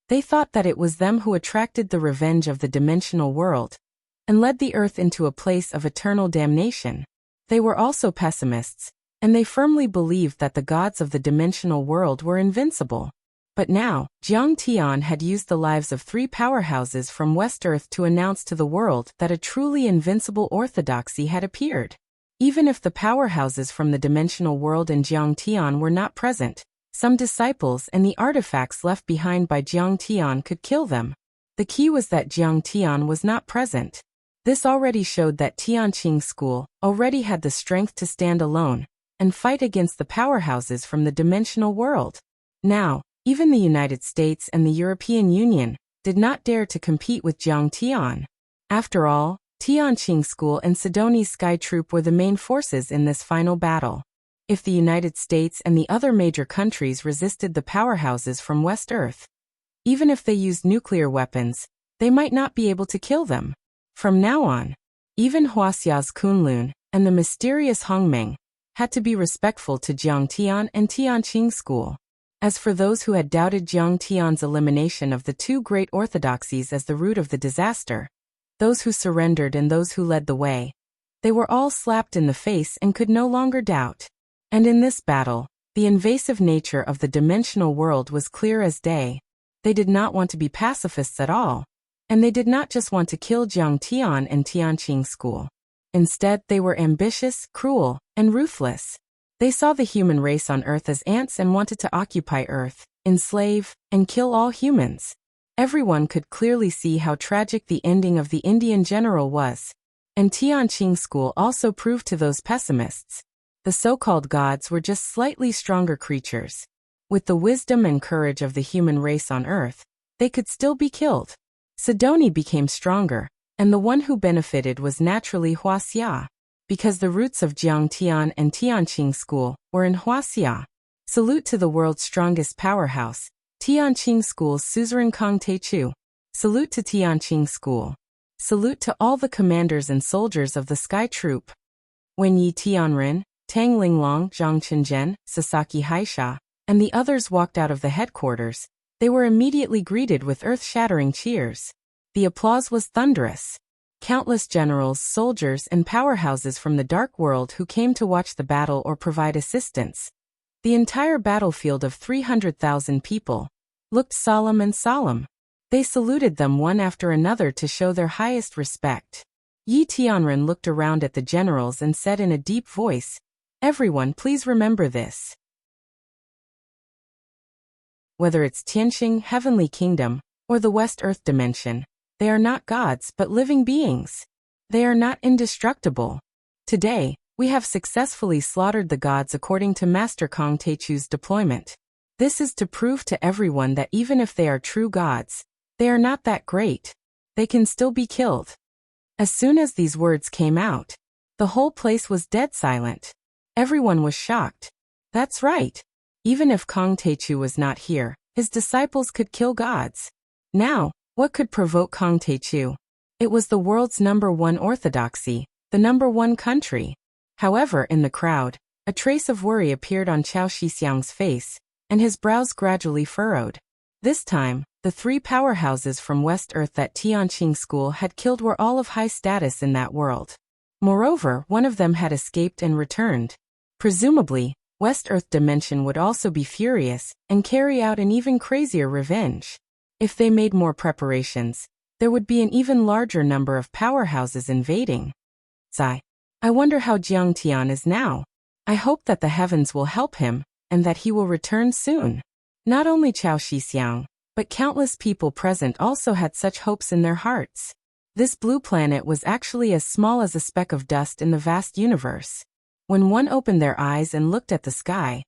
They thought that it was them who attracted the revenge of the dimensional world and led the earth into a place of eternal damnation. They were also pessimists, and they firmly believed that the gods of the dimensional world were invincible. But now, Jiang Tian had used the lives of 3 powerhouses from West Earth to announce to the world that a truly invincible orthodoxy had appeared. Even if the powerhouses from the dimensional world and Jiang Tian were not present, some disciples and the artifacts left behind by Jiang Tian could kill them. The key was that Jiang Tian was not present. This already showed that Tianqing School already had the strength to stand alone and fight against the powerhouses from the dimensional world. Now, even the United States and the European Union did not dare to compete with Jiang Tian. After all, Tianqing School and Sidoni's Sky Troop were the main forces in this final battle. If the United States and the other major countries resisted the powerhouses from West Earth, even if they used nuclear weapons, they might not be able to kill them. From now on, even Wuxia's Kunlun and the mysterious Hongmeng had to be respectful to Jiang Tian and Tianqing School. As for those who had doubted Jiang Tian's elimination of the 2 great orthodoxies as the root of the disaster, those who surrendered and those who led the way, they were all slapped in the face and could no longer doubt. And in this battle, the invasive nature of the dimensional world was clear as day. They did not want to be pacifists at all, and they did not just want to kill Jiang Tian and Tianqing School. Instead, they were ambitious, cruel, and ruthless. They saw the human race on Earth as ants and wanted to occupy Earth, enslave, and kill all humans. Everyone could clearly see how tragic the ending of the Indian general was. And Tianqing School also proved to those pessimists. The so-called gods were just slightly stronger creatures. With the wisdom and courage of the human race on Earth, they could still be killed. Sidoni became stronger, and the one who benefited was naturally Wuxia, because the roots of Jiang Tian and Tianqing School were in Wuxia. Salute to the world's strongest powerhouse, Tianqing School's suzerain Kong Teichu. Salute to Tianqing School. Salute to all the commanders and soldiers of the Sky Troop. When Yi Tianren, Tang Linglong, Zhang Qinzhen, Sasaki Haisha, and the others walked out of the headquarters, they were immediately greeted with earth-shattering cheers. The applause was thunderous. Countless generals, soldiers, and powerhouses from the Dark World who came to watch the battle or provide assistance. The entire battlefield of 300,000 people looked solemn and solemn. They saluted them one after another to show their highest respect. Yi Tianren looked around at the generals and said in a deep voice, "Everyone, please remember this. Whether it's Tianqing, Heavenly Kingdom, or the West Earth Dimension, they are not gods but living beings. They are not indestructible. Today, we have successfully slaughtered the gods according to Master Kong Techu's deployment. This is to prove to everyone that even if they are true gods, they are not that great. They can still be killed. As soon as these words came out, the whole place was dead silent. Everyone was shocked. That's right. Even if Kong Techu was not here, his disciples could kill gods. Now, what could provoke Kong Techu? It was the world's #1 orthodoxy, the #1 country. However, in the crowd, a trace of worry appeared on Chao Shixiang's face, and his brows gradually furrowed. This time, the 3 powerhouses from West Earth that Tianqing school had killed were all of high status in that world. Moreover, one of them had escaped and returned. Presumably, West Earth Dimension would also be furious and carry out an even crazier revenge. If they made more preparations, there would be an even larger number of powerhouses invading. Sigh. I wonder how Jiang Tian is now. I hope that the heavens will help him, and that he will return soon. Not only Chao Shixiang, but countless people present also had such hopes in their hearts. This blue planet was actually as small as a speck of dust in the vast universe. When one opened their eyes and looked at the sky,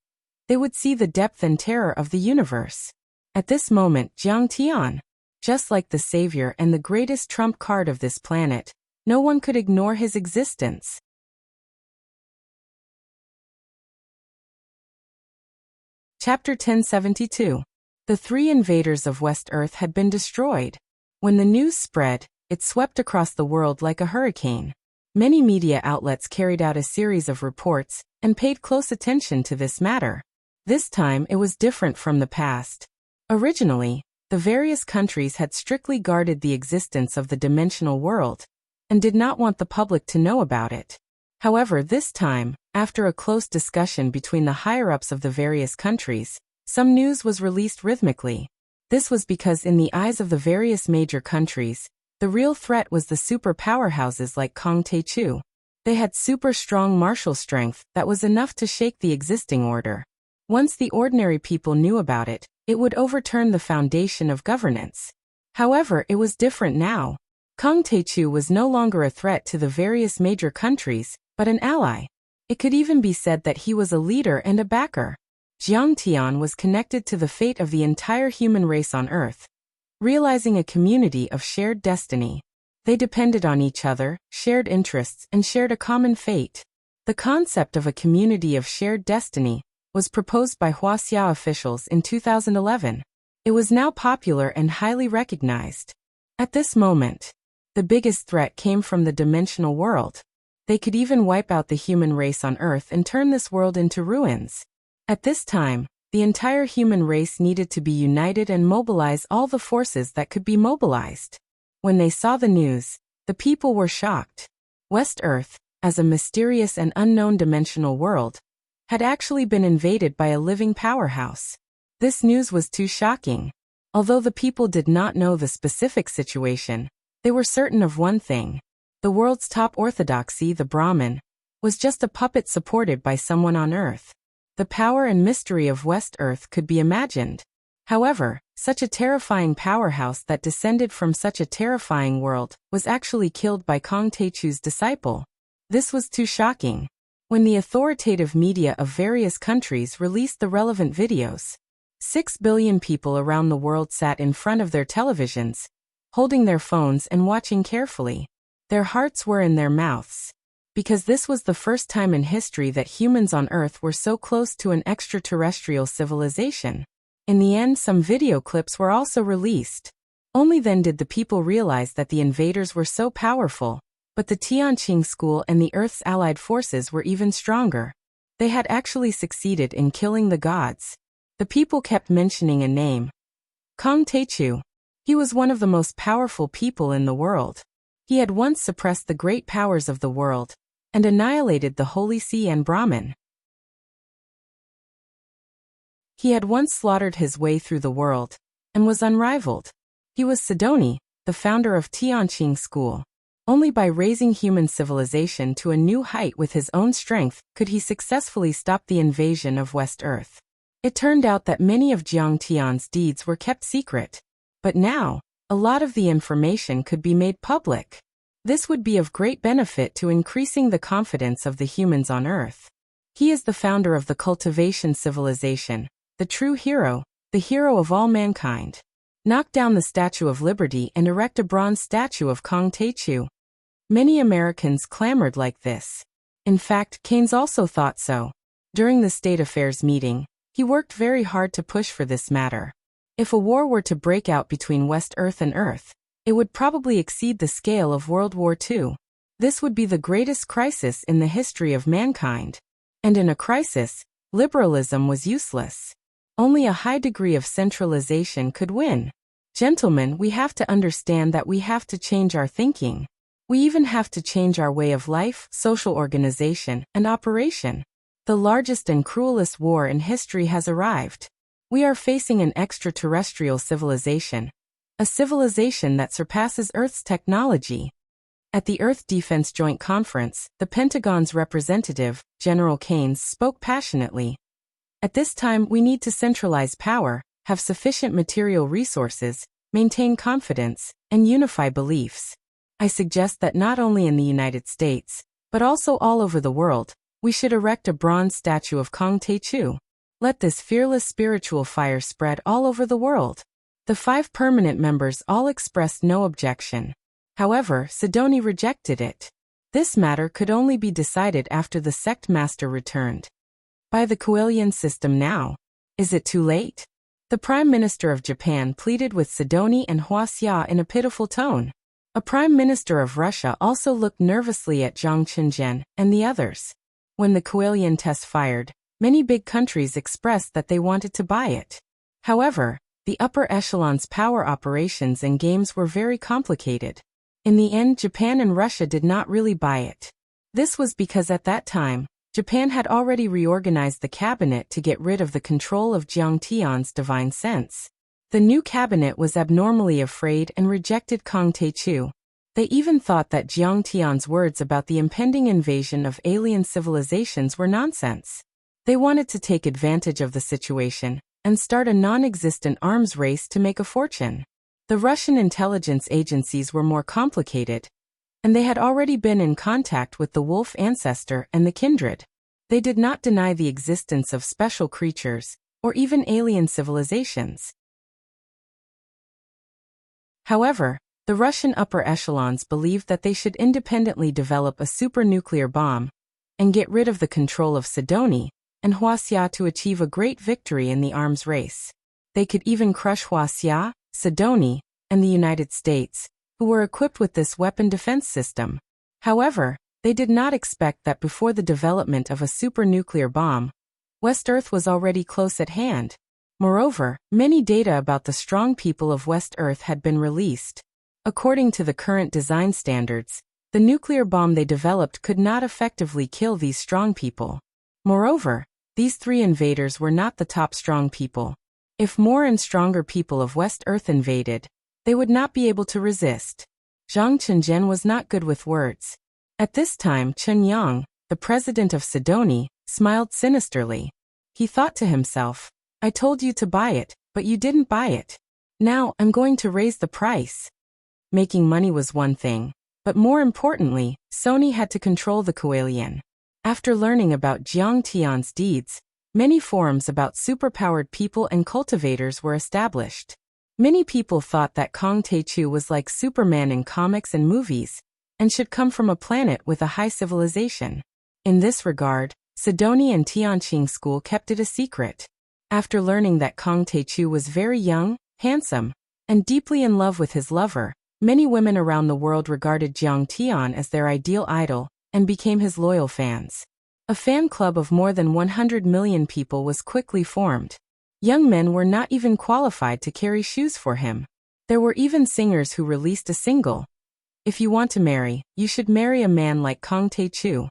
they would see the depth and terror of the universe. At this moment, Jiang Tian, just like the savior and the greatest trump card of this planet, no one could ignore his existence. Chapter 1072. The 3 invaders of West Earth had been destroyed. When the news spread, it swept across the world like a hurricane. Many media outlets carried out a series of reports and paid close attention to this matter. This time it was different from the past. Originally, the various countries had strictly guarded the existence of the dimensional world and did not want the public to know about it. However, this time, after a close discussion between the higher-ups of the various countries, some news was released rhythmically. This was because in the eyes of the various major countries, the real threat was the super powerhouses like Kong Techu. They had super strong martial strength that was enough to shake the existing order. Once the ordinary people knew about it, it would overturn the foundation of governance. However, it was different now. Kong Techu was no longer a threat to the various major countries, but an ally. It could even be said that he was a leader and a backer. Jiang Tian was connected to the fate of the entire human race on Earth, realizing a community of shared destiny. They depended on each other, shared interests, and shared a common fate. The concept of a community of shared destiny was proposed by Wuxia officials in 2011. It was now popular and highly recognized. At this moment, the biggest threat came from the dimensional world. They could even wipe out the human race on Earth and turn this world into ruins. At this time, the entire human race needed to be united and mobilize all the forces that could be mobilized. When they saw the news, the people were shocked. West Earth, as a mysterious and unknown dimensional world, had actually been invaded by a living powerhouse. This news was too shocking. Although the people did not know the specific situation, they were certain of one thing. The world's top orthodoxy, the Brahmin, was just a puppet supported by someone on Earth. The power and mystery of West Earth could be imagined. However, such a terrifying powerhouse that descended from such a terrifying world was actually killed by Kong Techu's disciple. This was too shocking. When the authoritative media of various countries released the relevant videos, 6 billion people around the world sat in front of their televisions, holding their phones and watching carefully. Their hearts were in their mouths. Because this was the first time in history that humans on Earth were so close to an extraterrestrial civilization. In the end, some video clips were also released. Only then did the people realize that the invaders were so powerful, but the Tianqing school and the Earth's allied forces were even stronger. They had actually succeeded in killing the gods. The people kept mentioning a name. Kong Techu. He was one of the most powerful people in the world. He had once suppressed the great powers of the world and annihilated the Holy See and Brahmin. He had once slaughtered his way through the world and was unrivaled. He was Sidoni, the founder of Tianqing school. Only by raising human civilization to a new height with his own strength could he successfully stop the invasion of West Earth. It turned out that many of Jiang Tian's deeds were kept secret. But now, a lot of the information could be made public. This would be of great benefit to increasing the confidence of the humans on Earth. He is the founder of the cultivation civilization, the true hero, the hero of all mankind. Knock down the Statue of Liberty and erect a bronze statue of Kong Taechu. Many Americans clamored like this. In fact, Keynes also thought so. During the State Affairs meeting, he worked very hard to push for this matter. If a war were to break out between West Earth and Earth, it would probably exceed the scale of World War II. This would be the greatest crisis in the history of mankind. And in a crisis, liberalism was useless. Only a high degree of centralization could win. Gentlemen, we have to understand that we have to change our thinking. We even have to change our way of life, social organization, and operation. The largest and cruelest war in history has arrived. We are facing an extraterrestrial civilization. A civilization that surpasses Earth's technology. At the Earth Defense Joint Conference, the Pentagon's representative, General Keynes, spoke passionately. At this time, we need to centralize power, have sufficient material resources, maintain confidence, and unify beliefs. I suggest that not only in the United States, but also all over the world, we should erect a bronze statue of Kong Taechu. Let this fearless spiritual fire spread all over the world. The 5 permanent members all expressed no objection. However, Sidoni rejected it. This matter could only be decided after the sect master returned. By the Coelian system now. Is it too late? The Prime Minister of Japan pleaded with Sidoni and Wuxia in a pitiful tone. A Prime Minister of Russia also looked nervously at Jiang Qinzhen and the others. When the Coelian test fired, many big countries expressed that they wanted to buy it. However, the upper echelon's power operations and games were very complicated. In the end, Japan and Russia did not really buy it. This was because at that time, Japan had already reorganized the cabinet to get rid of the control of Jiang Tian's divine sense. The new cabinet was abnormally afraid and rejected Kong Taechu. They even thought that Jiang Tian's words about the impending invasion of alien civilizations were nonsense. They wanted to take advantage of the situation and start a non-existent arms race to make a fortune. The Russian intelligence agencies were more complicated, and they had already been in contact with the wolf ancestor and the kindred. They did not deny the existence of special creatures, or even alien civilizations. However, the Russian upper echelons believed that they should independently develop a super-nuclear bomb and get rid of the control of Sidoni and Wuxia to achieve a great victory in the arms race. They could even crush Wuxia, Sidoni, and the United States, who were equipped with this weapon defense system. However, they did not expect that before the development of a super-nuclear bomb, West Earth was already close at hand. Moreover, many data about the strong people of West Earth had been released. According to the current design standards, the nuclear bomb they developed could not effectively kill these strong people. Moreover, these 3 invaders were not the top strong people. If more and stronger people of West Earth invaded, they would not be able to resist. Jiang Qinzhen was not good with words. At this time, Chen Yang, the president of Sidoni, smiled sinisterly. He thought to himself, I told you to buy it, but you didn't buy it. Now, I'm going to raise the price. Making money was one thing, but more importantly, Sony had to control the Coelian. After learning about Jiang Tian's deeds, many forums about superpowered people and cultivators were established. Many people thought that Kong Taechu was like Superman in comics and movies, and should come from a planet with a high civilization. In this regard, Sidoni and Tianqing School kept it a secret. After learning that Kong Taechu was very young, handsome, and deeply in love with his lover, many women around the world regarded Jiang Tian as their ideal idol, and became his loyal fans. A fan club of more than 100 million people was quickly formed. Young men were not even qualified to carry shoes for him. There were even singers who released a single. If you want to marry, you should marry a man like Kong Taechu.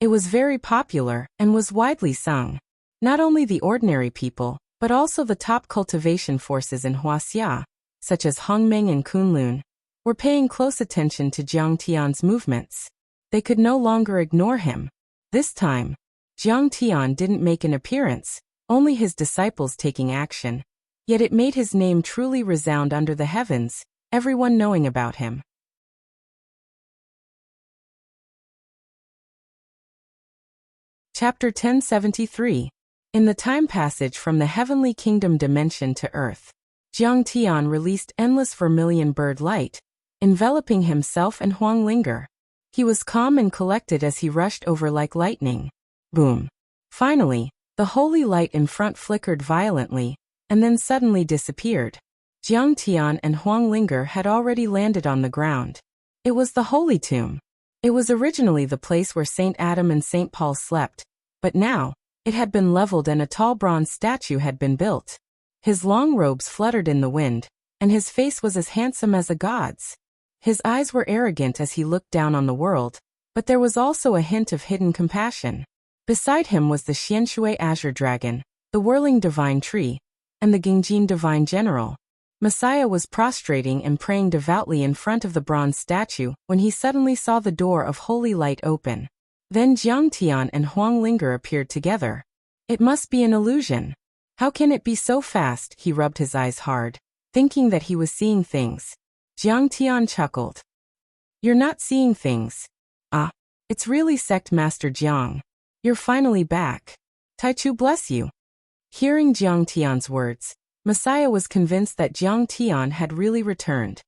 It was very popular and was widely sung. Not only the ordinary people, but also the top cultivation forces in Wuxia, such as Hongmeng and Kunlun, were paying close attention to Jiang Tian's movements. They could no longer ignore him. This time, Jiang Tian didn't make an appearance, only his disciples taking action. Yet it made his name truly resound under the heavens, everyone knowing about him. Chapter 1073. In the time passage from the heavenly kingdom dimension to earth, Jiang Tian released endless vermilion bird light, enveloping himself and Huang Linger. He was calm and collected as he rushed over like lightning. Boom. Finally, the holy light in front flickered violently, and then suddenly disappeared. Jiang Tian and Huang Linger had already landed on the ground. It was the Holy Tomb. It was originally the place where Saint Adam and Saint Paul slept, but now, it had been leveled and a tall bronze statue had been built. His long robes fluttered in the wind, and his face was as handsome as a god's. His eyes were arrogant as he looked down on the world, but there was also a hint of hidden compassion. Beside him was the Xianshui Azure Dragon, the whirling divine tree, and the Gingjin divine general. Messiah was prostrating and praying devoutly in front of the bronze statue when he suddenly saw the door of holy light open. Then Jiang Tian and Huang Linger appeared together. It must be an illusion. How can it be so fast? He rubbed his eyes hard, thinking that he was seeing things. Jiang Tian chuckled. You're not seeing things. Ah, it's really Sect Master Jiang. You're finally back. Taichu bless you. Hearing Jiang Tian's words, Messiah was convinced that Jiang Tian had really returned.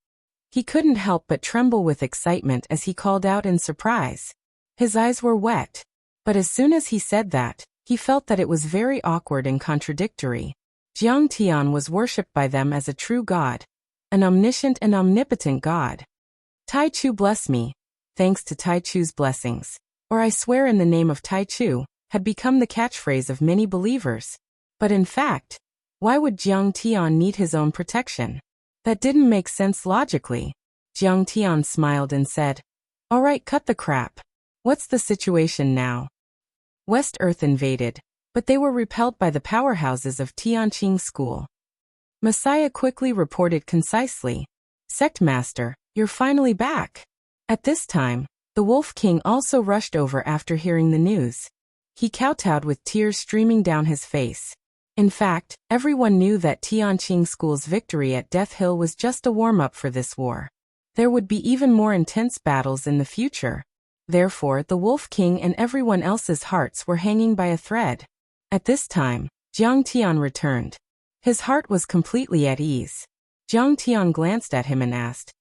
He couldn't help but tremble with excitement as he called out in surprise. His eyes were wet. But as soon as he said that, he felt that it was very awkward and contradictory. Jiang Tian was worshipped by them as a true god, an omniscient and omnipotent god. Taichu bless me, thanks to Taichu's blessings, or I swear in the name of Taichu, had become the catchphrase of many believers. But in fact, why would Jiang Tian need his own protection? That didn't make sense logically. Jiang Tian smiled and said, "All right, cut the crap. What's the situation now?" West Earth invaded, but they were repelled by the powerhouses of Tianqing School. Messiah quickly reported concisely, "Sect Master, you're finally back." At this time, the Wolf King also rushed over after hearing the news. He kowtowed with tears streaming down his face. In fact, everyone knew that Tianqing School's victory at Death Hill was just a warm-up for this war. There would be even more intense battles in the future. Therefore, the Wolf King and everyone else's hearts were hanging by a thread. At this time, Jiang Tian returned. His heart was completely at ease. Jiang Tian glanced at him and asked,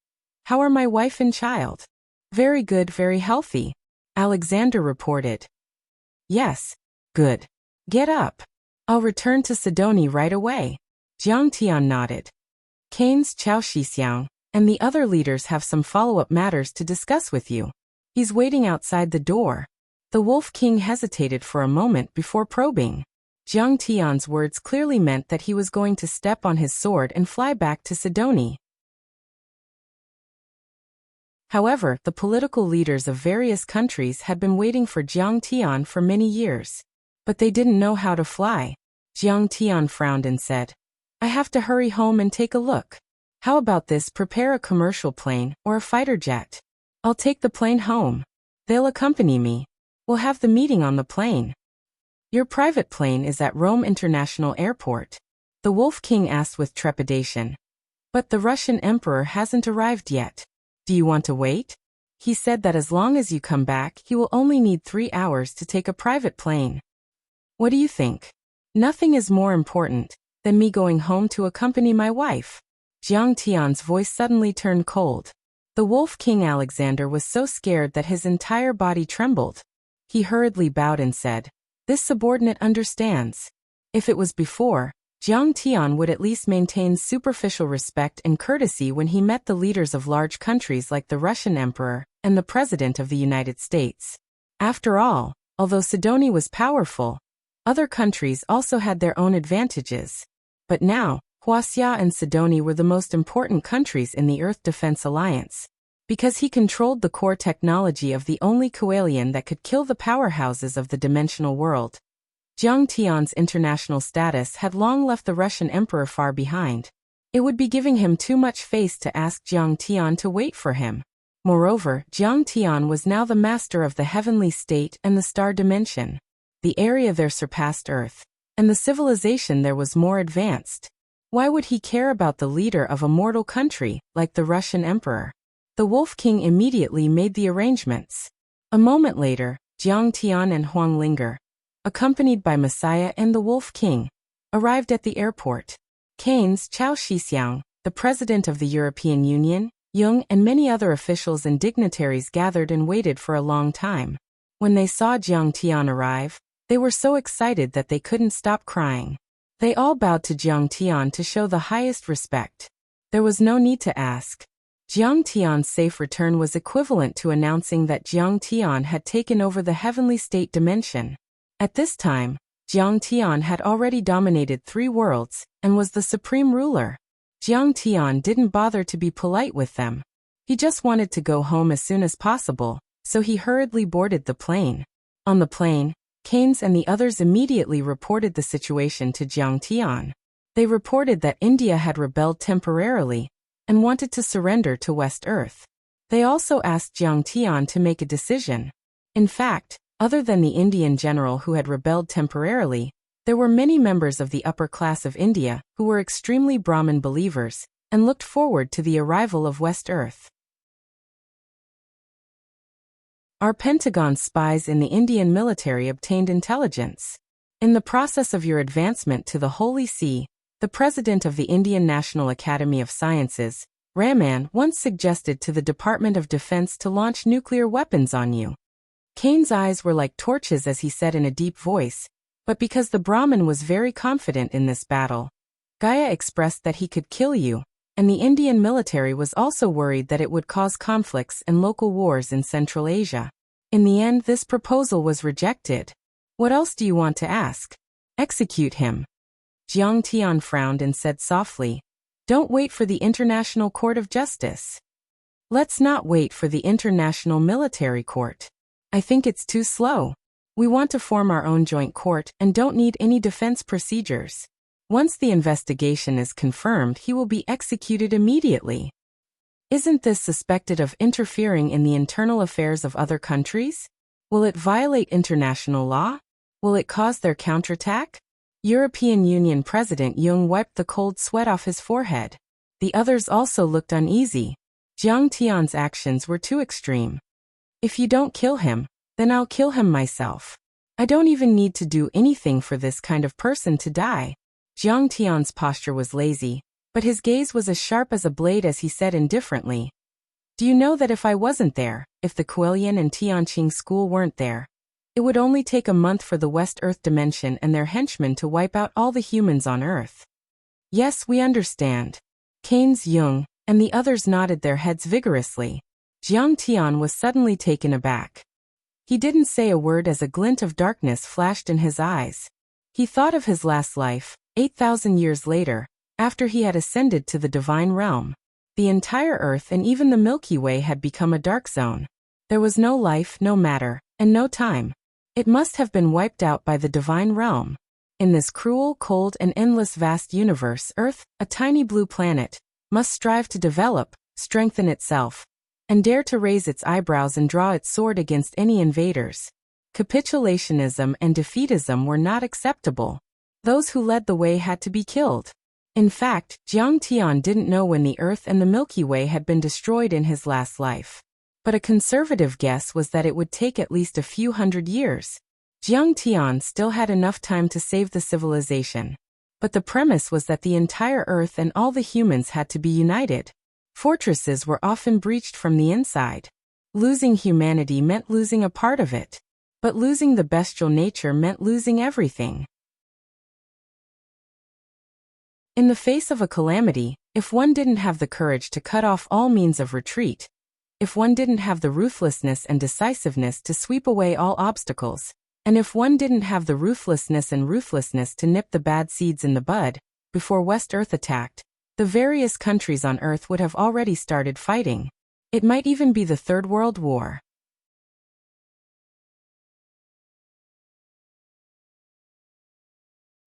"How are my wife and child?" "Very good, very healthy," Alexander reported. "Yes, good. Get up. I'll return to Sidoni right away." Jiang Tian nodded. Cain's Chao Shixiang and the other leaders have some follow-up matters to discuss with you. He's waiting outside the door. The Wolf King hesitated for a moment before probing. Jiang Tian's words clearly meant that he was going to step on his sword and fly back to Sidoni. However, the political leaders of various countries had been waiting for Jiang Tian for many years. But they didn't know how to fly. Jiang Tian frowned and said, "I have to hurry home and take a look. How about this? Prepare a commercial plane or a fighter jet. I'll take the plane home. They'll accompany me. We'll have the meeting on the plane." "Your private plane is at Rome International Airport," the Wolf King asked with trepidation. "But the Russian Emperor hasn't arrived yet. Do you want to wait? He said that as long as you come back, he will only need 3 hours to take a private plane. What do you think? Nothing is more important than me going home to accompany my wife." Jiang Tian's voice suddenly turned cold. The Wolf King Alexander was so scared that his entire body trembled. He hurriedly bowed and said, "This subordinate understands." If it was before, Jiang Tian would at least maintain superficial respect and courtesy when he met the leaders of large countries like the Russian Emperor and the President of the United States. After all, although Sidoni was powerful, other countries also had their own advantages. But now, Wuxia and Sidoni were the most important countries in the Earth Defense Alliance. Because he controlled the core technology of the only Coelian that could kill the powerhouses of the dimensional world. Jiang Tian's international status had long left the Russian Emperor far behind. It would be giving him too much face to ask Jiang Tian to wait for him. Moreover, Jiang Tian was now the master of the heavenly state and the star dimension. The area there surpassed Earth, and the civilization there was more advanced. Why would he care about the leader of a mortal country, like the Russian Emperor? The Wolf King immediately made the arrangements. A moment later, Jiang Tian and Huang Linger, accompanied by Messiah and the Wolf King, arrived at the airport. Keynes, Chao Shixiang, the president of the European Union, Jung, and many other officials and dignitaries gathered and waited for a long time. When they saw Jiang Tian arrive, they were so excited that they couldn't stop crying. They all bowed to Jiang Tian to show the highest respect. There was no need to ask. Jiang Tian's safe return was equivalent to announcing that Jiang Tian had taken over the heavenly state dimension. At this time, Jiang Tian had already dominated 3 worlds and was the supreme ruler. Jiang Tian didn't bother to be polite with them. He just wanted to go home as soon as possible, so he hurriedly boarded the plane. On the plane, Keynes and the others immediately reported the situation to Jiang Tian. They reported that India had rebelled temporarily and wanted to surrender to West Earth. They also asked Jiang Tian to make a decision. In fact, other than the Indian general who had rebelled temporarily, there were many members of the upper class of India who were extremely Brahmin believers and looked forward to the arrival of West Earth. Our Pentagon spies in the Indian military obtained intelligence. In the process of your advancement to the Holy See, the president of the Indian National Academy of Sciences, Raman, once suggested to the Department of Defense to launch nuclear weapons on you. Keynes' eyes were like torches as he said in a deep voice, but because the Brahmin was very confident in this battle, Gaia expressed that he could kill you, and the Indian military was also worried that it would cause conflicts and local wars in Central Asia. In the end, this proposal was rejected. What else do you want to ask? Execute him. Jiang Tian frowned and said softly, "Don't wait for the International Court of Justice. Let's not wait for the International Military Court. I think it's too slow. We want to form our own joint court and don't need any defense procedures. Once the investigation is confirmed, he will be executed immediately. Isn't this suspected of interfering in the internal affairs of other countries? Will it violate international law? Will it cause their counterattack?" European Union President Jung wiped the cold sweat off his forehead. The others also looked uneasy. Jiang Tian's actions were too extreme. "If you don't kill him, then I'll kill him myself. I don't even need to do anything for this kind of person to die." Jiang Tian's posture was lazy, but his gaze was as sharp as a blade as he said indifferently, "Do you know that if I wasn't there, if the Kuelian and Tianqing school weren't there, it would only take a month for the West Earth dimension and their henchmen to wipe out all the humans on Earth?" "Yes, we understand." Keynes, Jung, and the others nodded their heads vigorously. Jiang Tian was suddenly taken aback. He didn't say a word as a glint of darkness flashed in his eyes. He thought of his last life, 8,000 years later, after he had ascended to the divine realm. The entire Earth and even the Milky Way had become a dark zone. There was no life, no matter, and no time. It must have been wiped out by the divine realm. In this cruel, cold, and endless vast universe, Earth, a tiny blue planet, must strive to develop, strengthen itself, and dare to raise its eyebrows and draw its sword against any invaders. Capitulationism and defeatism were not acceptable. Those who led the way had to be killed. In fact, Jiang Tian didn't know when the Earth and the Milky Way had been destroyed in his last life. But a conservative guess was that it would take at least a few hundred years. Jiang Tian still had enough time to save the civilization. But the premise was that the entire Earth and all the humans had to be united. Fortresses were often breached from the inside. Losing humanity meant losing a part of it. But losing the bestial nature meant losing everything. In the face of a calamity, if one didn't have the courage to cut off all means of retreat, if one didn't have the ruthlessness and decisiveness to sweep away all obstacles, and if one didn't have the ruthlessness to nip the bad seeds in the bud, before West Earth attacked, the various countries on Earth would have already started fighting. It might even be the Third World War.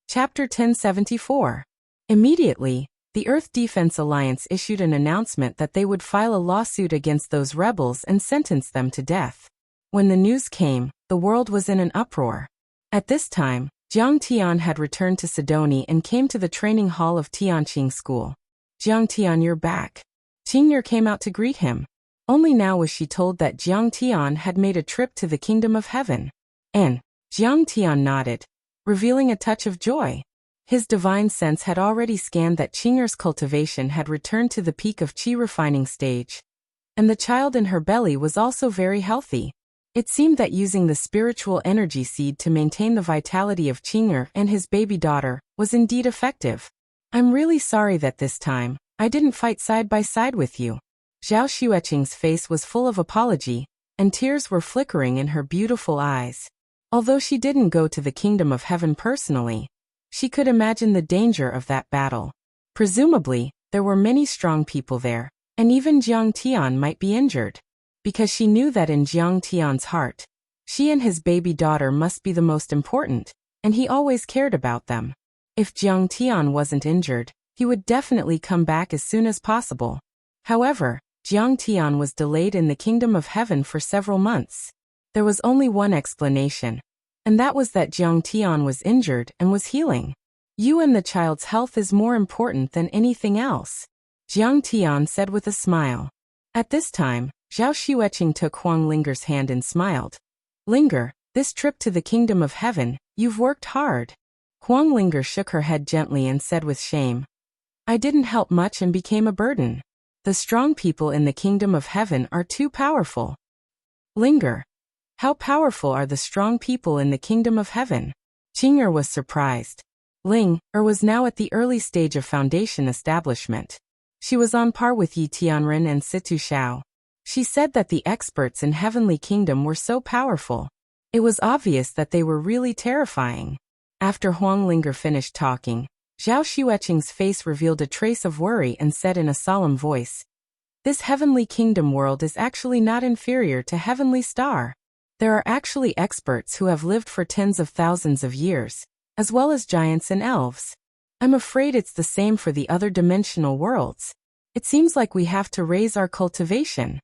Chapter 1074. Immediately, the Earth Defense Alliance issued an announcement that they would file a lawsuit against those rebels and sentence them to death. When the news came, the world was in an uproar. At this time, Jiang Tian had returned to Sidoni and came to the training hall of Tianqing School. "Jiang Tian, you're back." Qing'er came out to greet him. Only now was she told that Jiang Tian had made a trip to the Kingdom of Heaven. And Jiang Tian nodded, revealing a touch of joy. His divine sense had already scanned that Qing'er's cultivation had returned to the peak of qi refining stage. And the child in her belly was also very healthy. It seemed that using the spiritual energy seed to maintain the vitality of Qing'er and his baby daughter was indeed effective. I'm really sorry that this time, I didn't fight side by side with you. Zhao Xueqing's face was full of apology, and tears were flickering in her beautiful eyes. Although she didn't go to the kingdom of heaven personally, she could imagine the danger of that battle. Presumably, there were many strong people there, and even Jiang Tian might be injured. Because she knew that in Jiang Tian's heart, she and his baby daughter must be the most important, and he always cared about them. If Jiang Tian wasn't injured, he would definitely come back as soon as possible. However, Jiang Tian was delayed in the kingdom of heaven for several months. There was only one explanation, and that was that Jiang Tian was injured and was healing. You and the child's health is more important than anything else, Jiang Tian said with a smile. At this time, Zhao Xueqing took Huang Linger's hand and smiled. Linger, this trip to the kingdom of heaven, you've worked hard. Huang Linger shook her head gently and said with shame, I didn't help much and became a burden. The strong people in the kingdom of heaven are too powerful. Linger, how powerful are the strong people in the kingdom of heaven? Qing'er was surprised. Ling-er was now at the early stage of foundation establishment. She was on par with Yi Tianren and Situ Shao. She said that the experts in Heavenly Kingdom were so powerful. It was obvious that they were really terrifying. After Huang Linger finished talking, Zhao Xueqing's face revealed a trace of worry and said in a solemn voice, This Heavenly Kingdom world is actually not inferior to Heavenly Star. There are actually experts who have lived for tens of thousands of years, as well as giants and elves. I'm afraid it's the same for the other dimensional worlds. It seems like we have to raise our cultivation.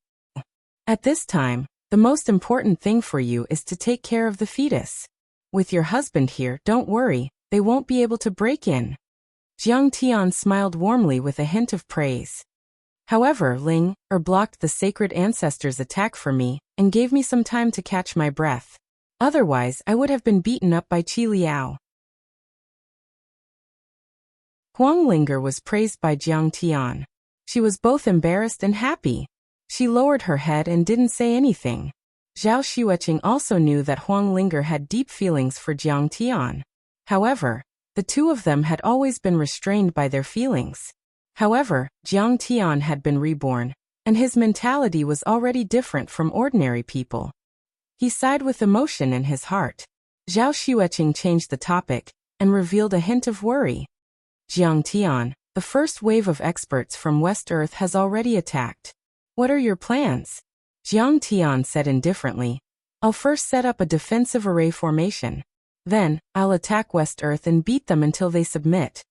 At this time, the most important thing for you is to take care of the fetus. With your husband here, don't worry, they won't be able to break in. Jiang Tian smiled warmly with a hint of praise. However, Ling-er blocked the sacred ancestors' attack for me and gave me some time to catch my breath. Otherwise, I would have been beaten up by Qi Liao. Huang Linger was praised by Jiang Tian. She was both embarrassed and happy. She lowered her head and didn't say anything. Zhao Xueqing also knew that Huang Linger had deep feelings for Jiang Tian. However, the two of them had always been restrained by their feelings. However, Jiang Tian had been reborn, and his mentality was already different from ordinary people. He sighed with emotion in his heart. Zhao Xueqing changed the topic and revealed a hint of worry. Jiang Tian, the first wave of experts from West Earth has already attacked. What are your plans? Jiang Tian said indifferently. I'll first set up a defensive array formation. Then, I'll attack West Earth and beat them until they submit.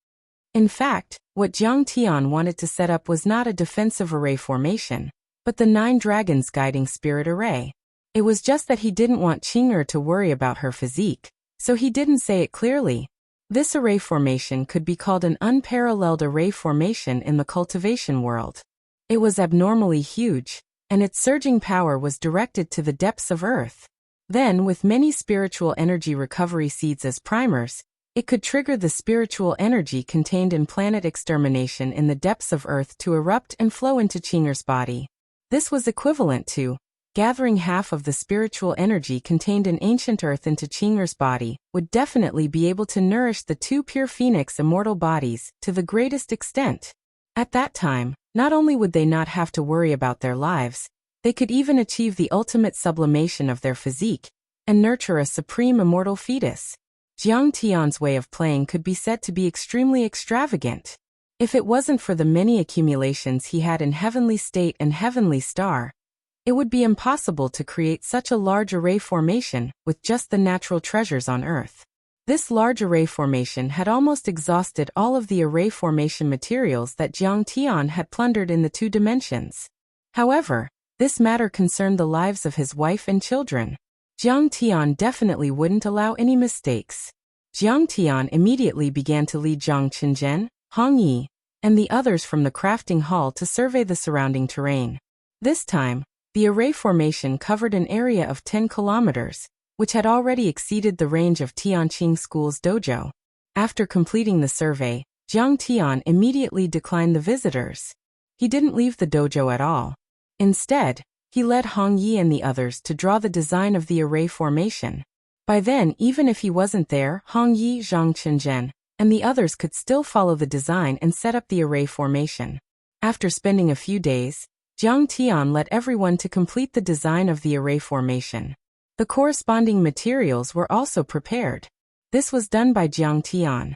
In fact, what Jiang Tian wanted to set up was not a defensive array formation, but the 9 dragons guiding spirit array. It was just that he didn't want Qing'er to worry about her physique, so he didn't say it clearly. This array formation could be called an unparalleled array formation in the cultivation world. It was abnormally huge, and its surging power was directed to the depths of Earth. Then, with many spiritual energy recovery seeds as primers, it could trigger the spiritual energy contained in planet extermination in the depths of Earth to erupt and flow into Qing'er's body. This was equivalent to gathering half of the spiritual energy contained in ancient Earth into Qing'er's body, would definitely be able to nourish the 2 pure phoenix immortal bodies to the greatest extent. At that time, not only would they not have to worry about their lives, they could even achieve the ultimate sublimation of their physique and nurture a supreme immortal fetus. Jiang Tian's way of playing could be said to be extremely extravagant. If it wasn't for the many accumulations he had in Heavenly State and Heavenly Star, it would be impossible to create such a large array formation with just the natural treasures on Earth. This large array formation had almost exhausted all of the array formation materials that Jiang Tian had plundered in the 2 dimensions. However, this matter concerned the lives of his wife and children. Jiang Tian definitely wouldn't allow any mistakes. Jiang Tian immediately began to lead Zhang Qinzhen, Hong Yi, and the others from the crafting hall to survey the surrounding terrain. This time, the array formation covered an area of 10 kilometers, which had already exceeded the range of Tianqing School's dojo. After completing the survey, Jiang Tian immediately declined the visitors. He didn't leave the dojo at all. Instead, he led Hong Yi and the others to draw the design of the array formation. By then, even if he wasn't there, Hong Yi, Zhang Qinzhen, and the others could still follow the design and set up the array formation. After spending a few days, Jiang Tian led everyone to complete the design of the array formation. The corresponding materials were also prepared. This was done by Jiang Tian.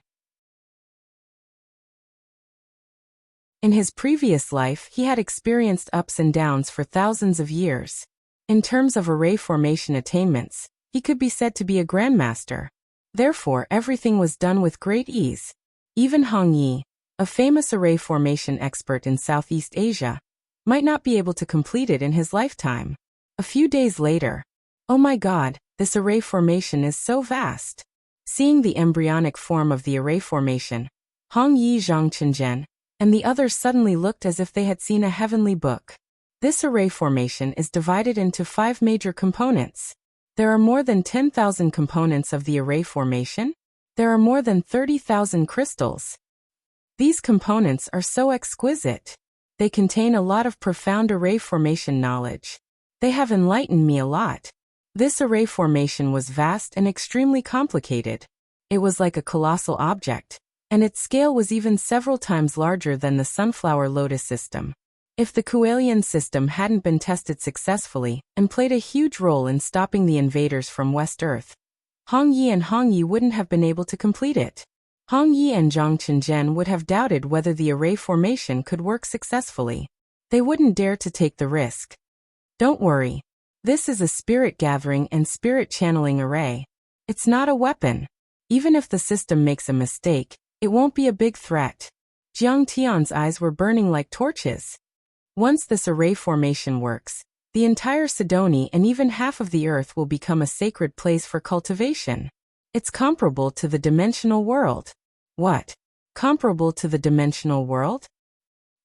In his previous life, he had experienced ups and downs for thousands of years. In terms of array formation attainments, he could be said to be a grandmaster. Therefore, everything was done with great ease. Even Hong Yi, a famous array formation expert in Southeast Asia, might not be able to complete it in his lifetime. A few days later, oh my God, this array formation is so vast. Seeing the embryonic form of the array formation, Hong Yi, Zhang Qinzhen, and the others suddenly looked as if they had seen a heavenly book. This array formation is divided into 5 major components. There are more than 10,000 components of the array formation. There are more than 30,000 crystals. These components are so exquisite. They contain a lot of profound array formation knowledge. They have enlightened me a lot. This array formation was vast and extremely complicated. It was like a colossal object, and its scale was even several times larger than the sunflower lotus system. If the Kualian system hadn't been tested successfully and played a huge role in stopping the invaders from West Earth, Hong Yi and Hong Yi wouldn't have been able to complete it. Hong Yi and Zhang Qinzhen would have doubted whether the array formation could work successfully. They wouldn't dare to take the risk. Don't worry. This is a spirit gathering and spirit channeling array. It's not a weapon. Even if the system makes a mistake, it won't be a big threat. Jiang Tian's eyes were burning like torches. Once this array formation works, the entire Sidoni and even half of the earth will become a sacred place for cultivation. It's comparable to the dimensional world. What? Comparable to the dimensional world?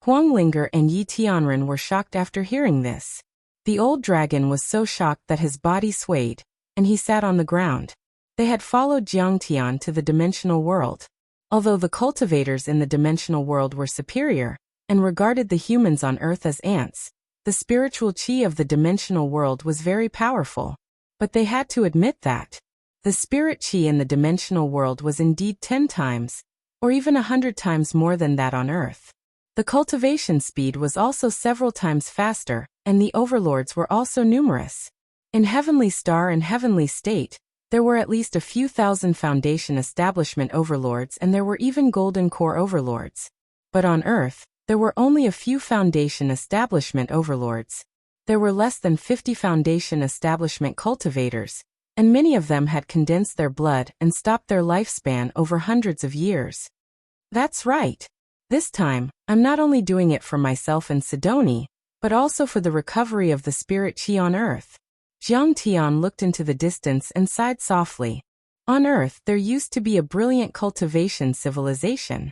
Huang Linger and Yi Tianren were shocked after hearing this. The old dragon was so shocked that his body swayed, and he sat on the ground. They had followed Jiang Tian to the dimensional world. Although the cultivators in the dimensional world were superior, and regarded the humans on Earth as ants, the spiritual chi of the dimensional world was very powerful. But they had to admit that. The spirit chi in the dimensional world was indeed 10 times, or even 100 times more than that on Earth. The cultivation speed was also several times faster, and the overlords were also numerous. In Heavenly Star and Heavenly State, there were at least a few thousand foundation establishment overlords, and there were even golden core overlords. But on Earth, there were only a few foundation establishment overlords. There were less than 50 foundation establishment cultivators, and many of them had condensed their blood and stopped their lifespan over hundreds of years. That's right. This time, I'm not only doing it for myself and Sidoni, but also for the recovery of the spirit chi on Earth. Jiang Tian looked into the distance and sighed softly. On Earth, there used to be a brilliant cultivation civilization.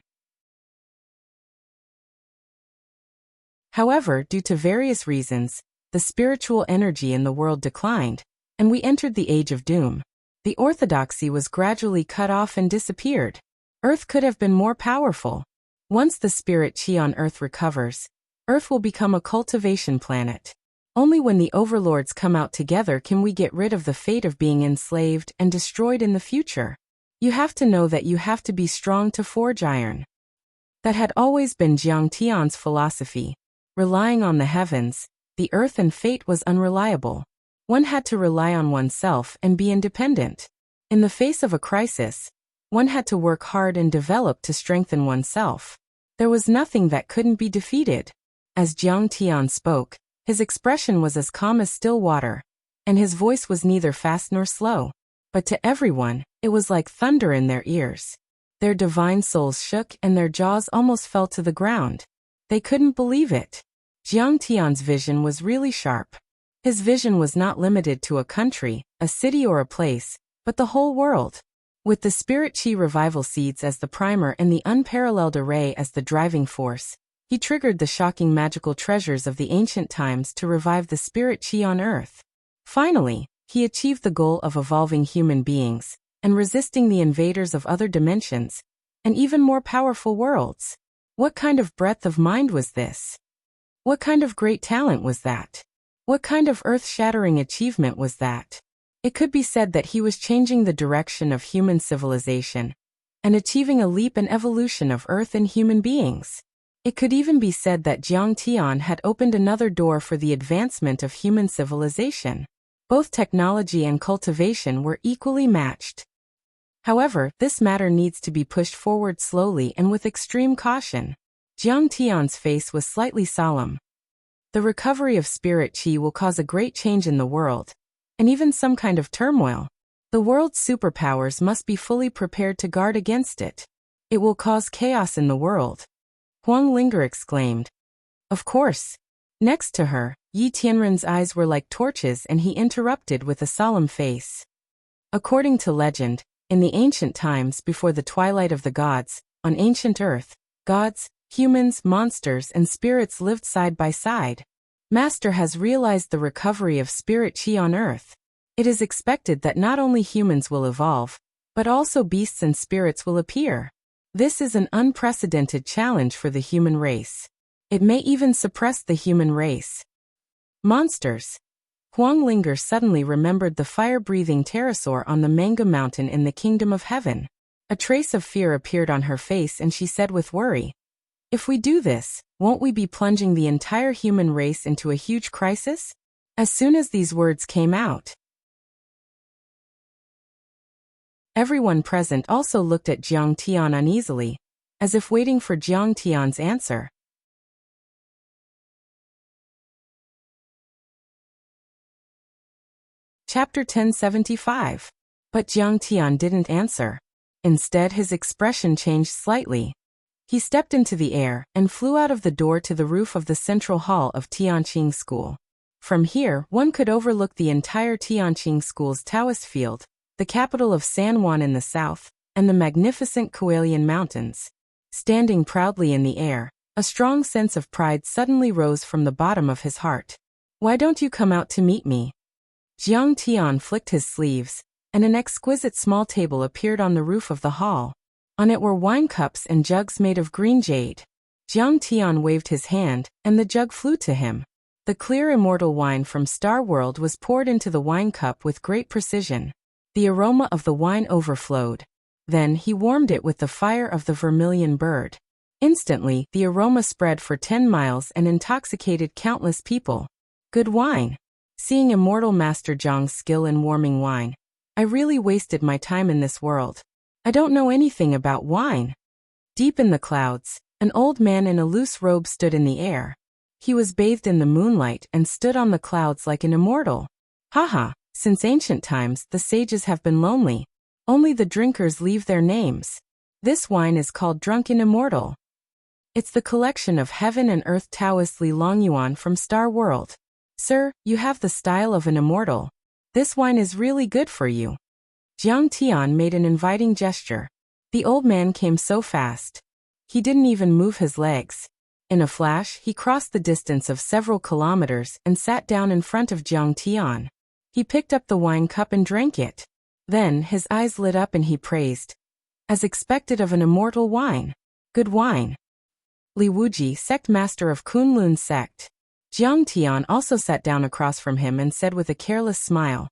However, due to various reasons, the spiritual energy in the world declined, and we entered the Age of Doom. The orthodoxy was gradually cut off and disappeared. Earth could have been more powerful. Once the spirit chi on Earth recovers, Earth will become a cultivation planet. Only when the overlords come out together can we get rid of the fate of being enslaved and destroyed in the future. You have to know that you have to be strong to forge iron. That had always been Jiang Tian's philosophy. Relying on the heavens, the earth and fate was unreliable. One had to rely on oneself and be independent. In the face of a crisis, one had to work hard and develop to strengthen oneself. There was nothing that couldn't be defeated. As Jiang Tian spoke, his expression was as calm as still water, and his voice was neither fast nor slow. But to everyone, it was like thunder in their ears. Their divine souls shook and their jaws almost fell to the ground. They couldn't believe it. Jiang Tian's vision was really sharp. His vision was not limited to a country, a city or a place, but the whole world. With the spirit chi revival seeds as the primer and the unparalleled array as the driving force, he triggered the shocking magical treasures of the ancient times to revive the spirit chi on Earth. Finally, He achieved the goal of evolving human beings and resisting the invaders of other dimensions and even more powerful worlds. What kind of breadth of mind was this? What kind of great talent was that? What kind of earth-shattering achievement was that? It could be said that he was changing the direction of human civilization and achieving a leap in evolution of Earth and human beings. It could even be said that Jiang Tian had opened another door for the advancement of human civilization. Both technology and cultivation were equally matched. However, this matter needs to be pushed forward slowly and with extreme caution. Jiang Tian's face was slightly solemn. The recovery of spirit qi will cause a great change in the world, and even some kind of turmoil. The world's superpowers must be fully prepared to guard against it. It will cause chaos in the world. Huang Linger exclaimed. Of course. Next to her, Yi Tianren's eyes were like torches and he interrupted with a solemn face. According to legend, in the ancient times before the twilight of the gods, on ancient Earth, gods, humans, monsters, and spirits lived side by side. Master has realized the recovery of spirit qi on Earth. It is expected that not only humans will evolve, but also beasts and spirits will appear. This is an unprecedented challenge for the human race. It may even suppress the human race. Monsters. Huang Linger suddenly remembered the fire-breathing pterosaur on the Manga Mountain in the Kingdom of Heaven. A trace of fear appeared on her face and she said with worry, "If we do this, won't we be plunging the entire human race into a huge crisis?" As soon as these words came out, everyone present also looked at Jiang Tian uneasily, as if waiting for Jiang Tian's answer. Chapter 1075. But Jiang Tian didn't answer. Instead, his expression changed slightly. He stepped into the air and flew out of the door to the roof of the central hall of Tianqing School. From here, one could overlook the entire Tianqing School's Taoist field, the capital of San Juan in the south, and the magnificent Kuelian Mountains. Standing proudly in the air, a strong sense of pride suddenly rose from the bottom of his heart. "Why don't you come out to meet me?" Jiang Tian flicked his sleeves, and an exquisite small table appeared on the roof of the hall. On it were wine cups and jugs made of green jade. Jiang Tian waved his hand, and the jug flew to him. The clear immortal wine from Star World was poured into the wine cup with great precision. The aroma of the wine overflowed. Then he warmed it with the fire of the vermilion bird. Instantly, the aroma spread for 10 miles and intoxicated countless people. Good wine. Seeing immortal Master Zhang's skill in warming wine, I really wasted my time in this world. I don't know anything about wine. Deep in the clouds, an old man in a loose robe stood in the air. He was bathed in the moonlight and stood on the clouds like an immortal. Haha, since ancient times the sages have been lonely. Only the drinkers leave their names. This wine is called Drunken Immortal. It's the collection of heaven and earth Taoist Li Longyuan from Star World. Sir, you have the style of an immortal. This wine is really good for you. Jiang Tian made an inviting gesture. The old man came so fast. He didn't even move his legs. In a flash, he crossed the distance of several kilometers and sat down in front of Jiang Tian. He picked up the wine cup and drank it. Then his eyes lit up and he praised, as expected of an immortal wine. Good wine. Li Wuji, sect master of Kunlun sect. Jiang Tian also sat down across from him and said with a careless smile,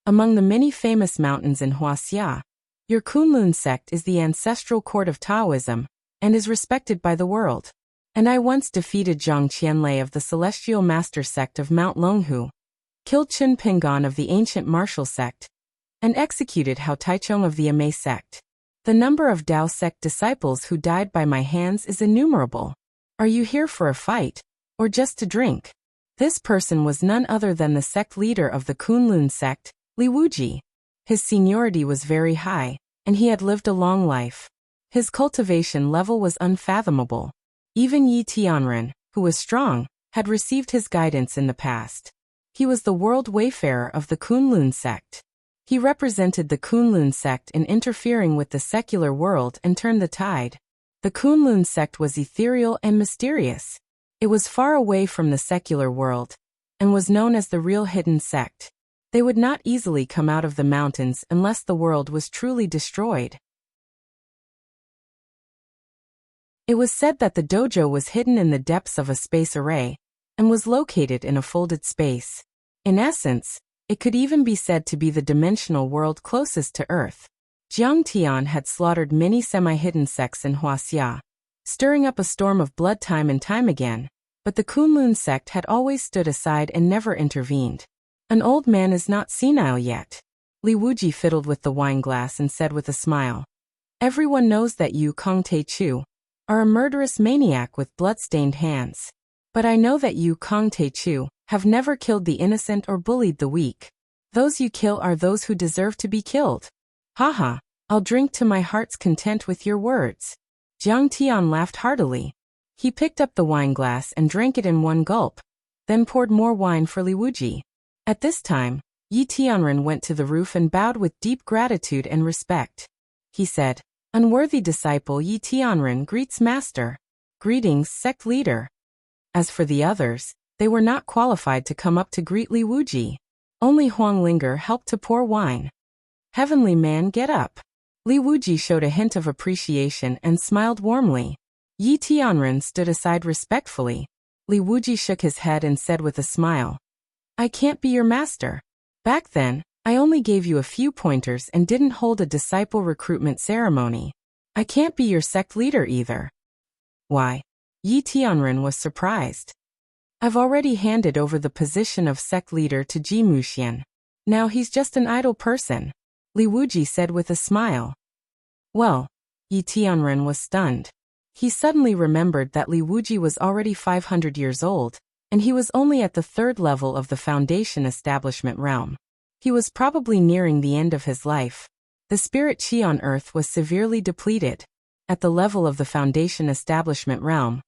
"Among the many famous mountains in Wuxia, your Kunlun sect is the ancestral court of Taoism, and is respected by the world. And I once defeated Zhang Qianlei of the celestial master sect of Mount Longhu, killed Chen Pingan of the ancient martial sect, and executed Hao Taichong of the Amei sect. The number of Dao sect disciples who died by my hands is innumerable. Are you here for a fight, or just to drink?" This person was none other than the sect leader of the Kunlun sect, Li Wuji. His seniority was very high, and he had lived a long life. His cultivation level was unfathomable. Even Yi Tianren, who was strong, had received his guidance in the past. He was the world wayfarer of the Kunlun sect. He represented the Kunlun sect in interfering with the secular world and turned the tide. The Kunlun sect was ethereal and mysterious. It was far away from the secular world, and was known as the real hidden sect. They would not easily come out of the mountains unless the world was truly destroyed. It was said that the dojo was hidden in the depths of a space array and was located in a folded space. In essence, it could even be said to be the dimensional world closest to Earth. Jiang Tian had slaughtered many semi-hidden sects in Wuxia, stirring up a storm of blood time and time again, but the Kunlun sect had always stood aside and never intervened. An old man is not senile yet. Li Wuji fiddled with the wine glass and said with a smile, "Everyone knows that you, Kong Te Chu, are a murderous maniac with blood-stained hands. But I know that you, Kong Te Chu, have never killed the innocent or bullied the weak. Those you kill are those who deserve to be killed. Haha, I'll drink to my heart's content with your words." Jiang Tian laughed heartily. He picked up the wine glass and drank it in one gulp, then poured more wine for Li Wuji. At this time, Yi Tianren went to the roof and bowed with deep gratitude and respect. He said, "Unworthy disciple Yi Tianren greets master. Greetings, sect leader." As for the others, they were not qualified to come up to greet Li Wuji. Only Huang Linger helped to pour wine. "Heavenly man, get up." Li Wuji showed a hint of appreciation and smiled warmly. Yi Tianren stood aside respectfully. Li Wuji shook his head and said with a smile, "I can't be your master. Back then, I only gave you a few pointers and didn't hold a disciple recruitment ceremony. I can't be your sect leader either." "Why?" Yi Tianren was surprised. "I've already handed over the position of sect leader to Ji Muxian. Now he's just an idle person," Li Wuji said with a smile. "Well," Yi Tianren was stunned. He suddenly remembered that Li Wuji was already 500 years old, and he was only at the third level of the Foundation Establishment realm. He was probably nearing the end of his life. The spirit chi on Earth was severely depleted. At the level of the Foundation Establishment realm,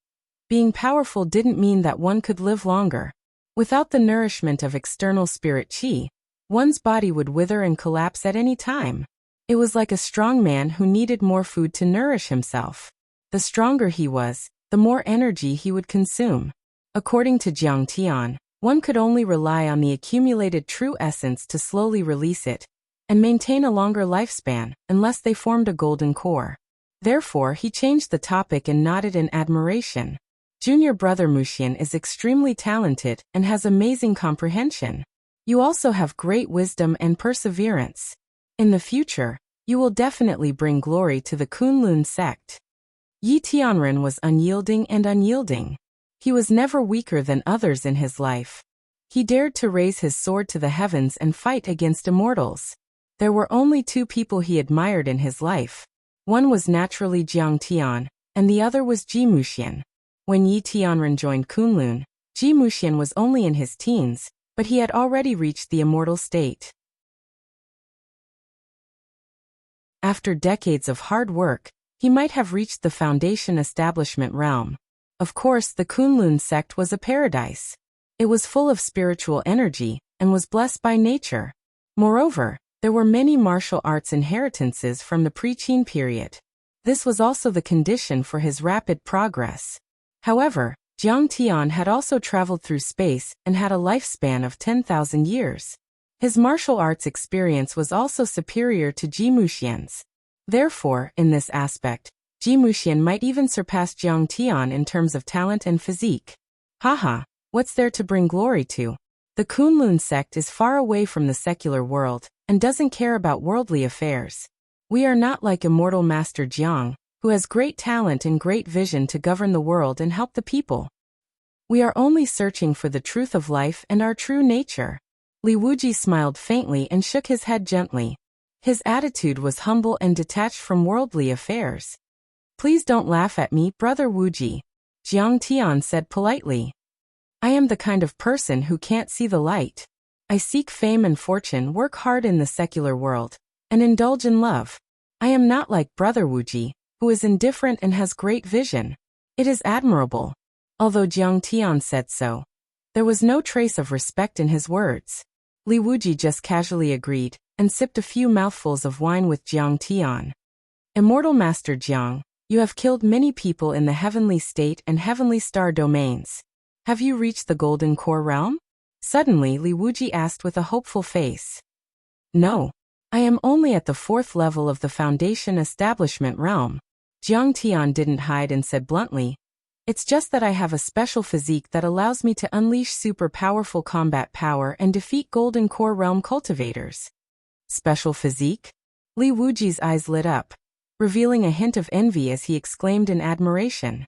being powerful didn't mean that one could live longer. Without the nourishment of external spirit chi, one's body would wither and collapse at any time. It was like a strong man who needed more food to nourish himself. The stronger he was, the more energy he would consume. According to Jiang Tian, one could only rely on the accumulated true essence to slowly release it and maintain a longer lifespan unless they formed a golden core. Therefore, he changed the topic and nodded in admiration. "Junior brother Muxian is extremely talented and has amazing comprehension. You also have great wisdom and perseverance. In the future, you will definitely bring glory to the Kunlun sect." Yi Tianren was unyielding and unyielding. He was never weaker than others in his life. He dared to raise his sword to the heavens and fight against immortals. There were only two people he admired in his life. One was naturally Jiang Tian, and the other was Ji Muxian. When Yi Tianren joined Kunlun, Ji Muxian was only in his teens, but he had already reached the immortal state. After decades of hard work, he might have reached the Foundation Establishment realm. Of course, the Kunlun sect was a paradise. It was full of spiritual energy and was blessed by nature. Moreover, there were many martial arts inheritances from the pre-Qin period. This was also the condition for his rapid progress. However, Jiang Tian had also traveled through space and had a lifespan of 10,000 years. His martial arts experience was also superior to Ji Muxian's. Therefore, in this aspect, Ji Muxian might even surpass Jiang Tian in terms of talent and physique. Haha, what's there to bring glory to? The Kunlun sect is far away from the secular world and doesn't care about worldly affairs. We are not like immortal Master Jiang, who has great talent and great vision to govern the world and help the people. We are only searching for the truth of life and our true nature. Li Wuji smiled faintly and shook his head gently. His attitude was humble and detached from worldly affairs. "Please don't laugh at me, Brother Wuji," Jiang Tian said politely. "I am the kind of person who can't see the light. I seek fame and fortune, work hard in the secular world, and indulge in love. I am not like Brother Wuji, who is indifferent and has great vision. It is admirable." Although Jiang Tian said so, there was no trace of respect in his words. Li Wuji just casually agreed and sipped a few mouthfuls of wine with Jiang Tian. "Immortal Master Jiang, you have killed many people in the heavenly state and heavenly star domains. Have you reached the golden core realm?" Suddenly Li Wuji asked with a hopeful face. No. I am only at the 4th level of the Foundation Establishment realm. Jiang Tian didn't hide and said bluntly, it's just that I have a special physique that allows me to unleash super powerful combat power and defeat Golden Core Realm cultivators. Special physique? Li Wuji's eyes lit up, revealing a hint of envy as he exclaimed in admiration.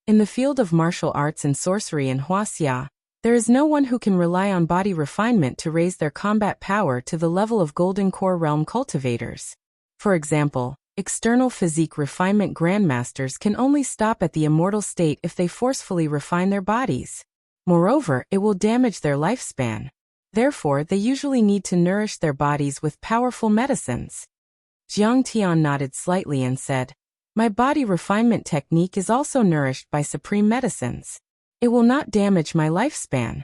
In the field of martial arts and sorcery in Wuxia, there is no one who can rely on body refinement to raise their combat power to the level of Golden Core Realm cultivators. For example, external physique refinement grandmasters can only stop at the immortal state if they forcefully refine their bodies. Moreover, it will damage their lifespan. Therefore, they usually need to nourish their bodies with powerful medicines. Jiang Tian nodded slightly and said, my body refinement technique is also nourished by supreme medicines. It will not damage my lifespan.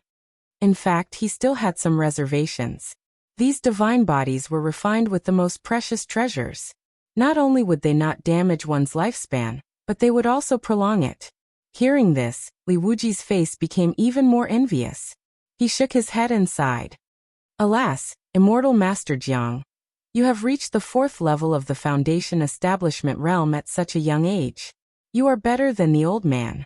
In fact, he still had some reservations. These divine bodies were refined with the most precious treasures. Not only would they not damage one's lifespan, but they would also prolong it. Hearing this, Li Wuji's face became even more envious. He shook his head and sighed. Alas, immortal Master Jiang, you have reached the 4th level of the Foundation Establishment realm at such a young age. You are better than the old man.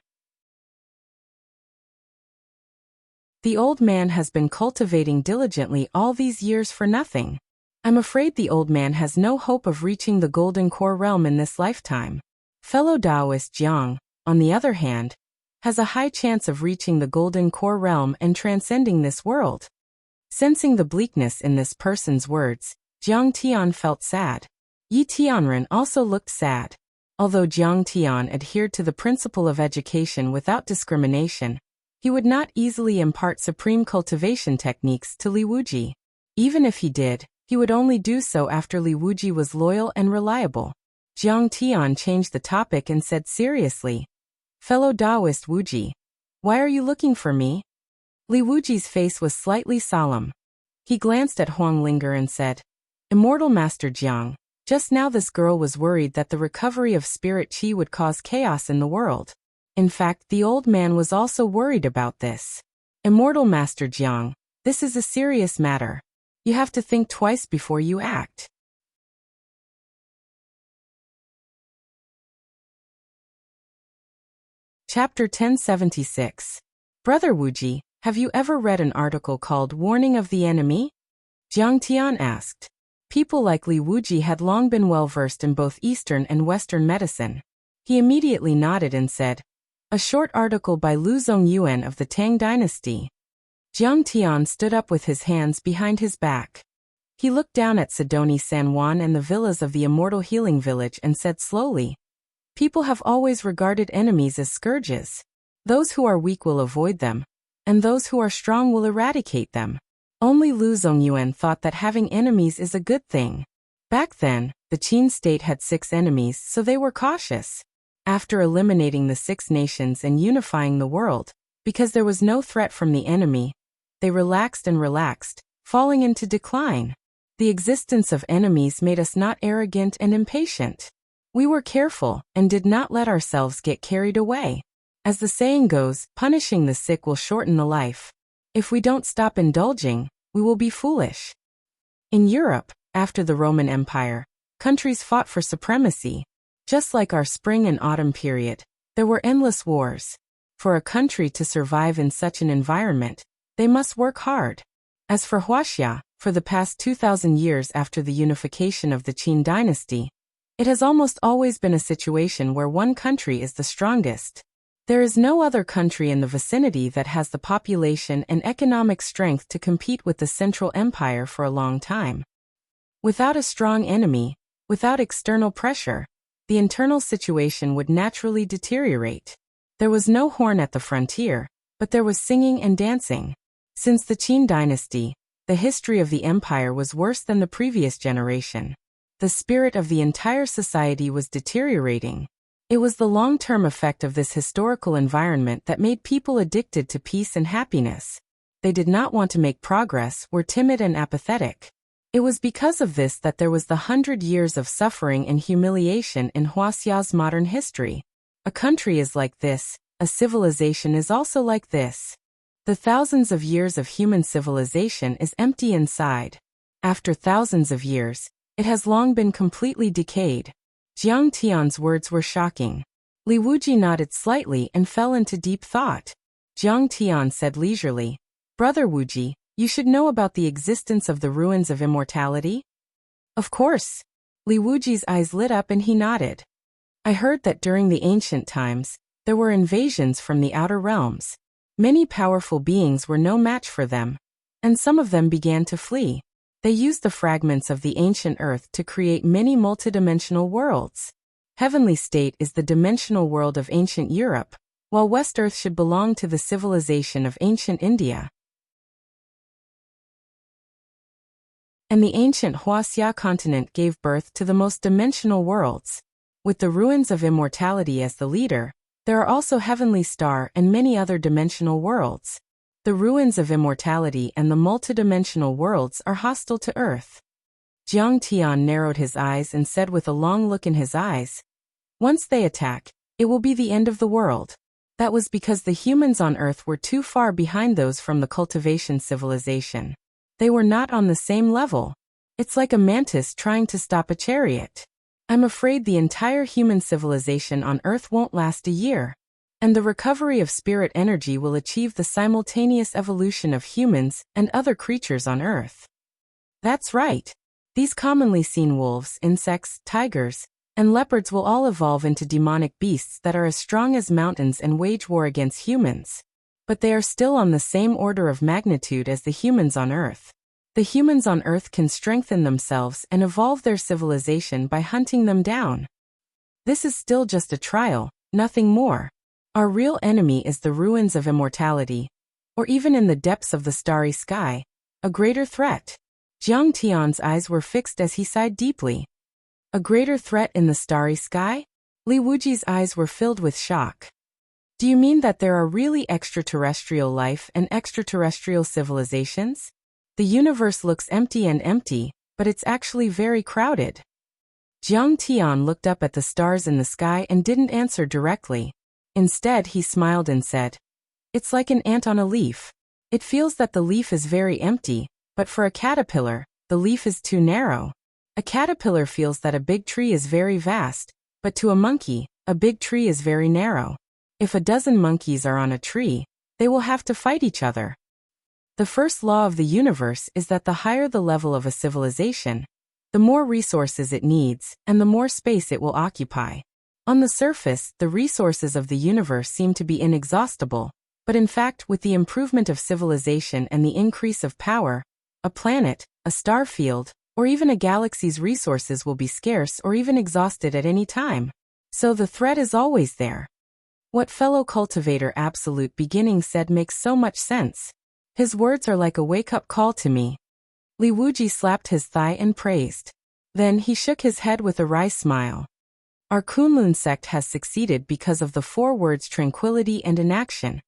The old man has been cultivating diligently all these years for nothing. I'm afraid the old man has no hope of reaching the Golden Core Realm in this lifetime. Fellow Taoist Jiang, on the other hand, has a high chance of reaching the Golden Core Realm and transcending this world. Sensing the bleakness in this person's words, Jiang Tian felt sad. Yi Tianren also looked sad. Although Jiang Tian adhered to the principle of education without discrimination, he would not easily impart supreme cultivation techniques to Li Wuji. Even if he did, he would only do so after Li Wuji was loyal and reliable. Jiang Tian changed the topic and said seriously, fellow Taoist Wuji, why are you looking for me? Li Wuji's face was slightly solemn. He glanced at Huang Linger and said, Immortal Master Jiang, just now this girl was worried that the recovery of spirit qi would cause chaos in the world. In fact, the old man was also worried about this. Immortal Master Jiang, this is a serious matter. You have to think twice before you act. Chapter 1076. Brother Wuji, have you ever read an article called Warning of the Enemy? Jiang Tian asked. People like Li Wuji had long been well versed in both Eastern and Western medicine. He immediately nodded and said, a short article by Lu Zongyuan of the Tang dynasty. Jiang Tian stood up with his hands behind his back. He looked down at Sidoni San Juan and the villas of the Immortal Healing Village and said slowly, people have always regarded enemies as scourges. Those who are weak will avoid them, and those who are strong will eradicate them. Only Lu Zongyuan thought that having enemies is a good thing. Back then, the Qin state had 6 enemies, so they were cautious. After eliminating the 6 nations and unifying the world, because there was no threat from the enemy, they relaxed and relaxed, falling into decline. The existence of enemies made us not arrogant and impatient. We were careful and did not let ourselves get carried away. As the saying goes, punishing the sick will shorten the life. If we don't stop indulging, we will be foolish. In Europe, after the Roman Empire, countries fought for supremacy. Just like our spring and autumn period, there were endless wars. For a country to survive in such an environment, they must work hard. As for Wuxia, for the past 2,000 years after the unification of the Qin dynasty, it has almost always been a situation where one country is the strongest. There is no other country in the vicinity that has the population and economic strength to compete with the Central Empire for a long time. Without a strong enemy, without external pressure, the internal situation would naturally deteriorate. There was no horn at the frontier, but there was singing and dancing. Since the Qin dynasty, the history of the empire was worse than the previous generation. The spirit of the entire society was deteriorating. It was the long-term effect of this historical environment that made people addicted to peace and happiness. They did not want to make progress, were timid and apathetic. It was because of this that there was the 100 years of suffering and humiliation in Wuxia's modern history. A country is like this, a civilization is also like this. The thousands of years of human civilization is empty inside. After thousands of years, it has long been completely decayed. Jiang Tian's words were shocking. Li Wuji nodded slightly and fell into deep thought. Jiang Tian said leisurely, "Brother Wuji, you should know about the existence of the ruins of immortality?" "Of course." Li Wuji's eyes lit up and he nodded. "I heard that during the ancient times, there were invasions from the outer realms. Many powerful beings were no match for them, and some of them began to flee. They used the fragments of the ancient earth to create many multidimensional worlds. Heavenly State is the dimensional world of ancient Europe, while West Earth should belong to the civilization of ancient India. And the ancient Wuxia continent gave birth to the most dimensional worlds. With the ruins of immortality as the leader, there are also Heavenly Star and many other dimensional worlds. The ruins of immortality and the multidimensional worlds are hostile to Earth." Jiang Tian narrowed his eyes and said with a long look in his eyes, "Once they attack, it will be the end of the world. That was because the humans on Earth were too far behind those from the cultivation civilization. They were not on the same level. It's like a mantis trying to stop a chariot. I'm afraid the entire human civilization on Earth won't last a year. And the recovery of spirit energy will achieve the simultaneous evolution of humans and other creatures on Earth." "That's right. These commonly seen wolves, insects, tigers, and leopards will all evolve into demonic beasts that are as strong as mountains and wage war against humans. But they are still on the same order of magnitude as the humans on Earth. The humans on Earth can strengthen themselves and evolve their civilization by hunting them down. This is still just a trial, nothing more. Our real enemy is the ruins of immortality, or even in the depths of the starry sky, a greater threat." Jiang Tian's eyes were fixed as he sighed deeply. "A greater threat in the starry sky?" Li Wuji's eyes were filled with shock. "Do you mean that there are really extraterrestrial life and extraterrestrial civilizations? The universe looks empty, but it's actually very crowded." Jiang Tian looked up at the stars in the sky and didn't answer directly. Instead, he smiled and said, "It's like an ant on a leaf. It feels that the leaf is very empty, but for a caterpillar, the leaf is too narrow. A caterpillar feels that a big tree is very vast, but to a monkey, a big tree is very narrow. If a dozen monkeys are on a tree, they will have to fight each other. The first law of the universe is that the higher the level of a civilization, the more resources it needs and the more space it will occupy. On the surface, the resources of the universe seem to be inexhaustible, but in fact, with the improvement of civilization and the increase of power, a planet, a star field, or even a galaxy's resources will be scarce or even exhausted at any time. So the threat is always there." What fellow cultivator Absolute Beginning said makes so much sense. His words are like a wake-up call to me. Li Wuji slapped his thigh and praised. Then he shook his head with a wry smile. "Our Kunlun sect has succeeded because of the 4 words tranquility and inaction.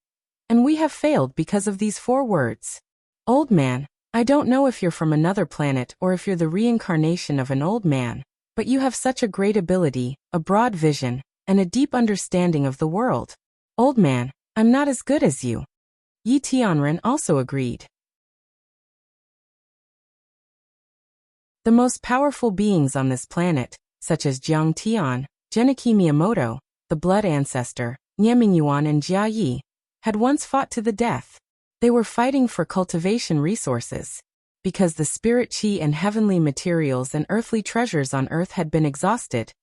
And we have failed because of these 4 words. Old man, I don't know if you're from another planet or if you're the reincarnation of an old man, but you have such a great ability, a broad vision, and a deep understanding of the world. Old man, I'm not as good as you." Yi Tianren also agreed. The most powerful beings on this planet, such as Jiang Tian, Genichi Miyamoto, the Blood Ancestor, Nieming Yuan and Jia Yi, had once fought to the death. They were fighting for cultivation resources. Because the spirit chi and heavenly materials and earthly treasures on Earth had been exhausted,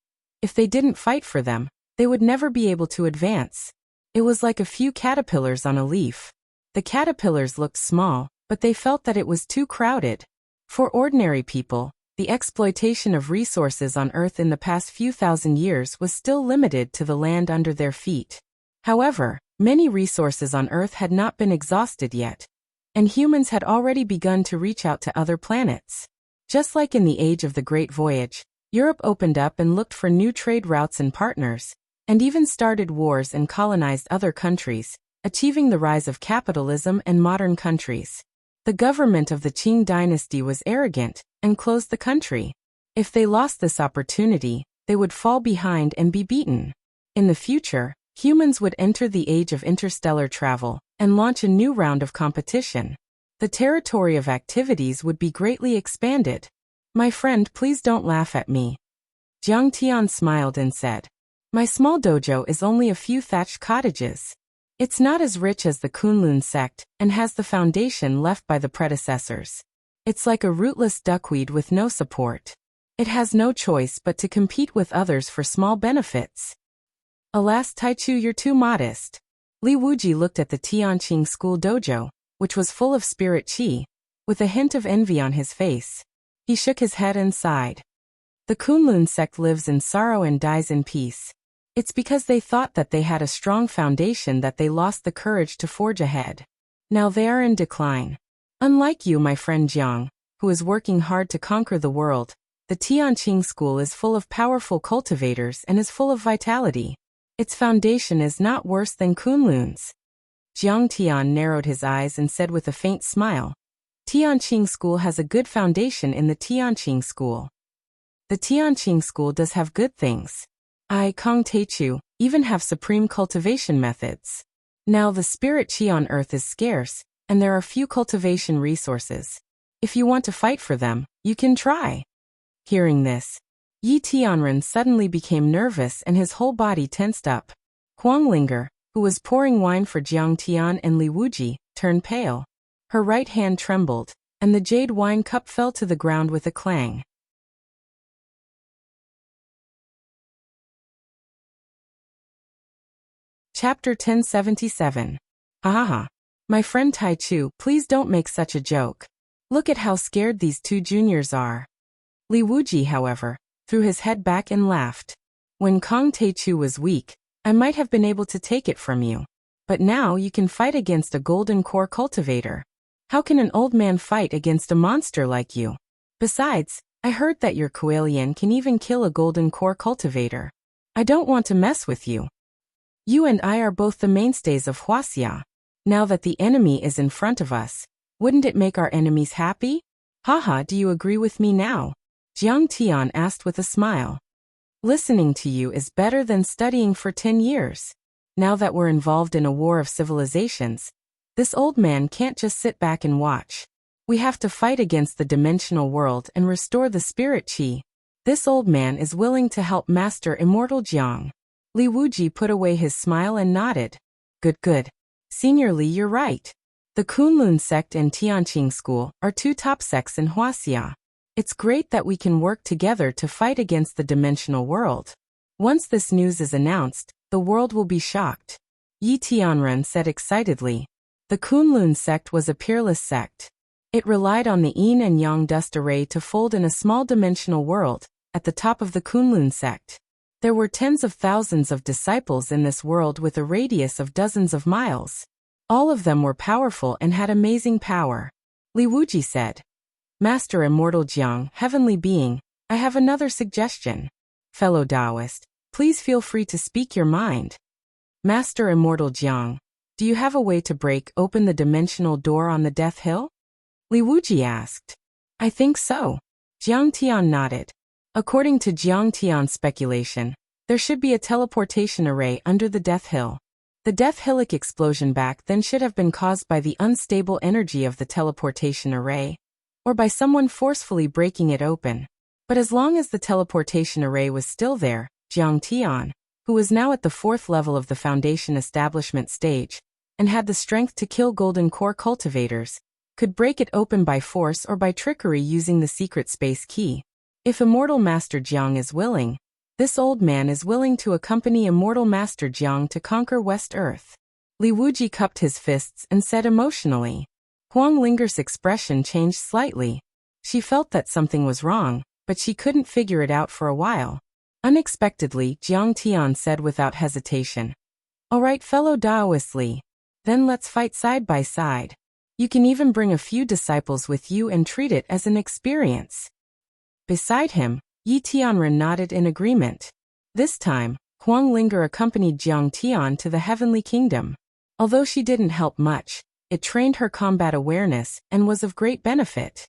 if they didn't fight for them, they would never be able to advance. It was like a few caterpillars on a leaf. The caterpillars looked small, but they felt that it was too crowded. For ordinary people, the exploitation of resources on Earth in the past few thousand years was still limited to the land under their feet. However, many resources on Earth had not been exhausted yet, and humans had already begun to reach out to other planets. Just like in the age of the Great Voyage, Europe opened up and looked for new trade routes and partners, and even started wars and colonized other countries, achieving the rise of capitalism and modern countries. The government of the Qing dynasty was arrogant and closed the country. If they lost this opportunity, they would fall behind and be beaten. In the future, humans would enter the age of interstellar travel, and launch a new round of competition. The territory of activities would be greatly expanded. My friend, please don't laugh at me. Jiang Tian smiled and said, my small dojo is only a few thatched cottages. It's not as rich as the Kunlun sect and has the foundation left by the predecessors. It's like a rootless duckweed with no support. It has no choice but to compete with others for small benefits. Alas, Taichu, you're too modest. Li Wuji looked at the Tianqing school dojo, which was full of spirit qi, with a hint of envy on his face. He shook his head and sighed. The Kunlun sect lives in sorrow and dies in peace. It's because they thought that they had a strong foundation that they lost the courage to forge ahead. Now they are in decline. Unlike you, my friend Jiang, who is working hard to conquer the world, the Tianqing school is full of powerful cultivators and is full of vitality. Its foundation is not worse than Kunlun's. Jiang Tian narrowed his eyes and said with a faint smile, Tianqing school has a good foundation in the Tianqing school. The Tianqing school does have good things. I, Kong Teichu, even have supreme cultivation methods. Now the spirit qi on earth is scarce, and there are few cultivation resources. If you want to fight for them, you can try. Hearing this, Yi Tianren suddenly became nervous and his whole body tensed up. Huang Linger, who was pouring wine for Jiang Tian and Li Wuji, turned pale. Her right hand trembled, and the jade wine cup fell to the ground with a clang. Chapter 1077. Haha. My friend Taichu, please don't make such a joke. Look at how scared these two juniors are. Li Wuji, however, threw his head back and laughed. When Kong Taichu was weak, I might have been able to take it from you. But now you can fight against a golden core cultivator. How can an old man fight against a monster like you? Besides, I heard that your Kuelian can even kill a golden core cultivator. I don't want to mess with you. You and I are both the mainstays of Wuxia. Now that the enemy is in front of us, wouldn't it make our enemies happy? Haha, do you agree with me now? Jiang Tian asked with a smile. Listening to you is better than studying for 10 years. Now that we're involved in a war of civilizations, this old man can't just sit back and watch. We have to fight against the dimensional world and restore the spirit qi. This old man is willing to help Master Immortal Jiang. Li Wuji put away his smile and nodded. Good. Senior Li, you're right. The Kunlun sect and Tianqing school are two top sects in Wuxia. It's great that we can work together to fight against the dimensional world. Once this news is announced, the world will be shocked. Yi Tianren said excitedly. The Kunlun sect was a peerless sect. It relied on the yin and yang dust array to fold in a small dimensional world, at the top of the Kunlun sect. There were tens of thousands of disciples in this world with a radius of dozens of miles. All of them were powerful and had amazing power. Li Wuji said, Master Immortal Jiang, Heavenly Being, I have another suggestion. Fellow Taoist, please feel free to speak your mind. Master Immortal Jiang, do you have a way to break open the dimensional door on the Death Hill? Li Wuji asked. I think so. Jiang Tian nodded. According to Jiang Tian's speculation, there should be a teleportation array under the Death Hill. The Death Hillic explosion back then should have been caused by the unstable energy of the teleportation array, or by someone forcefully breaking it open. But as long as the teleportation array was still there, Jiang Tian, who was now at the 4th level of the Foundation establishment stage, and had the strength to kill golden core cultivators, could break it open by force or by trickery using the secret space key. If Immortal Master Jiang is willing, this old man is willing to accompany Immortal Master Jiang to conquer West Earth. Li Wuji cupped his fists and said emotionally. Huang Linger's expression changed slightly. She felt that something was wrong, but she couldn't figure it out for a while. Unexpectedly, Jiang Tian said without hesitation. All right, fellow Taoist Li. Then let's fight side by side. You can even bring a few disciples with you and treat it as an experience. Beside him, Yi Tianren nodded in agreement. This time, Huang Linger accompanied Jiang Tian to the Heavenly Kingdom. Although she didn't help much, it trained her combat awareness and was of great benefit.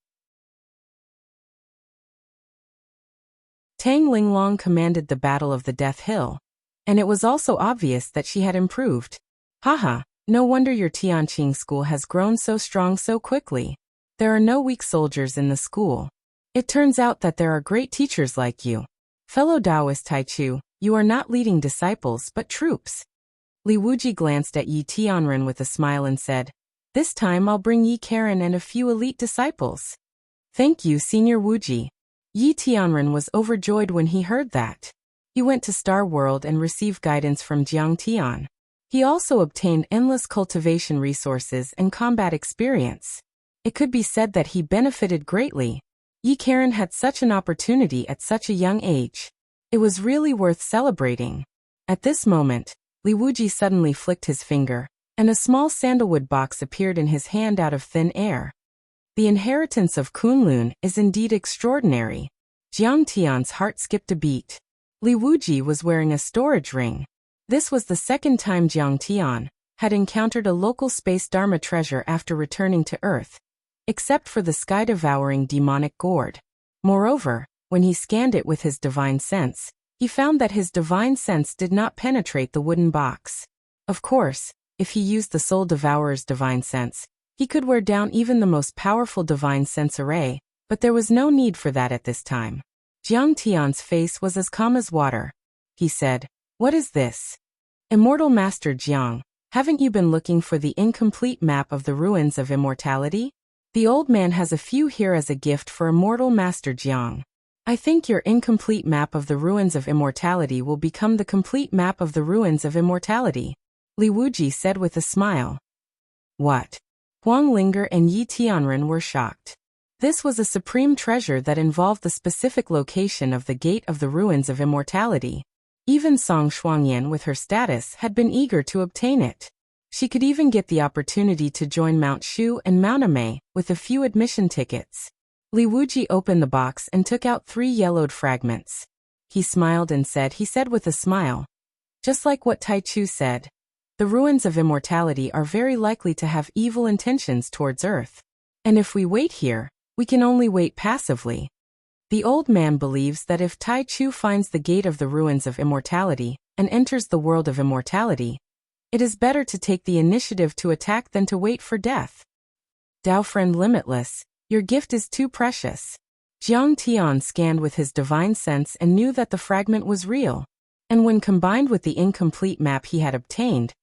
Tang Linglong commanded the Battle of the Death Hill, and it was also obvious that she had improved. Haha, No wonder your Tianqing school has grown so strong so quickly. There are no weak soldiers in the school. It turns out that there are great teachers like you. Fellow Taoist Taichu, you are not leading disciples but troops. Li Wuji glanced at Yi Tianren with a smile and said, "This time I'll bring Yi Karen and a few elite disciples." "Thank you, Senior Wuji." Yi Tianren was overjoyed when he heard that. He went to Star World and received guidance from Jiang Tian. He also obtained endless cultivation resources and combat experience. It could be said that he benefited greatly. Yi Karen had such an opportunity at such a young age. It was really worth celebrating. At this moment, Li Wuji suddenly flicked his finger, and a small sandalwood box appeared in his hand out of thin air. The inheritance of Kunlun is indeed extraordinary. Jiang Tian's heart skipped a beat. Li Wuji was wearing a storage ring. This was the second time Jiang Tian had encountered a local space Dharma treasure after returning to Earth, except for the sky-devouring demonic gourd. Moreover, when he scanned it with his divine sense, he found that his divine sense did not penetrate the wooden box. Of course, if he used the Soul Devourer's divine sense, he could wear down even the most powerful divine sense array, but there was no need for that at this time. Jiang Tian's face was as calm as water. He said, "What is this?" "Immortal Master Jiang, haven't you been looking for the incomplete map of the ruins of immortality? The old man has a few here as a gift for Immortal Master Jiang. I think your incomplete map of the ruins of immortality will become the complete map of the ruins of immortality," Li Wuji said with a smile. What? Huang Linger and Yi Tianren were shocked. This was a supreme treasure that involved the specific location of the Gate of the Ruins of Immortality. Even Song Shuangyan with her status had been eager to obtain it. She could even get the opportunity to join Mount Shu and Mount Amei with a few admission tickets. Li Wuji opened the box and took out 3 yellowed fragments. He smiled and said with a smile, "Just like what Tai Chu said, the ruins of immortality are very likely to have evil intentions towards Earth. And if we wait here, we can only wait passively." The old man believes that if Tai Chu finds the gate of the ruins of immortality and enters the world of immortality, it is better to take the initiative to attack than to wait for death. Tao Friend Limitless, your gift is too precious. Jiang Tian scanned with his divine sense and knew that the fragment was real. And when combined with the incomplete map he had obtained,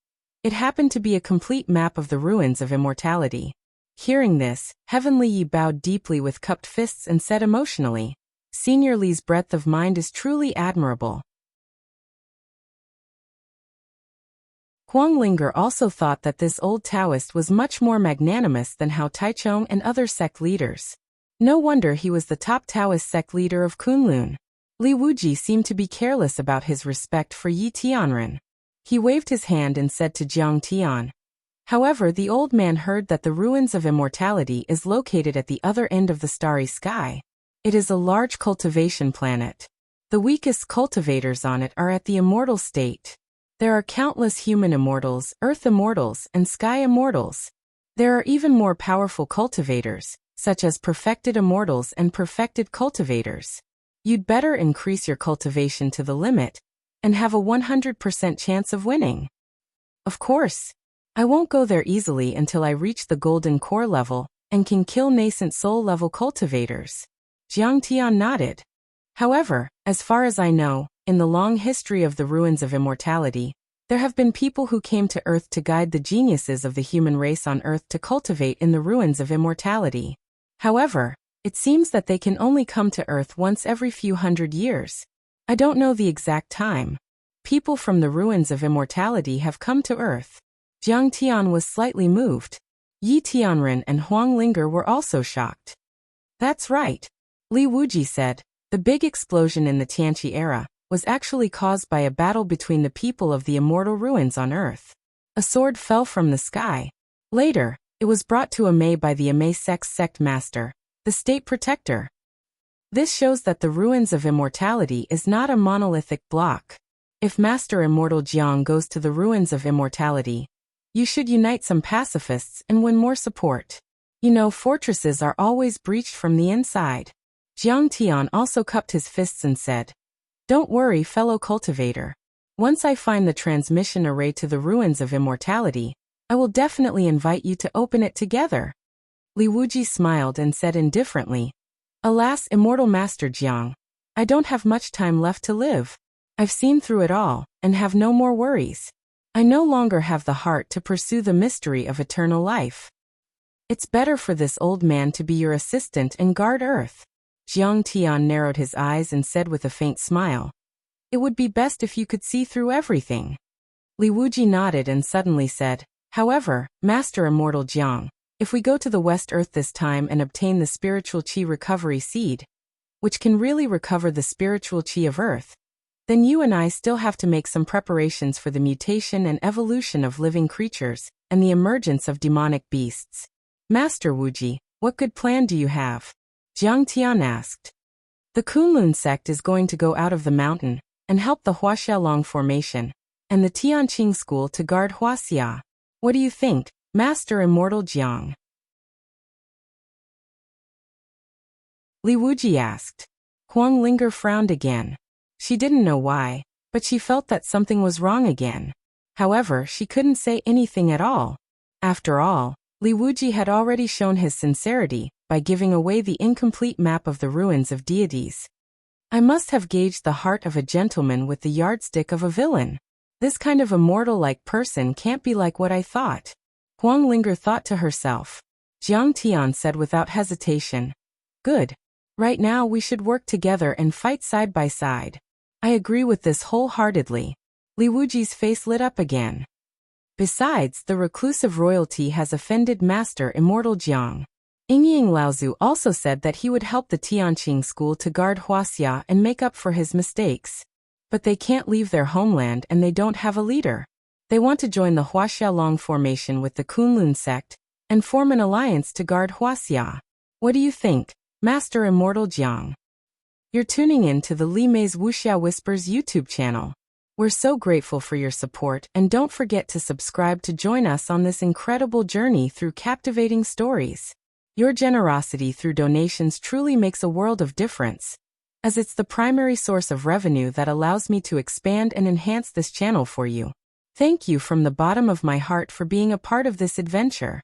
it happened to be a complete map of the ruins of immortality. Hearing this, Heavenly Yi bowed deeply with cupped fists and said emotionally, "Senior Li's breadth of mind is truly admirable." Huang Linger also thought that this old Taoist was much more magnanimous than Hao Taichung and other sect leaders. No wonder he was the top Taoist sect leader of Kunlun. Li Wuji seemed to be careless about his respect for Yi Tianren. He waved his hand and said to Jiang Tian. However, the old man heard that the ruins of immortality is located at the other end of the starry sky. It is a large cultivation planet. The weakest cultivators on it are at the immortal state. There are countless human immortals, earth immortals, and sky immortals. There are even more powerful cultivators, such as perfected immortals and perfected cultivators. You'd better increase your cultivation to the limit and have a 100% chance of winning. Of course, I won't go there easily until I reach the golden core level and can kill nascent soul level cultivators. Jiang Tian nodded. However, as far as I know, in the long history of the ruins of immortality, there have been people who came to Earth to guide the geniuses of the human race on Earth to cultivate in the ruins of immortality. However, it seems that they can only come to Earth once every few hundred years. I don't know the exact time. People from the ruins of immortality have come to Earth. Jiang Tian was slightly moved. Yi Tianren and Huang Linger were also shocked. That's right, Li Wuji said. The big explosion in the Tianqi era was actually caused by a battle between the people of the immortal ruins on Earth. A sword fell from the sky. Later, it was brought to Amei by the Amei sect's sect master, the state protector. This shows that the ruins of immortality is not a monolithic block. If Master Immortal Jiang goes to the ruins of immortality, you should unite some pacifists and win more support. You know, fortresses are always breached from the inside. Jiang Tian also cupped his fists and said, "Don't worry, fellow cultivator. Once I find the transmission array to the ruins of immortality, I will definitely invite you to open it together. Li Wuji smiled and said indifferently, Alas, immortal Master Jiang, I don't have much time left to live. I've seen through it all, and have no more worries. I no longer have the heart to pursue the mystery of eternal life. It's better for this old man to be your assistant and guard Earth. Jiang Tian narrowed his eyes and said with a faint smile, It would be best if you could see through everything. Li Wuji nodded and suddenly said, However, Master Immortal Jiang, if we go to the West Earth this time and obtain the spiritual qi recovery seed, which can really recover the spiritual qi of Earth, then you and I still have to make some preparations for the mutation and evolution of living creatures, and the emergence of demonic beasts. Master Wuji, what good plan do you have? Jiang Tian asked. The Kunlun sect is going to go out of the mountain, and help the Huaxiaolong formation, and the Tianqing school to guard Huaxia. What do you think, Master Immortal Jiang? Li Wuji asked. Huang Linger frowned again. She didn't know why, but she felt that something was wrong again. However, she couldn't say anything at all. After all, Li Wuji had already shown his sincerity by giving away the incomplete map of the ruins of deities. I must have gauged the heart of a gentleman with the yardstick of a villain. This kind of immortal-like person can't be like what I thought. Huang Linger thought to herself. Jiang Tian said without hesitation, Good. Right now we should work together and fight side by side. I agree with this wholeheartedly. Li Wuji's face lit up again. Besides, the reclusive royalty has offended Master Immortal Jiang. Yingying Laozu also said that he would help the Tianqing school to guard Huaxia and make up for his mistakes. But they can't leave their homeland and they don't have a leader. They want to join the Huaxiaolong formation with the Kunlun sect and form an alliance to guard Huaxia. What do you think, Master Immortal Jiang? You're tuning in to the Li Mei's Wuxia Whispers YouTube channel. We're so grateful for your support, and don't forget to subscribe to join us on this incredible journey through captivating stories. Your generosity through donations truly makes a world of difference, as it's the primary source of revenue that allows me to expand and enhance this channel for you. Thank you from the bottom of my heart for being a part of this adventure.